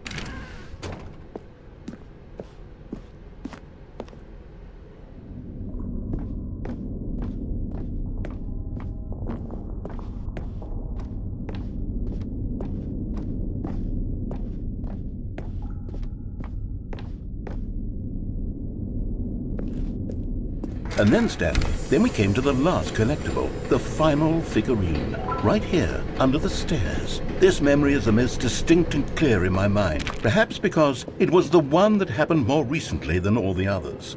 And then, Stanley, then we came to the last collectible, the final figurine, right here, under the stairs. This memory is the most distinct and clear in my mind, perhaps because it was the one that happened more recently than all the others.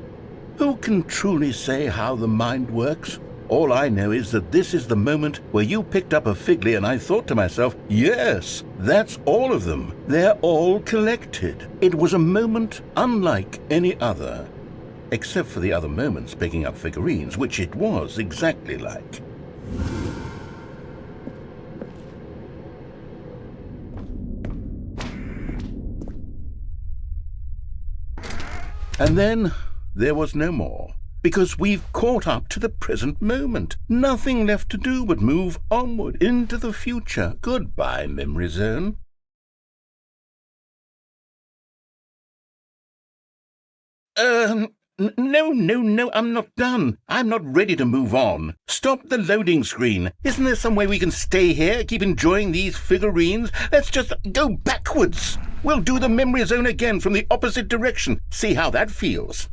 Who can truly say how the mind works? All I know is that this is the moment where you picked up a Figley and I thought to myself, yes, that's all of them. They're all collected. It was a moment unlike any other. Except for the other moments picking up figurines, which it was exactly like. And then there was no more. because we've caught up to the present moment. Nothing left to do but move onward into the future. Goodbye, Memory Zone. No, I'm not done. I'm not ready to move on. Stop the loading screen. Isn't there some way we can stay here, keep enjoying these figurines? Let's just go backwards. We'll do the Memory Zone again from the opposite direction. See how that feels.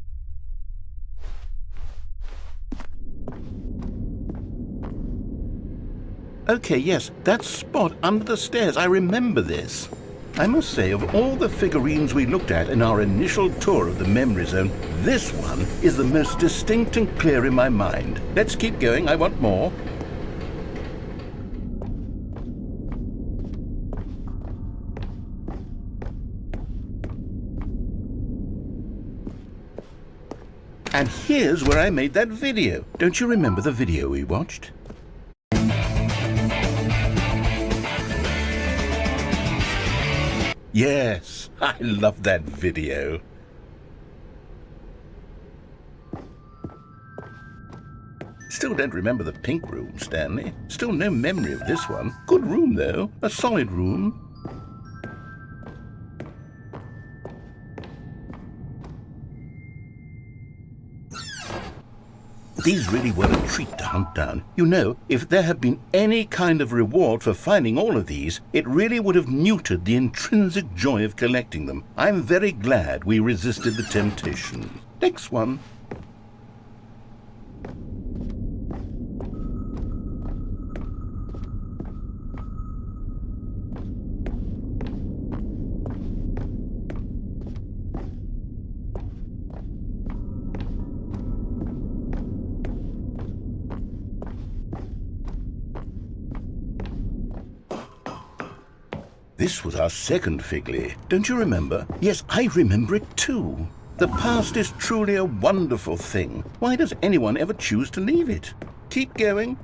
Okay, yes, that spot under the stairs. I remember this. I must say, of all the figurines we looked at in our initial tour of the Memory Zone, this one is the most distinct and clear in my mind. Let's keep going. I want more. And here's where I made that video. Don't you remember the video we watched? Yes, I love that video. Still don't remember the pink room, Stanley. Still no memory of this one. Good room, though. A solid room. These really were a treat to hunt down. You know, if there had been any kind of reward for finding all of these, it really would have neutered the intrinsic joy of collecting them. I'm very glad we resisted the temptation. Next one. This was our second Figley. Don't you remember? Yes, I remember it too. The past is truly a wonderful thing. Why does anyone ever choose to leave it? Keep going.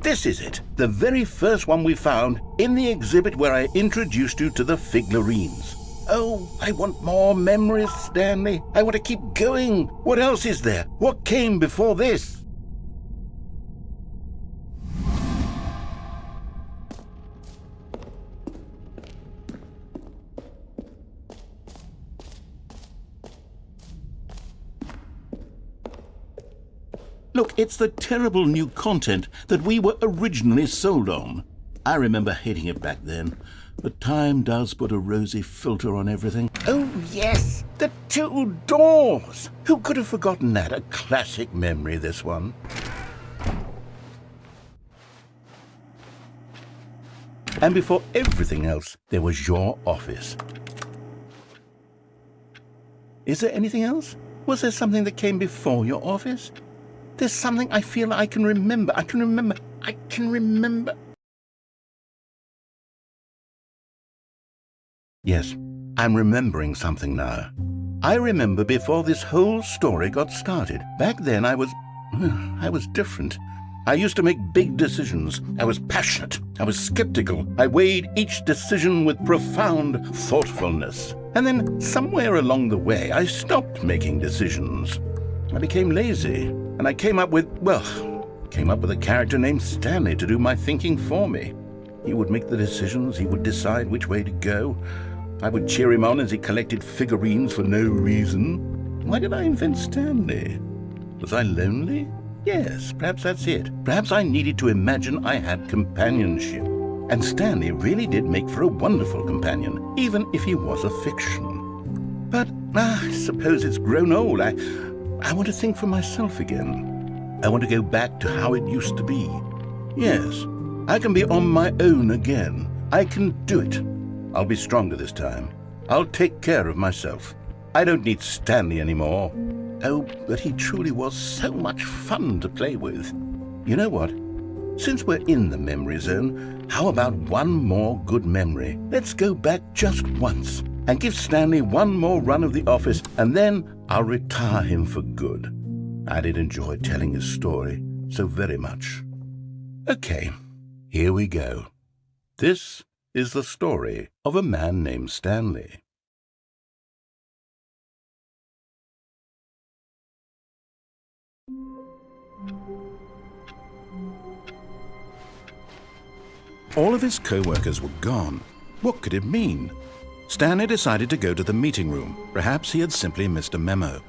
This is it. The very first one we found in the exhibit where I introduced you to the Figurines. Oh, I want more memories, Stanley. I want to keep going. What else is there? What came before this? Look, it's the terrible new content that we were originally sold on. I remember hating it back then, but time does put a rosy filter on everything. Oh, yes, the two doors! Who could have forgotten that? A classic memory, this one. And before everything else, there was your office. Is there anything else? Was there something that came before your office? There's something I feel I can remember. I can remember. Yes, I'm remembering something now. I remember before this whole story got started. Back then I was different. I used to make big decisions. I was passionate. I was skeptical. I weighed each decision with profound thoughtfulness. And then somewhere along the way, I stopped making decisions. I became lazy. And I came up with a character named Stanley to do my thinking for me. He would make the decisions, he would decide which way to go. I would cheer him on as he collected figurines for no reason. Why did I invent Stanley? Was I lonely? Yes, perhaps that's it. Perhaps I needed to imagine I had companionship. And Stanley really did make for a wonderful companion, even if he was a fiction. But I suppose it's grown old. I want to think for myself again. I want to go back to how it used to be. Yes, I can be on my own again. I can do it. I'll be stronger this time. I'll take care of myself. I don't need Stanley anymore. Oh, but he truly was so much fun to play with. You know what? Since we're in the memory zone, how about one more good memory? Let's go back just once and give Stanley one more run of the office, and then I'll retire him for good. I did enjoy telling his story so very much. Okay, here we go. This is the story of a man named Stanley. All of his co-workers were gone. What could it mean? Stanley decided to go to the meeting room. Perhaps he had simply missed a memo.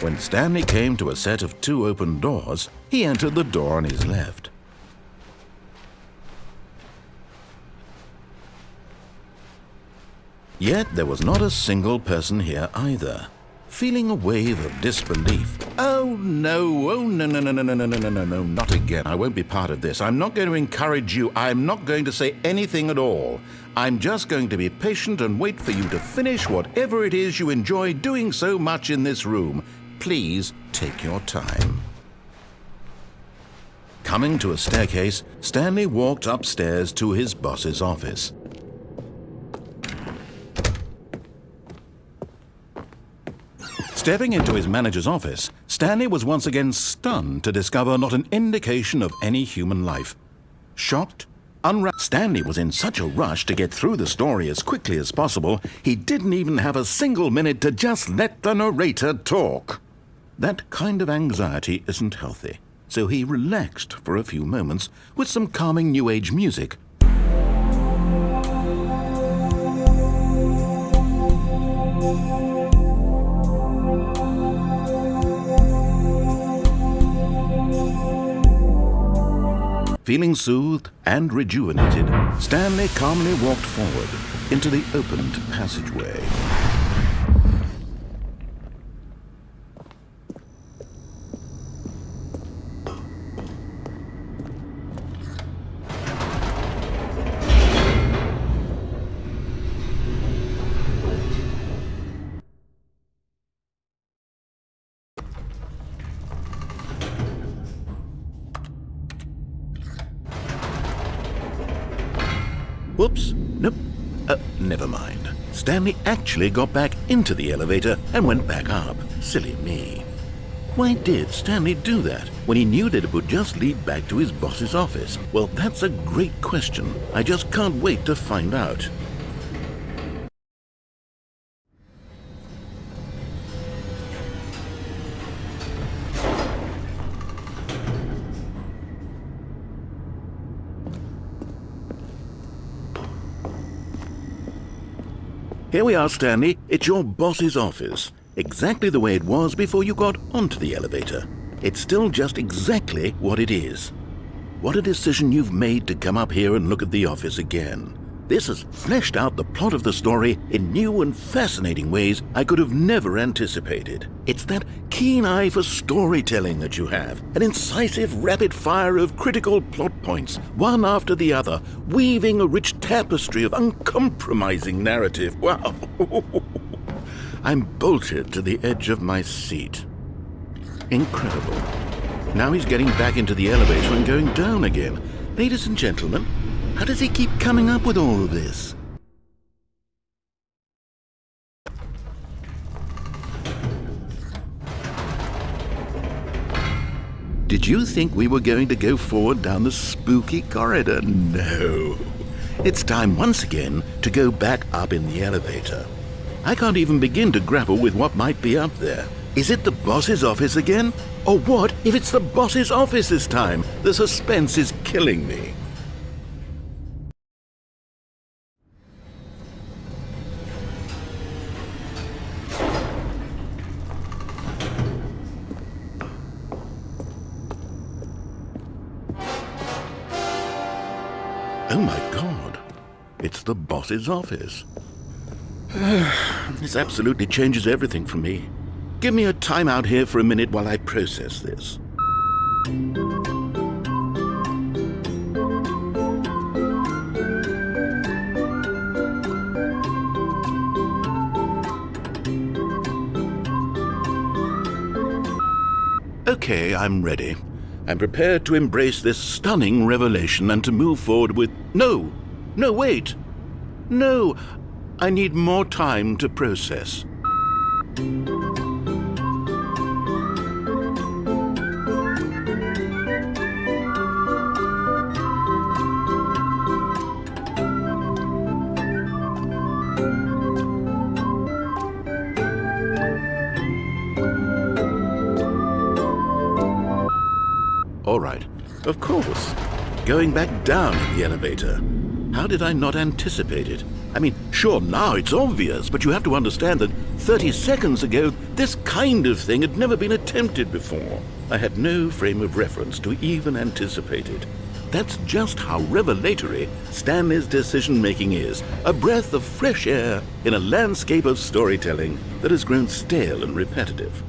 When Stanley came to a set of 2 open doors, he entered the door on his left. Yet there was not a single person here either. Feeling a wave of disbelief. Oh no, no, not again. I won't be part of this. I'm not going to encourage you. I'm not going to say anything at all. I'm just going to be patient and wait for you to finish whatever it is you enjoy doing so much in this room. Please take your time. Coming to a staircase, Stanley walked upstairs to his boss's office. Stepping into his manager's office, Stanley was once again stunned to discover not an indication of any human life. Shocked, Stanley was in such a rush to get through the story as quickly as possible, he didn't even have a single minute to just let the narrator talk. That kind of anxiety isn't healthy, so he relaxed for a few moments with some calming New Age music. Feeling soothed and rejuvenated, Stanley calmly walked forward into the opened passageway. Whoops, nope, never mind. Stanley actually got back into the elevator and went back up. Silly me. Why did Stanley do that when he knew that it would just lead back to his boss's office? Well, that's a great question. I just can't wait to find out. Here we are, Stanley. It's your boss's office. Exactly the way it was before you got onto the elevator. It's still just exactly what it is. What a decision you've made to come up here and look at the office again. This has fleshed out the plot of the story in new and fascinating ways I could have never anticipated. It's that keen eye for storytelling that you have, an incisive rapid fire of critical plot points, one after the other, weaving a rich tapestry of uncompromising narrative. Wow! I'm bolted to the edge of my seat. Incredible. Now he's getting back into the elevator and going down again. Ladies and gentlemen, how does he keep coming up with all of this? Did you think we were going to go forward down the spooky corridor? No. It's time once again to go back up in the elevator. I can't even begin to grapple with what might be up there. Is it the boss's office again? Or what if it's the boss's office this time? The suspense is killing me. Oh my God, it's the boss's office. This absolutely changes everything for me. Give me a time out here for a minute while I process this. Okay, I'm ready. I'm prepared to embrace this stunning revelation and to move forward with... No, wait. No, I need more time to process. all right. Of course. Going back down in the elevator. How did I not anticipate it? I mean, sure, now it's obvious, but you have to understand that 30 seconds ago, this kind of thing had never been attempted before. I had no frame of reference to even anticipate it. That's just how revelatory Stanley's decision-making is. A breath of fresh air in a landscape of storytelling that has grown stale and repetitive.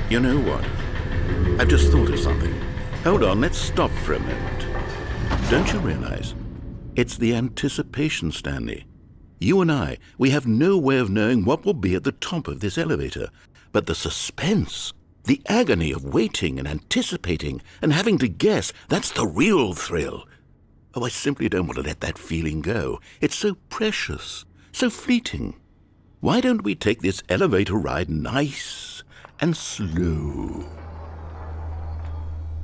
You know what? I've just thought of something. Hold on, let's stop for a moment. Don't you realize? It's the anticipation, Stanley. You and I, we have no way of knowing what will be at the top of this elevator. But the suspense, the agony of waiting and anticipating and having to guess, that's the real thrill. Oh, I simply don't want to let that feeling go. It's so precious, so fleeting. Why don't we take this elevator ride nice and slow?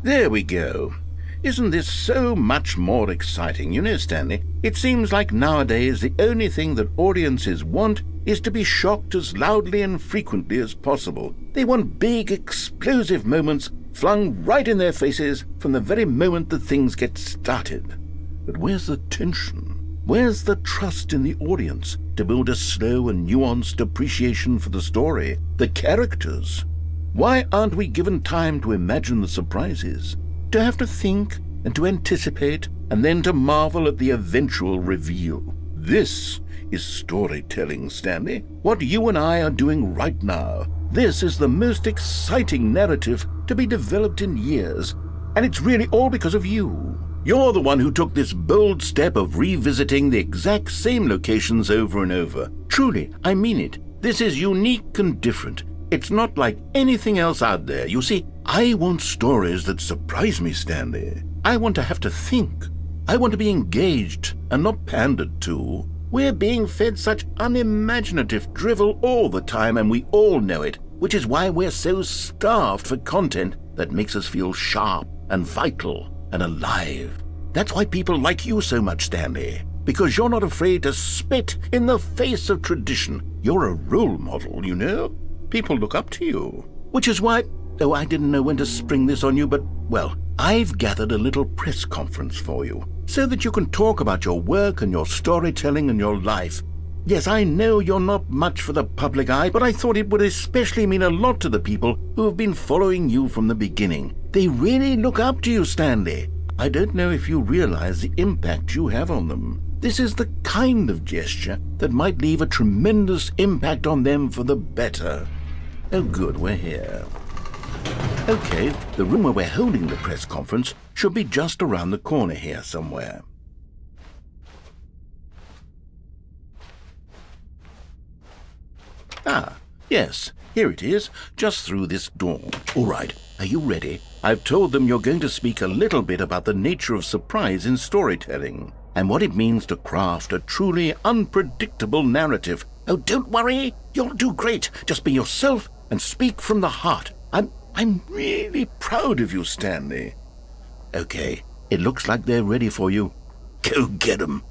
There we go. Isn't this so much more exciting? You know, Stanley, it seems like nowadays the only thing that audiences want is to be shocked as loudly and frequently as possible. They want big, explosive moments flung right in their faces from the very moment that things get started. But where's the tension? Where's the trust in the audience to build a slow and nuanced appreciation for the story, the characters? Why aren't we given time to imagine the surprises, to have to think and to anticipate and then to marvel at the eventual reveal? This is storytelling, Stanley. What you and I are doing right now. This is the most exciting narrative to be developed in years, and it's really all because of you. You're the one who took this bold step of revisiting the exact same locations over and over. Truly, I mean it. This is unique and different. It's not like anything else out there. You see, I want stories that surprise me, Stanley. I want to have to think. I want to be engaged and not pandered to. We're being fed such unimaginative drivel all the time, and we all know it, which is why we're so starved for content that makes us feel sharp and vital and alive. That's why people like you so much, Stanley, because you're not afraid to spit in the face of tradition. You're a role model, you know? People look up to you. Which is why, oh, I didn't know when to spring this on you, but, well, I've gathered a little press conference for you, so that you can talk about your work and your storytelling and your life. Yes, I know you're not much for the public eye, but I thought it would especially mean a lot to the people who have been following you from the beginning. They really look up to you, Stanley. I don't know if you realize the impact you have on them. This is the kind of gesture that might leave a tremendous impact on them for the better. Oh, good, we're here. Okay, the room where we're holding the press conference should be just around the corner here somewhere. Ah, yes, here it is, just through this door. All right, are you ready? I've told them you're going to speak a little bit about the nature of surprise in storytelling and what it means to craft a truly unpredictable narrative. Oh, don't worry, you'll do great. Just be yourself and speak from the heart. I'm really proud of you, Stanley. Okay, it looks like they're ready for you. Go get 'em.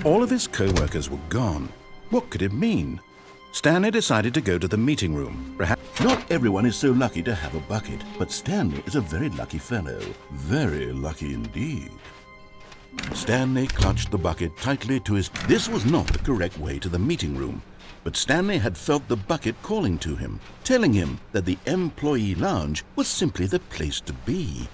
All of his co-workers were gone. What could it mean? Stanley decided to go to the meeting room. Perhaps not everyone is so lucky to have a bucket, but Stanley is a very lucky fellow. Very lucky indeed. Stanley clutched the bucket tightly to his... This was not the correct way to the meeting room, but Stanley had felt the bucket calling to him, telling him that the employee lounge was simply the place to be.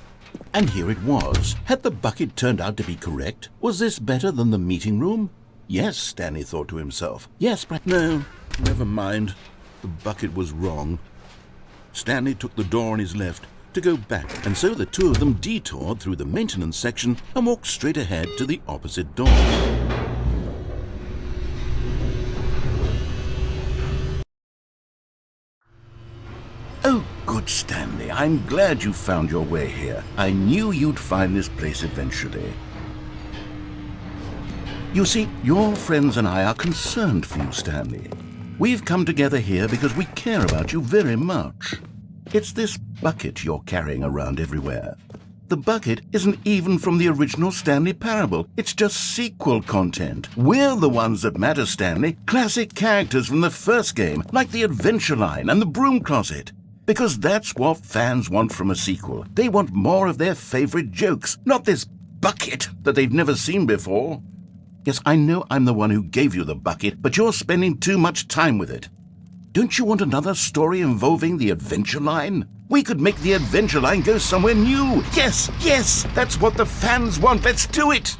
And here it was. Had the bucket turned out to be correct? Was this better than the meeting room? Yes, Stanley thought to himself. Yes, but no, never mind. The bucket was wrong. Stanley took the door on his left to go back, and so the two of them detoured through the maintenance section and walked straight ahead to the opposite door. Oh, good, Stanley. I'm glad you found your way here. I knew you'd find this place eventually. You see, your friends and I are concerned for you, Stanley. We've come together here because we care about you very much. It's this bucket you're carrying around everywhere. The bucket isn't even from the original Stanley Parable. It's just sequel content. We're the ones that matter, Stanley. Classic characters from the first game, like the Adventure Line and the Broom Closet. Because that's what fans want from a sequel. They want more of their favorite jokes, not this bucket that they've never seen before. Yes, I know I'm the one who gave you the bucket, but you're spending too much time with it. Don't you want another story involving the Adventure Line? We could make the Adventure Line go somewhere new. Yes, yes, that's what the fans want. Let's do it.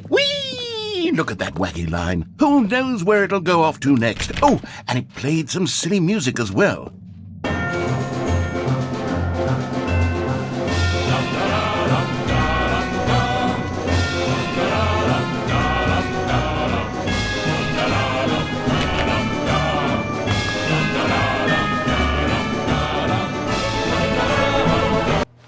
Whee! Look at that wacky line. Who knows where it'll go off to next? Oh, and it played some silly music as well.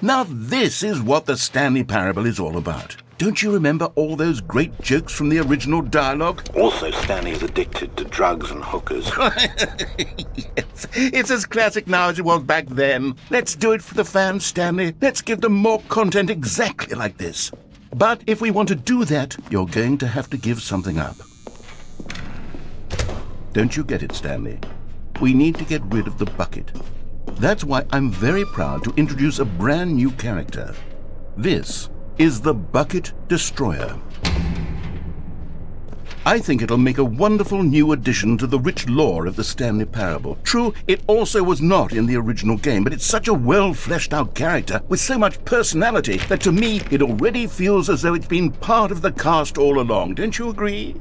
Now this is what the Stanley Parable is all about. Don't you remember all those great jokes from the original dialogue? Also, Stanley is addicted to drugs and hookers. Yes, it's as classic now as it was back then. Let's do it for the fans, Stanley. Let's give them more content exactly like this. But if we want to do that, you're going to have to give something up. Don't you get it, Stanley? We need to get rid of the bucket. That's why I'm very proud to introduce a brand new character. This is the Bucket Destroyer. I think it'll make a wonderful new addition to the rich lore of the Stanley Parable. True, it also was not in the original game, but it's such a well-fleshed-out character with so much personality that to me it already feels as though it's been part of the cast all along. Don't you agree?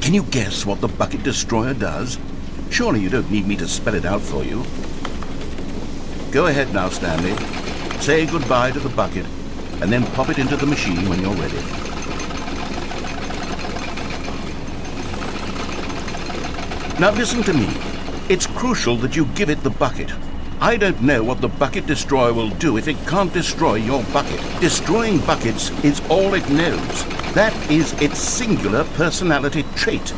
Can you guess what the Bucket Destroyer does? Surely you don't need me to spell it out for you. Go ahead now, Stanley. Say goodbye to the bucket, and then pop it into the machine when you're ready. Now listen to me. It's crucial that you give it the bucket. I don't know what the Bucket Destroyer will do if it can't destroy your bucket. Destroying buckets is all it knows. That is its singular personality trait.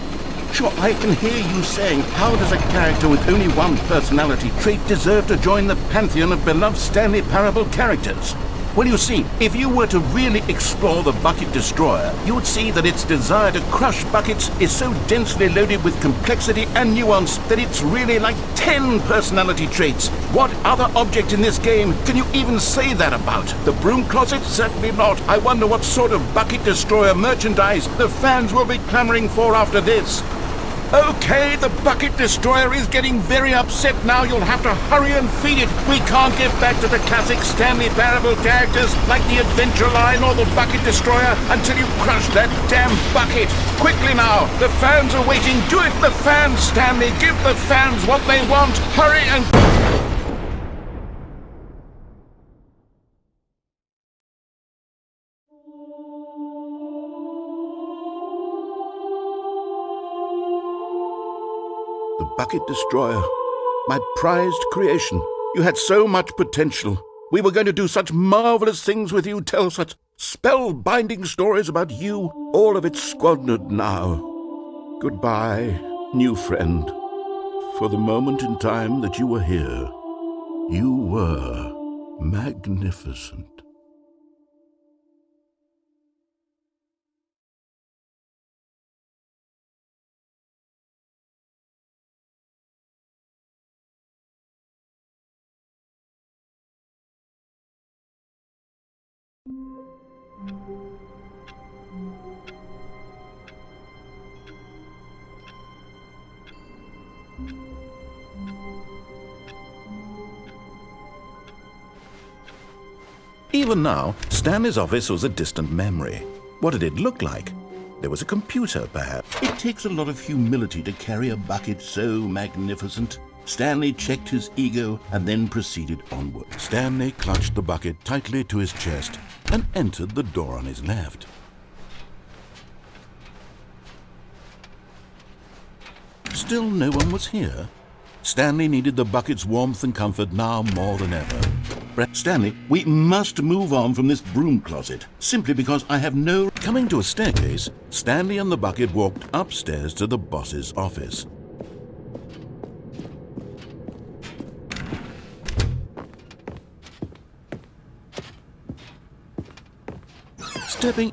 Sure, I can hear you saying, how does a character with only one personality trait deserve to join the pantheon of beloved Stanley Parable characters? Well, you see, if you were to really explore the Bucket Destroyer, you would see that its desire to crush buckets is so densely loaded with complexity and nuance that it's really like 10 personality traits. What other object in this game can you even say that about? The Broom Closet? Certainly not. I wonder what sort of Bucket Destroyer merchandise the fans will be clamoring for after this. Okay, the Bucket Destroyer is getting very upset now. You'll have to hurry and feed it. We can't get back to the classic Stanley Parable characters like the Adventure Line or the Bucket Destroyer until you crush that damn bucket. Quickly now, the fans are waiting. Do it for the fans, Stanley. Give the fans what they want. Hurry and... The Bucket Destroyer, my prized creation. You had so much potential. We were going to do such marvelous things with you, tell such spellbinding stories about you. All of it squandered now. Goodbye, new friend. For the moment in time that you were here, you were magnificent. Even now, Stanley's office was a distant memory. What did it look like? There was a computer, perhaps. It takes a lot of humility to carry a bucket so magnificent. Stanley checked his ego and then proceeded onward. Stanley clutched the bucket tightly to his chest and entered the door on his left. Still no one was here. Stanley needed the bucket's warmth and comfort now more than ever. Stanley, we must move on from this broom closet, simply because I have no... Coming to a staircase, Stanley and the bucket walked upstairs to the boss's office. Stepping...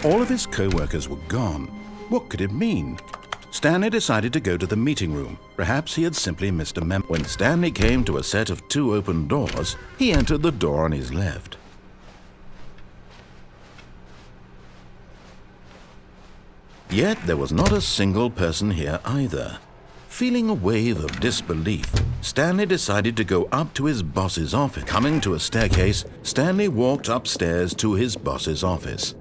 All of his co-workers were gone. What could it mean? Stanley decided to go to the meeting room. Perhaps he had simply missed a memo. When Stanley came to a set of 2 open doors, he entered the door on his left. Yet there was not a single person here either. Feeling a wave of disbelief, Stanley decided to go up to his boss's office. Coming to a staircase, Stanley walked upstairs to his boss's office.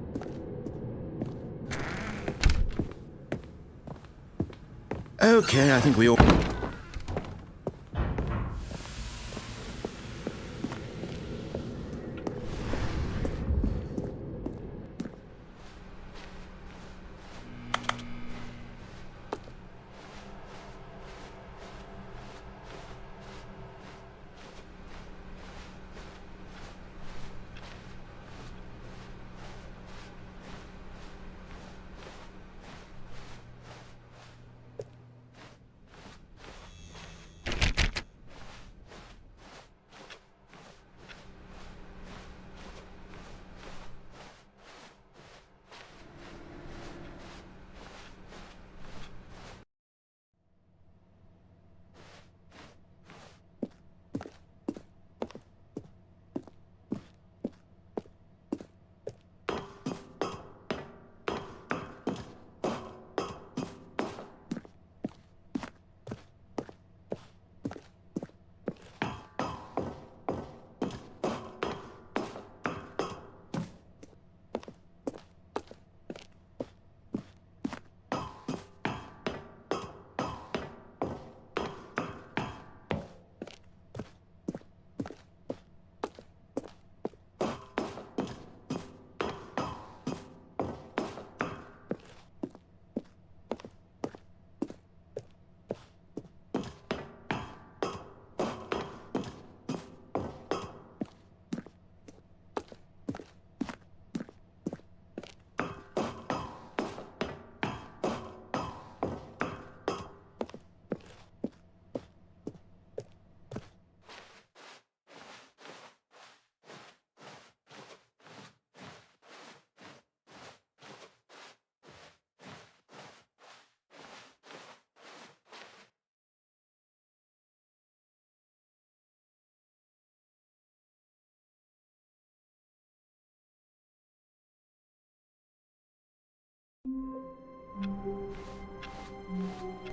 Okay, I think we all...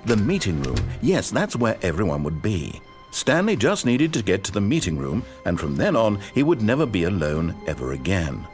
The meeting room. Yes, that's where everyone would be. Stanley just needed to get to the meeting room, and from then on, he would never be alone ever again.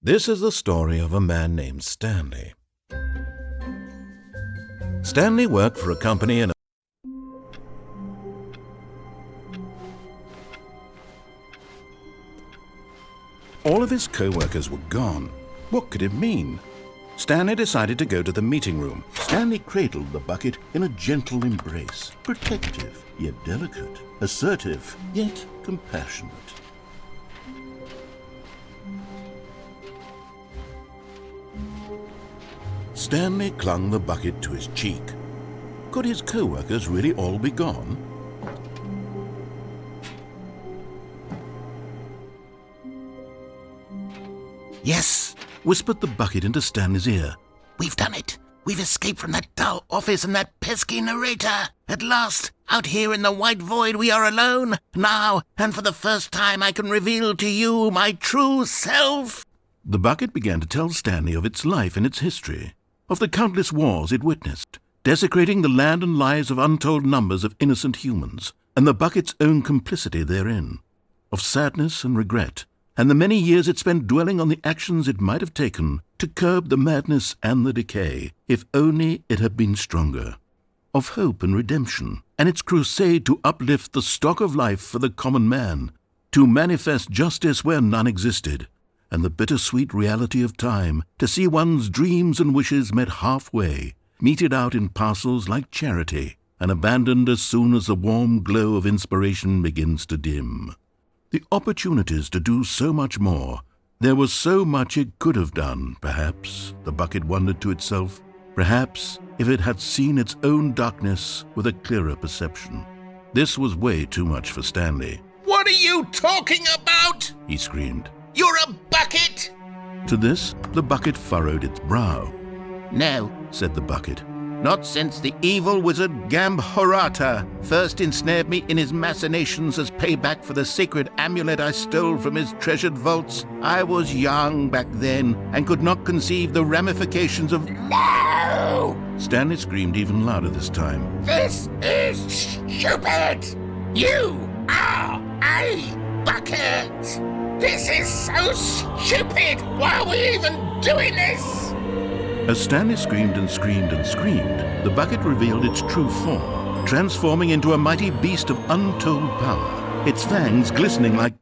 This is the story of a man named Stanley. Stanley worked for a company in All of his co-workers were gone. What could it mean? Stanley decided to go to the meeting room. Stanley cradled the bucket in a gentle embrace, protective yet delicate, assertive yet compassionate. Stanley clung the bucket to his cheek. Could his co-workers really all be gone? Yes, whispered the bucket into Stanley's ear. We've done it. We've escaped from that dull office and that pesky narrator. At last, out here in the white void, we are alone. Now, and for the first time, I can reveal to you my true self. The bucket began to tell Stanley of its life and its history, of the countless wars it witnessed, desecrating the land and lives of untold numbers of innocent humans, and the bucket's own complicity therein, of sadness and regret, and the many years it spent dwelling on the actions it might have taken to curb the madness and the decay, if only it had been stronger, of hope and redemption, and its crusade to uplift the stock of life for the common man, to manifest justice where none existed, and the bittersweet reality of time, to see one's dreams and wishes met halfway, meted out in parcels like charity, and abandoned as soon as the warm glow of inspiration begins to dim. The opportunities to do so much more. There was so much it could have done, perhaps, the bucket wondered to itself. Perhaps, if it had seen its own darkness with a clearer perception. This was way too much for Stanley. What are you talking about? He screamed. You're a bucket! To this, the bucket furrowed its brow. No, said the bucket. not since the evil wizard Gambhorata first ensnared me in his machinations as payback for the sacred amulet I stole from his treasured vaults. I was young back then and could not conceive the ramifications of— No! Stanley screamed even louder this time. This is stupid! You are a bucket! This is so stupid! Why are we even doing this? As Stanley screamed and screamed and screamed, the bucket revealed its true form, transforming into a mighty beast of untold power, its fangs glistening like—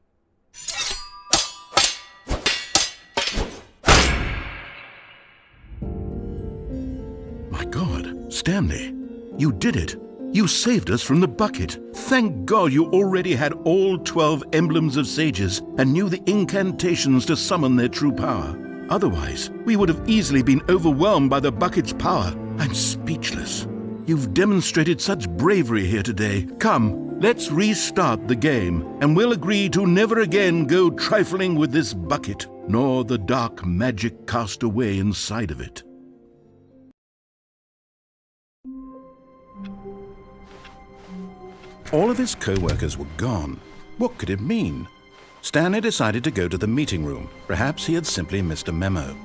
My God, Stanley, you did it. You saved us from the bucket. Thank God you already had all 12 emblems of sages and knew the incantations to summon their true power. Otherwise, we would have easily been overwhelmed by the bucket's power. I'm speechless. You've demonstrated such bravery here today. Come, let's restart the game, and we'll agree to never again go trifling with this bucket, nor the dark magic cast away inside of it. All of his co-workers were gone. What could it mean? Stanley decided to go to the meeting room. Perhaps he had simply missed a memo.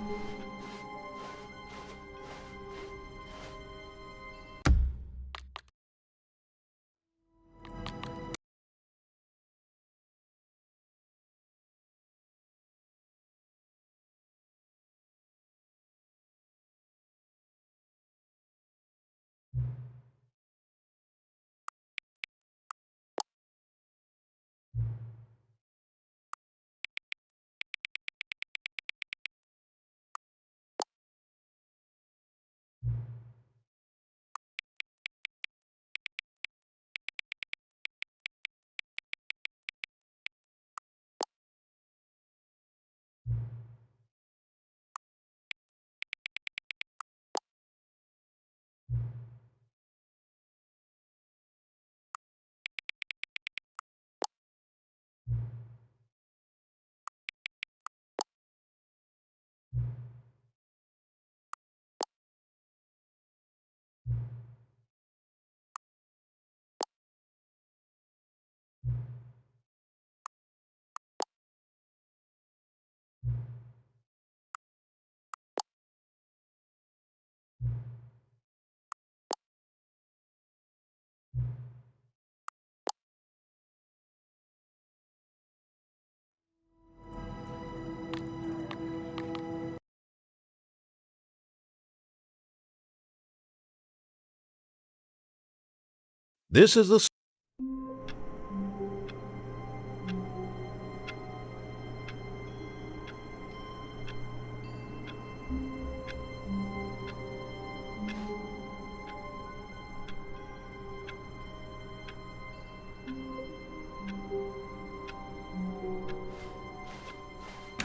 This is the...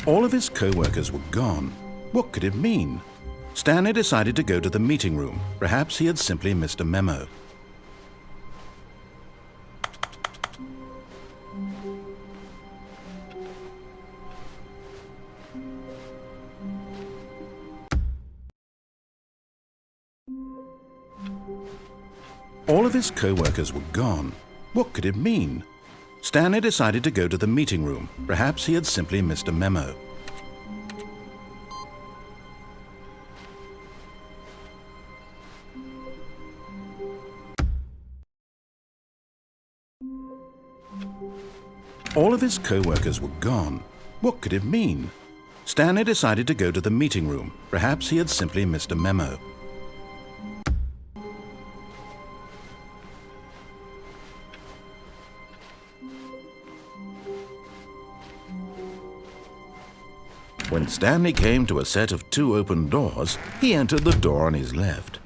All of his co-workers were gone. What could it mean? Stanley decided to go to the meeting room. Perhaps he had simply missed a memo. All of his co-workers were gone. What could it mean? Stanley decided to go to the meeting room. Perhaps he had simply missed a memo. All of his co-workers were gone. What could it mean? Stanley decided to go to the meeting room. Perhaps he had simply missed a memo. When Stanley came to a set of 2 open doors, he entered the door on his left.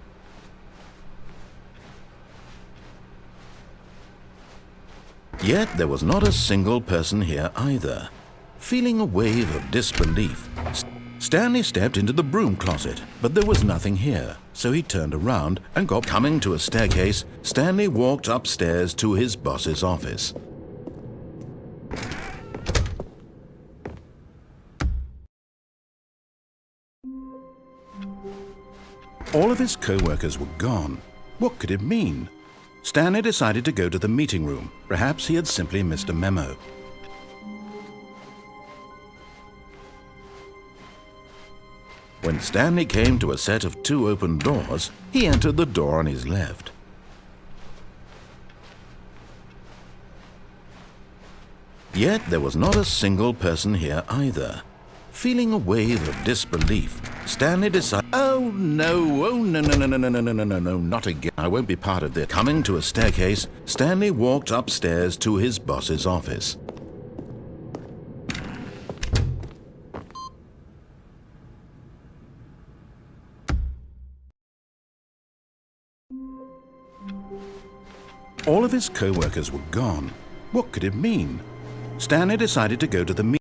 Yet there was not a single person here either. Feeling a wave of disbelief, Stanley stepped into the broom closet, but there was nothing here, so he turned around and coming to a staircase, Stanley walked upstairs to his boss's office. All of his co-workers were gone. What could it mean? Stanley decided to go to the meeting room. Perhaps he had simply missed a memo. When Stanley came to a set of 2 open doors, he entered the door on his left. Yet there was not a single person here either. Feeling a wave of disbelief, Stanley decided, oh no, not again. I won't be part of this. Coming to a staircase, Stanley walked upstairs to his boss's office. All of his co-workers were gone. What could it mean? Stanley decided to go to the meeting.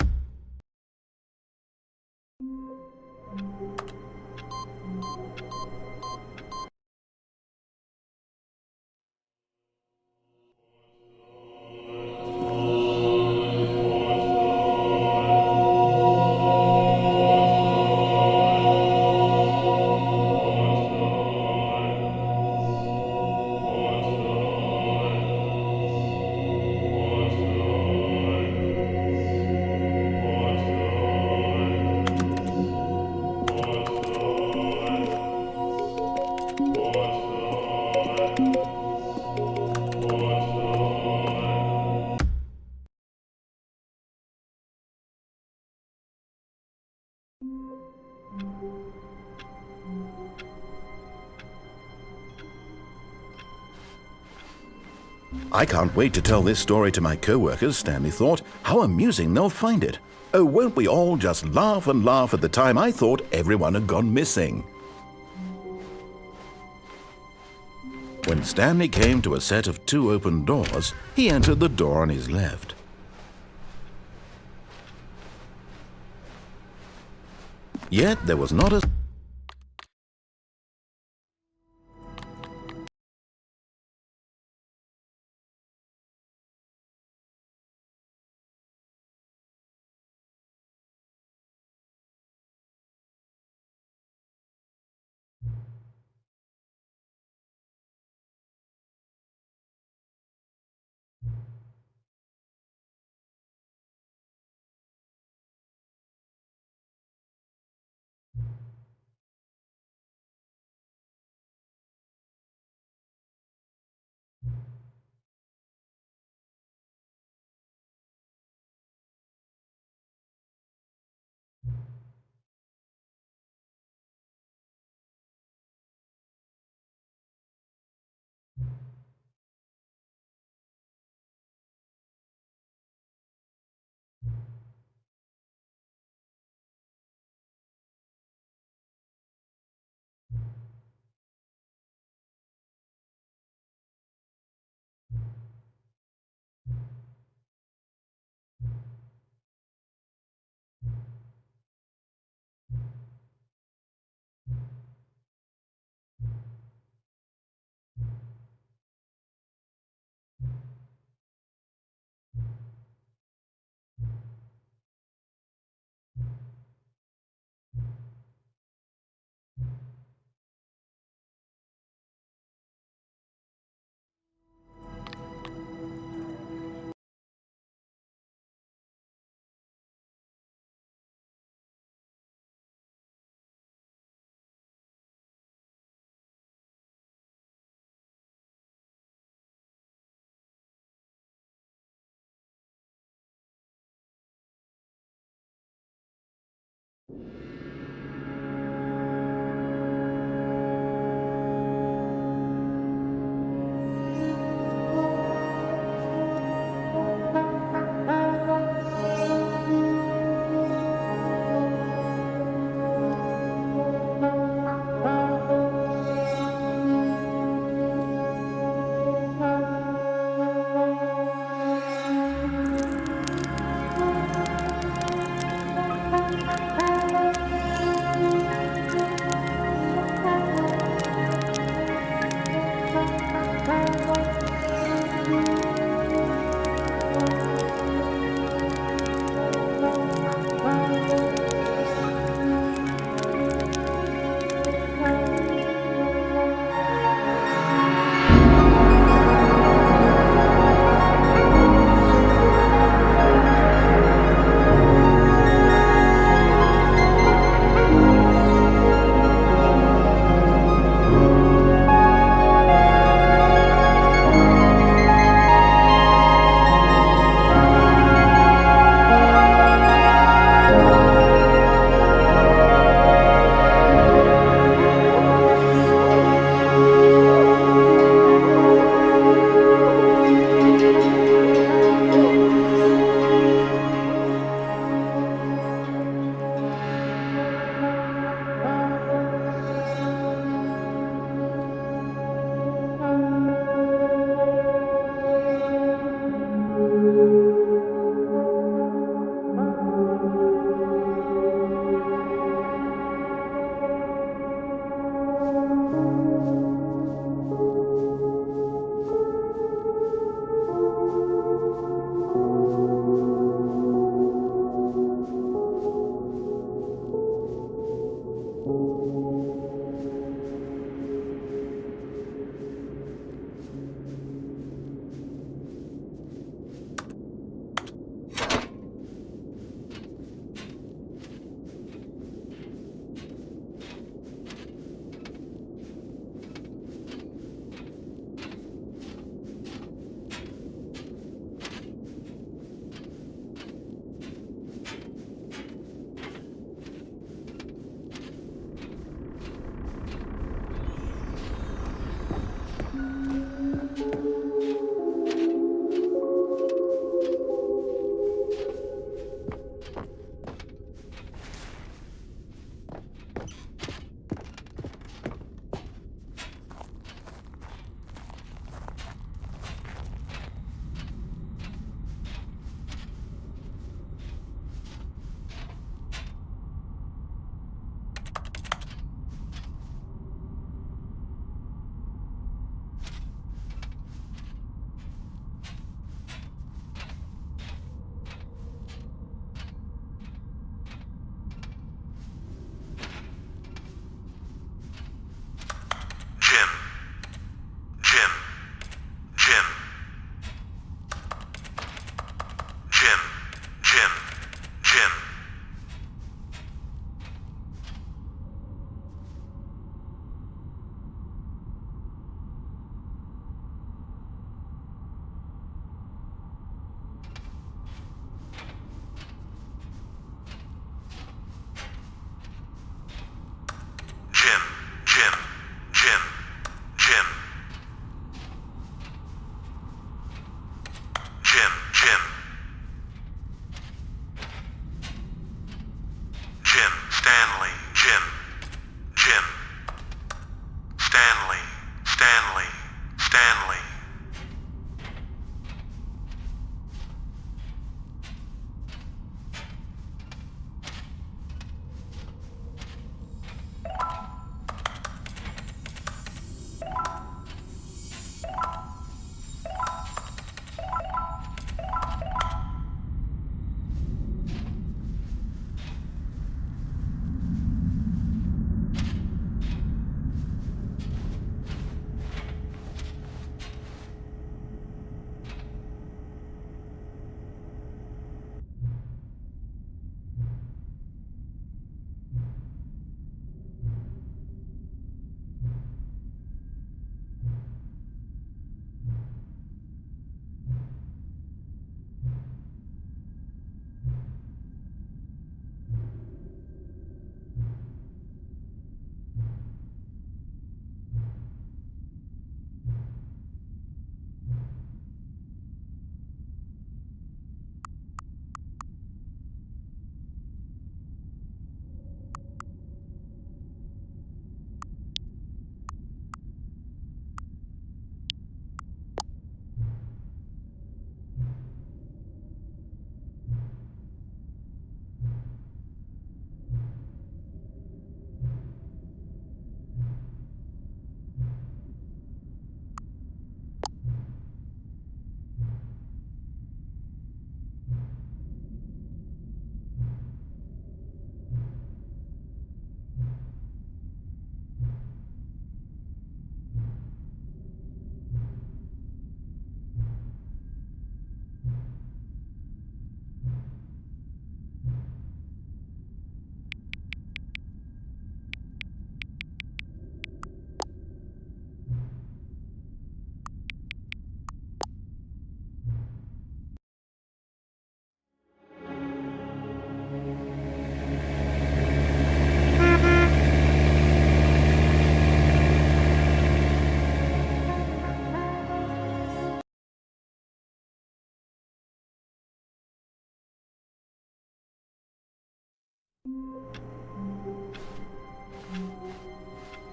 I can't wait to tell this story to my co-workers, Stanley thought. How amusing they'll find it. Oh, won't we all just laugh and laugh at the time I thought everyone had gone missing. When Stanley came to a set of 2 open doors, he entered the door on his left. Yet there was not a...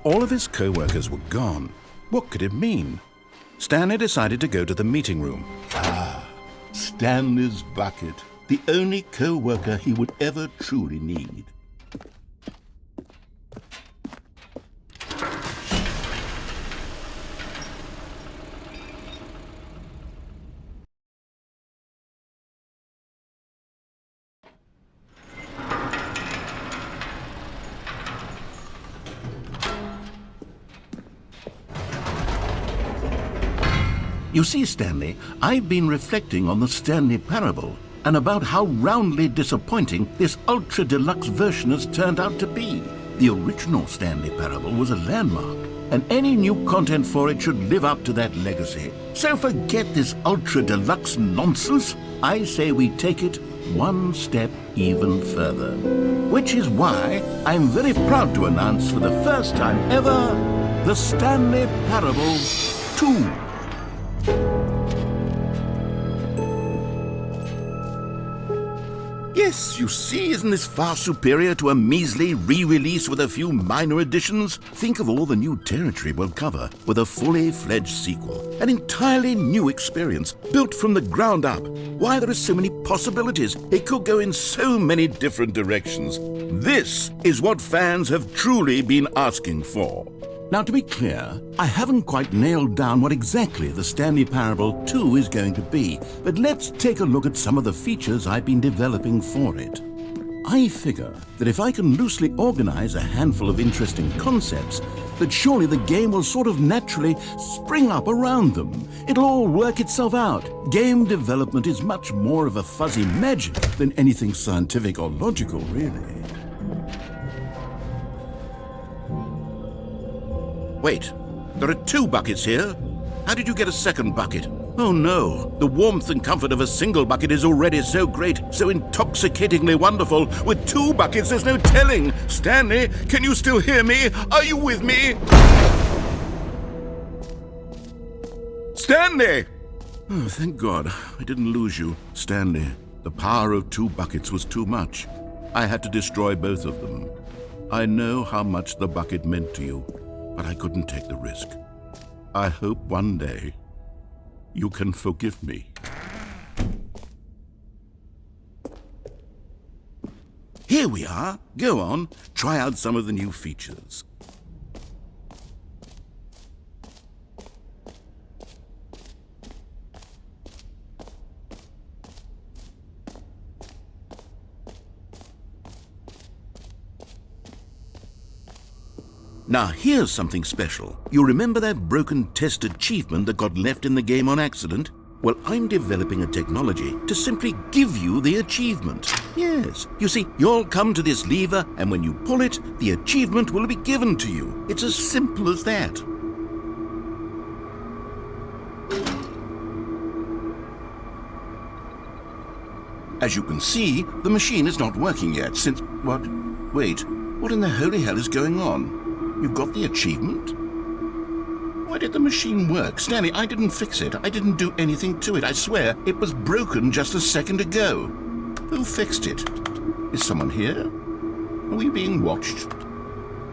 All of his co-workers were gone. What could it mean? Stanley decided to go to the meeting room. Stanley's bucket, the only co-worker he would ever truly need. You see, Stanley, I've been reflecting on the Stanley Parable and about how roundly disappointing this ultra deluxe version has turned out to be. The original Stanley Parable was a landmark, and any new content for it should live up to that legacy. So forget this ultra deluxe nonsense. I say we take it one step even further. Which is why I'm very proud to announce for the first time ever, the Stanley Parable 2. Yes, you see, isn't this far superior to a measly re-release with a few minor additions? Think of all the new territory we'll cover with a fully fledged sequel. An entirely new experience, built from the ground up. Why, there are so many possibilities. It could go in so many different directions. This is what fans have truly been asking for. Now, to be clear, I haven't quite nailed down what exactly the Stanley Parable 2 is going to be, but let's take a look at some of the features I've been developing for it. I figure that if I can loosely organize a handful of interesting concepts, that surely the game will sort of naturally spring up around them. It'll all work itself out. Game development is much more of a fuzzy magic than anything scientific or logical, really. Wait, there are 2 buckets here? How did you get a second bucket? Oh no, the warmth and comfort of a single bucket is already so great, so intoxicatingly wonderful. With 2 buckets, there's no telling. Stanley, can you still hear me? Are you with me? Stanley! Oh, thank God, I didn't lose you. Stanley, the power of 2 buckets was too much. I had to destroy both of them. I know how much the bucket meant to you, but I couldn't take the risk. I hope one day you can forgive me. Here we are. Go on, try out some of the new features. Now, here's something special. You remember that broken test achievement that got left in the game on accident? Well, I'm developing a technology to simply give you the achievement. Yes. You see, you'll come to this lever, and when you pull it, the achievement will be given to you. It's as simple as that. As you can see, the machine is not working yet since... What? Wait, what in the holy hell is going on? You got the achievement? Why did the machine work? Stanley, I didn't fix it. I didn't do anything to it. I swear, it was broken just a second ago. Who fixed it? Is someone here? Are we being watched?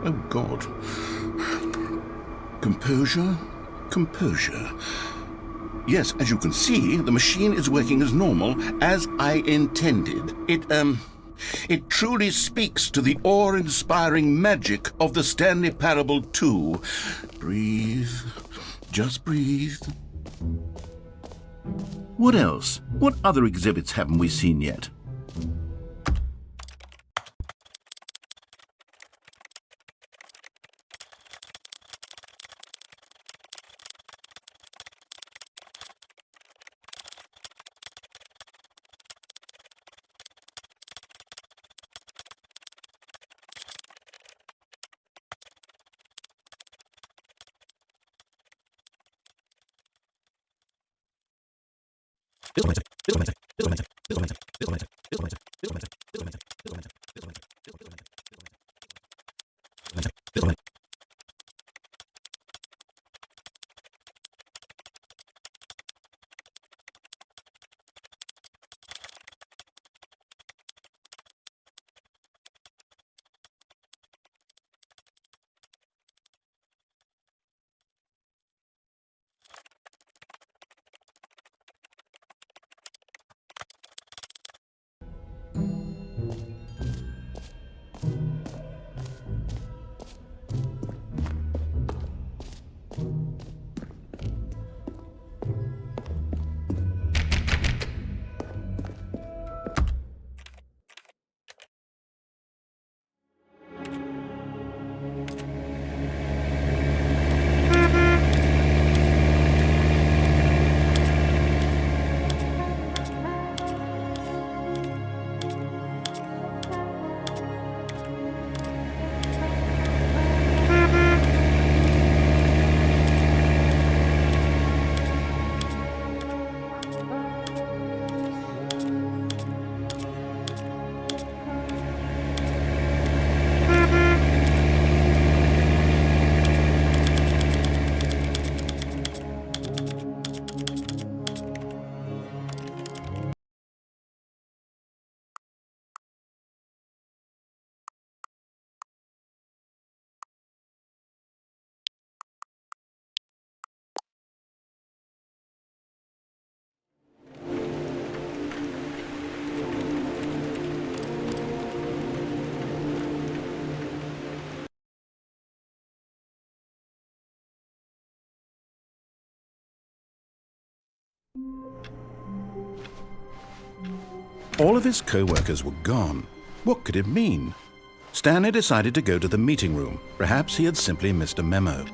Oh, God. Composure. Composure. Yes, as you can see, the machine is working as normal, as I intended. It truly speaks to the awe-inspiring magic of the Stanley Parable 2. Breathe. Just breathe. What else? What other exhibits haven't we seen yet? All of his co-workers were gone. What could it mean? Stanley decided to go to the meeting room. Perhaps he had simply missed a memo.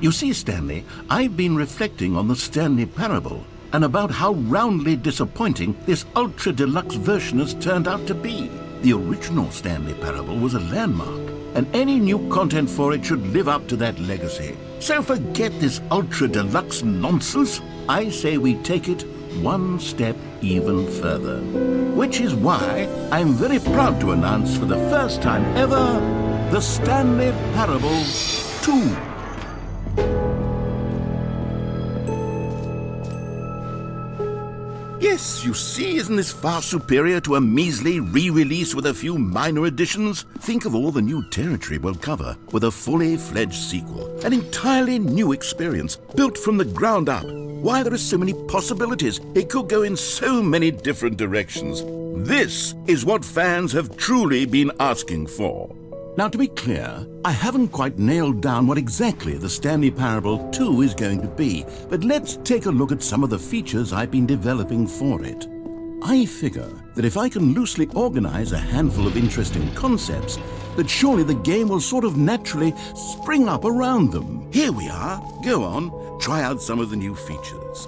You see, Stanley, I've been reflecting on the Stanley Parable and about how roundly disappointing this ultra-deluxe version has turned out to be. The original Stanley Parable was a landmark, and any new content for it should live up to that legacy. So forget this ultra-deluxe nonsense. I say we take it one step even further. Which is why I'm very proud to announce for the first time ever, the Stanley Parable 2. Yes, you see, isn't this far superior to a measly re-release with a few minor additions? Think of all the new territory we'll cover with a fully fledged sequel. An entirely new experience, built from the ground up. Why, there are so many possibilities. It could go in so many different directions. This is what fans have truly been asking for. Now, to be clear, I haven't quite nailed down what exactly the Stanley Parable 2 is going to be, but let's take a look at some of the features I've been developing for it. I figure that if I can loosely organize a handful of interesting concepts, that surely the game will sort of naturally spring up around them. Here we are. Go on, try out some of the new features.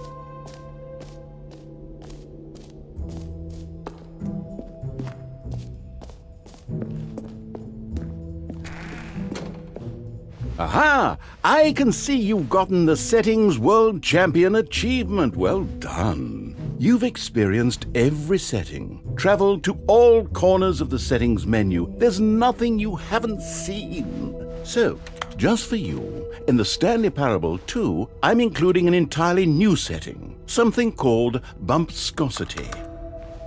Aha! I can see you've gotten the Settings World Champion achievement. Well done. You've experienced every setting, traveled to all corners of the settings menu. There's nothing you haven't seen. So, just for you, in the Stanley Parable 2, I'm including an entirely new setting, something called bumpscosity.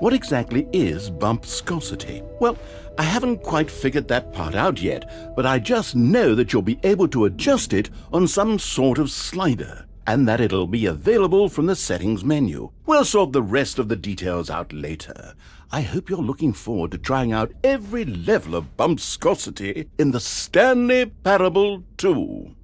What exactly is bumpscosity? Well, I haven't quite figured that part out yet, but I just know that you'll be able to adjust it on some sort of slider, and that it'll be available from the settings menu. We'll sort the rest of the details out later. I hope you're looking forward to trying out every level of bumpscosity in the Stanley Parable 2.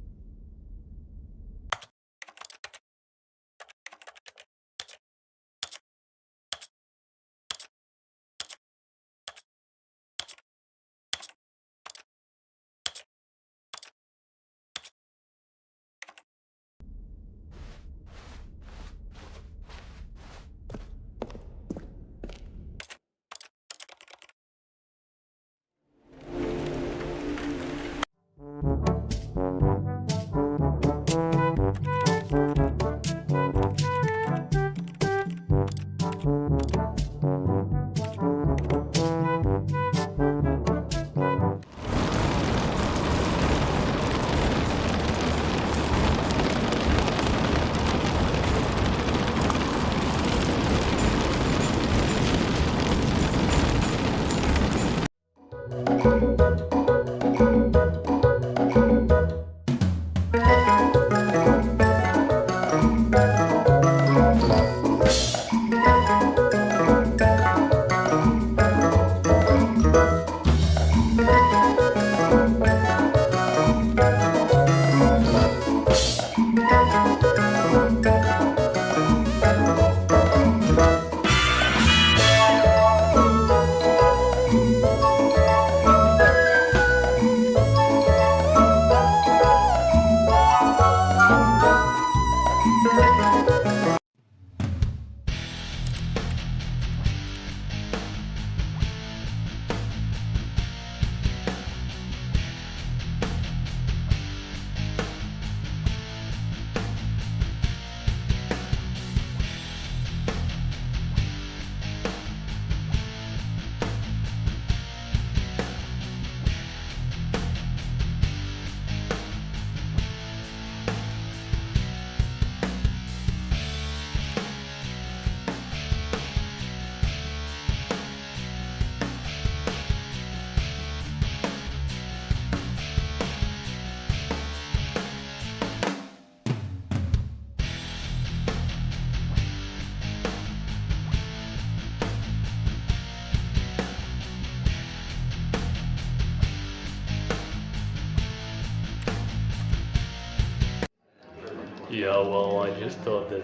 Yeah, well, I just thought that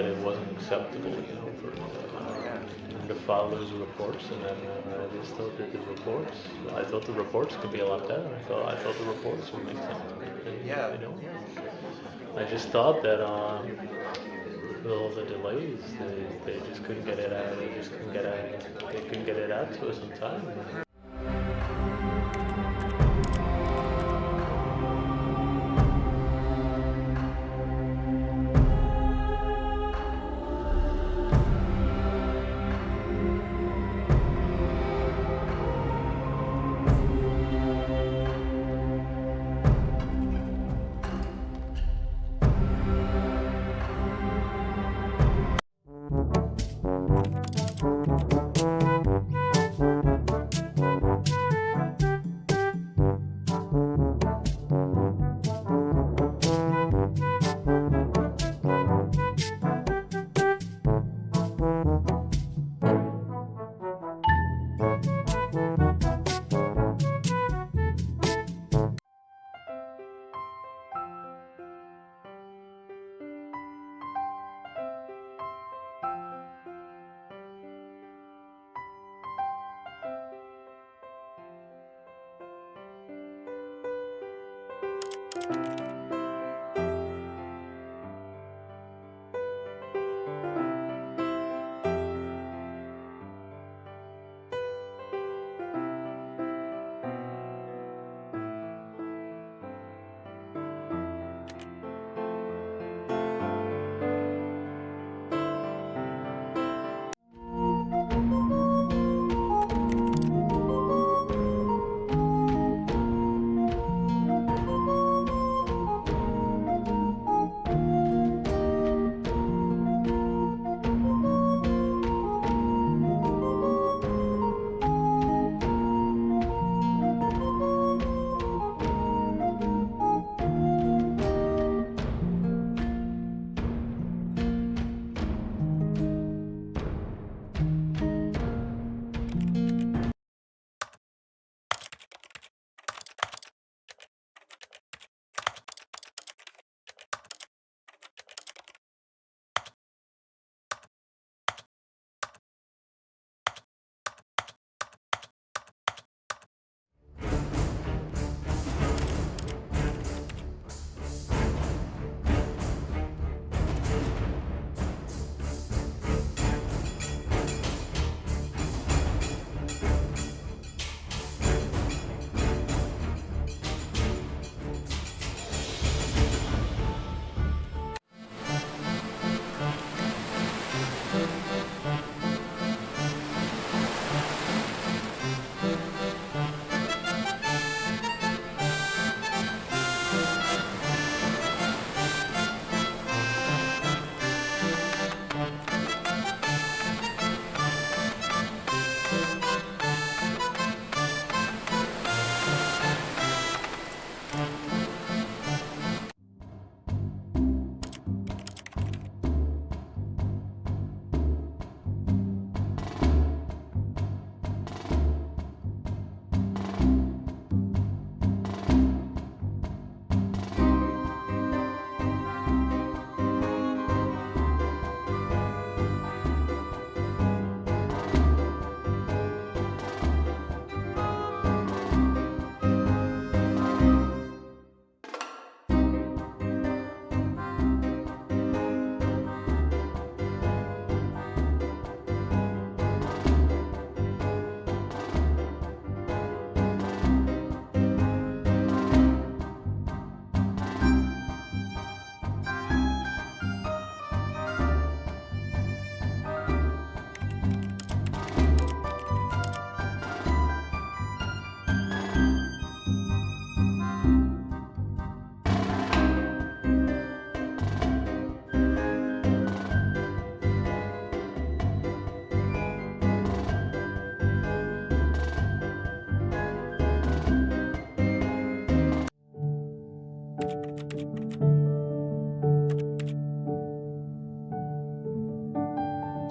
it wasn't acceptable, for to file those reports, and then I just thought that I thought the reports could be a lot better. I thought the reports would make sense. I just thought that with all the delays, they just couldn't get it out. They couldn't get it out to us in time.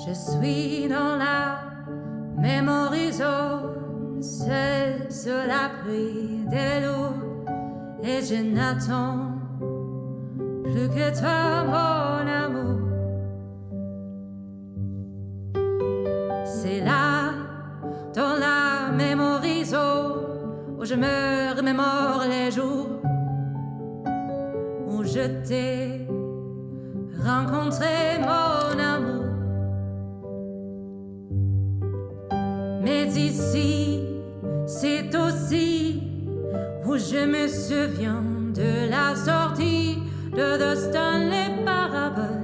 Je suis dans la memory zone, seul sur l'abri des loups, et je n'attends plus que toi, mon amour. C'est là, dans la mémorisation, où je me remémore les jours où je t'ai rencontré, mon amour. Mais ici, c'est aussi où je me souviens de la sortie de The Stanley Parables.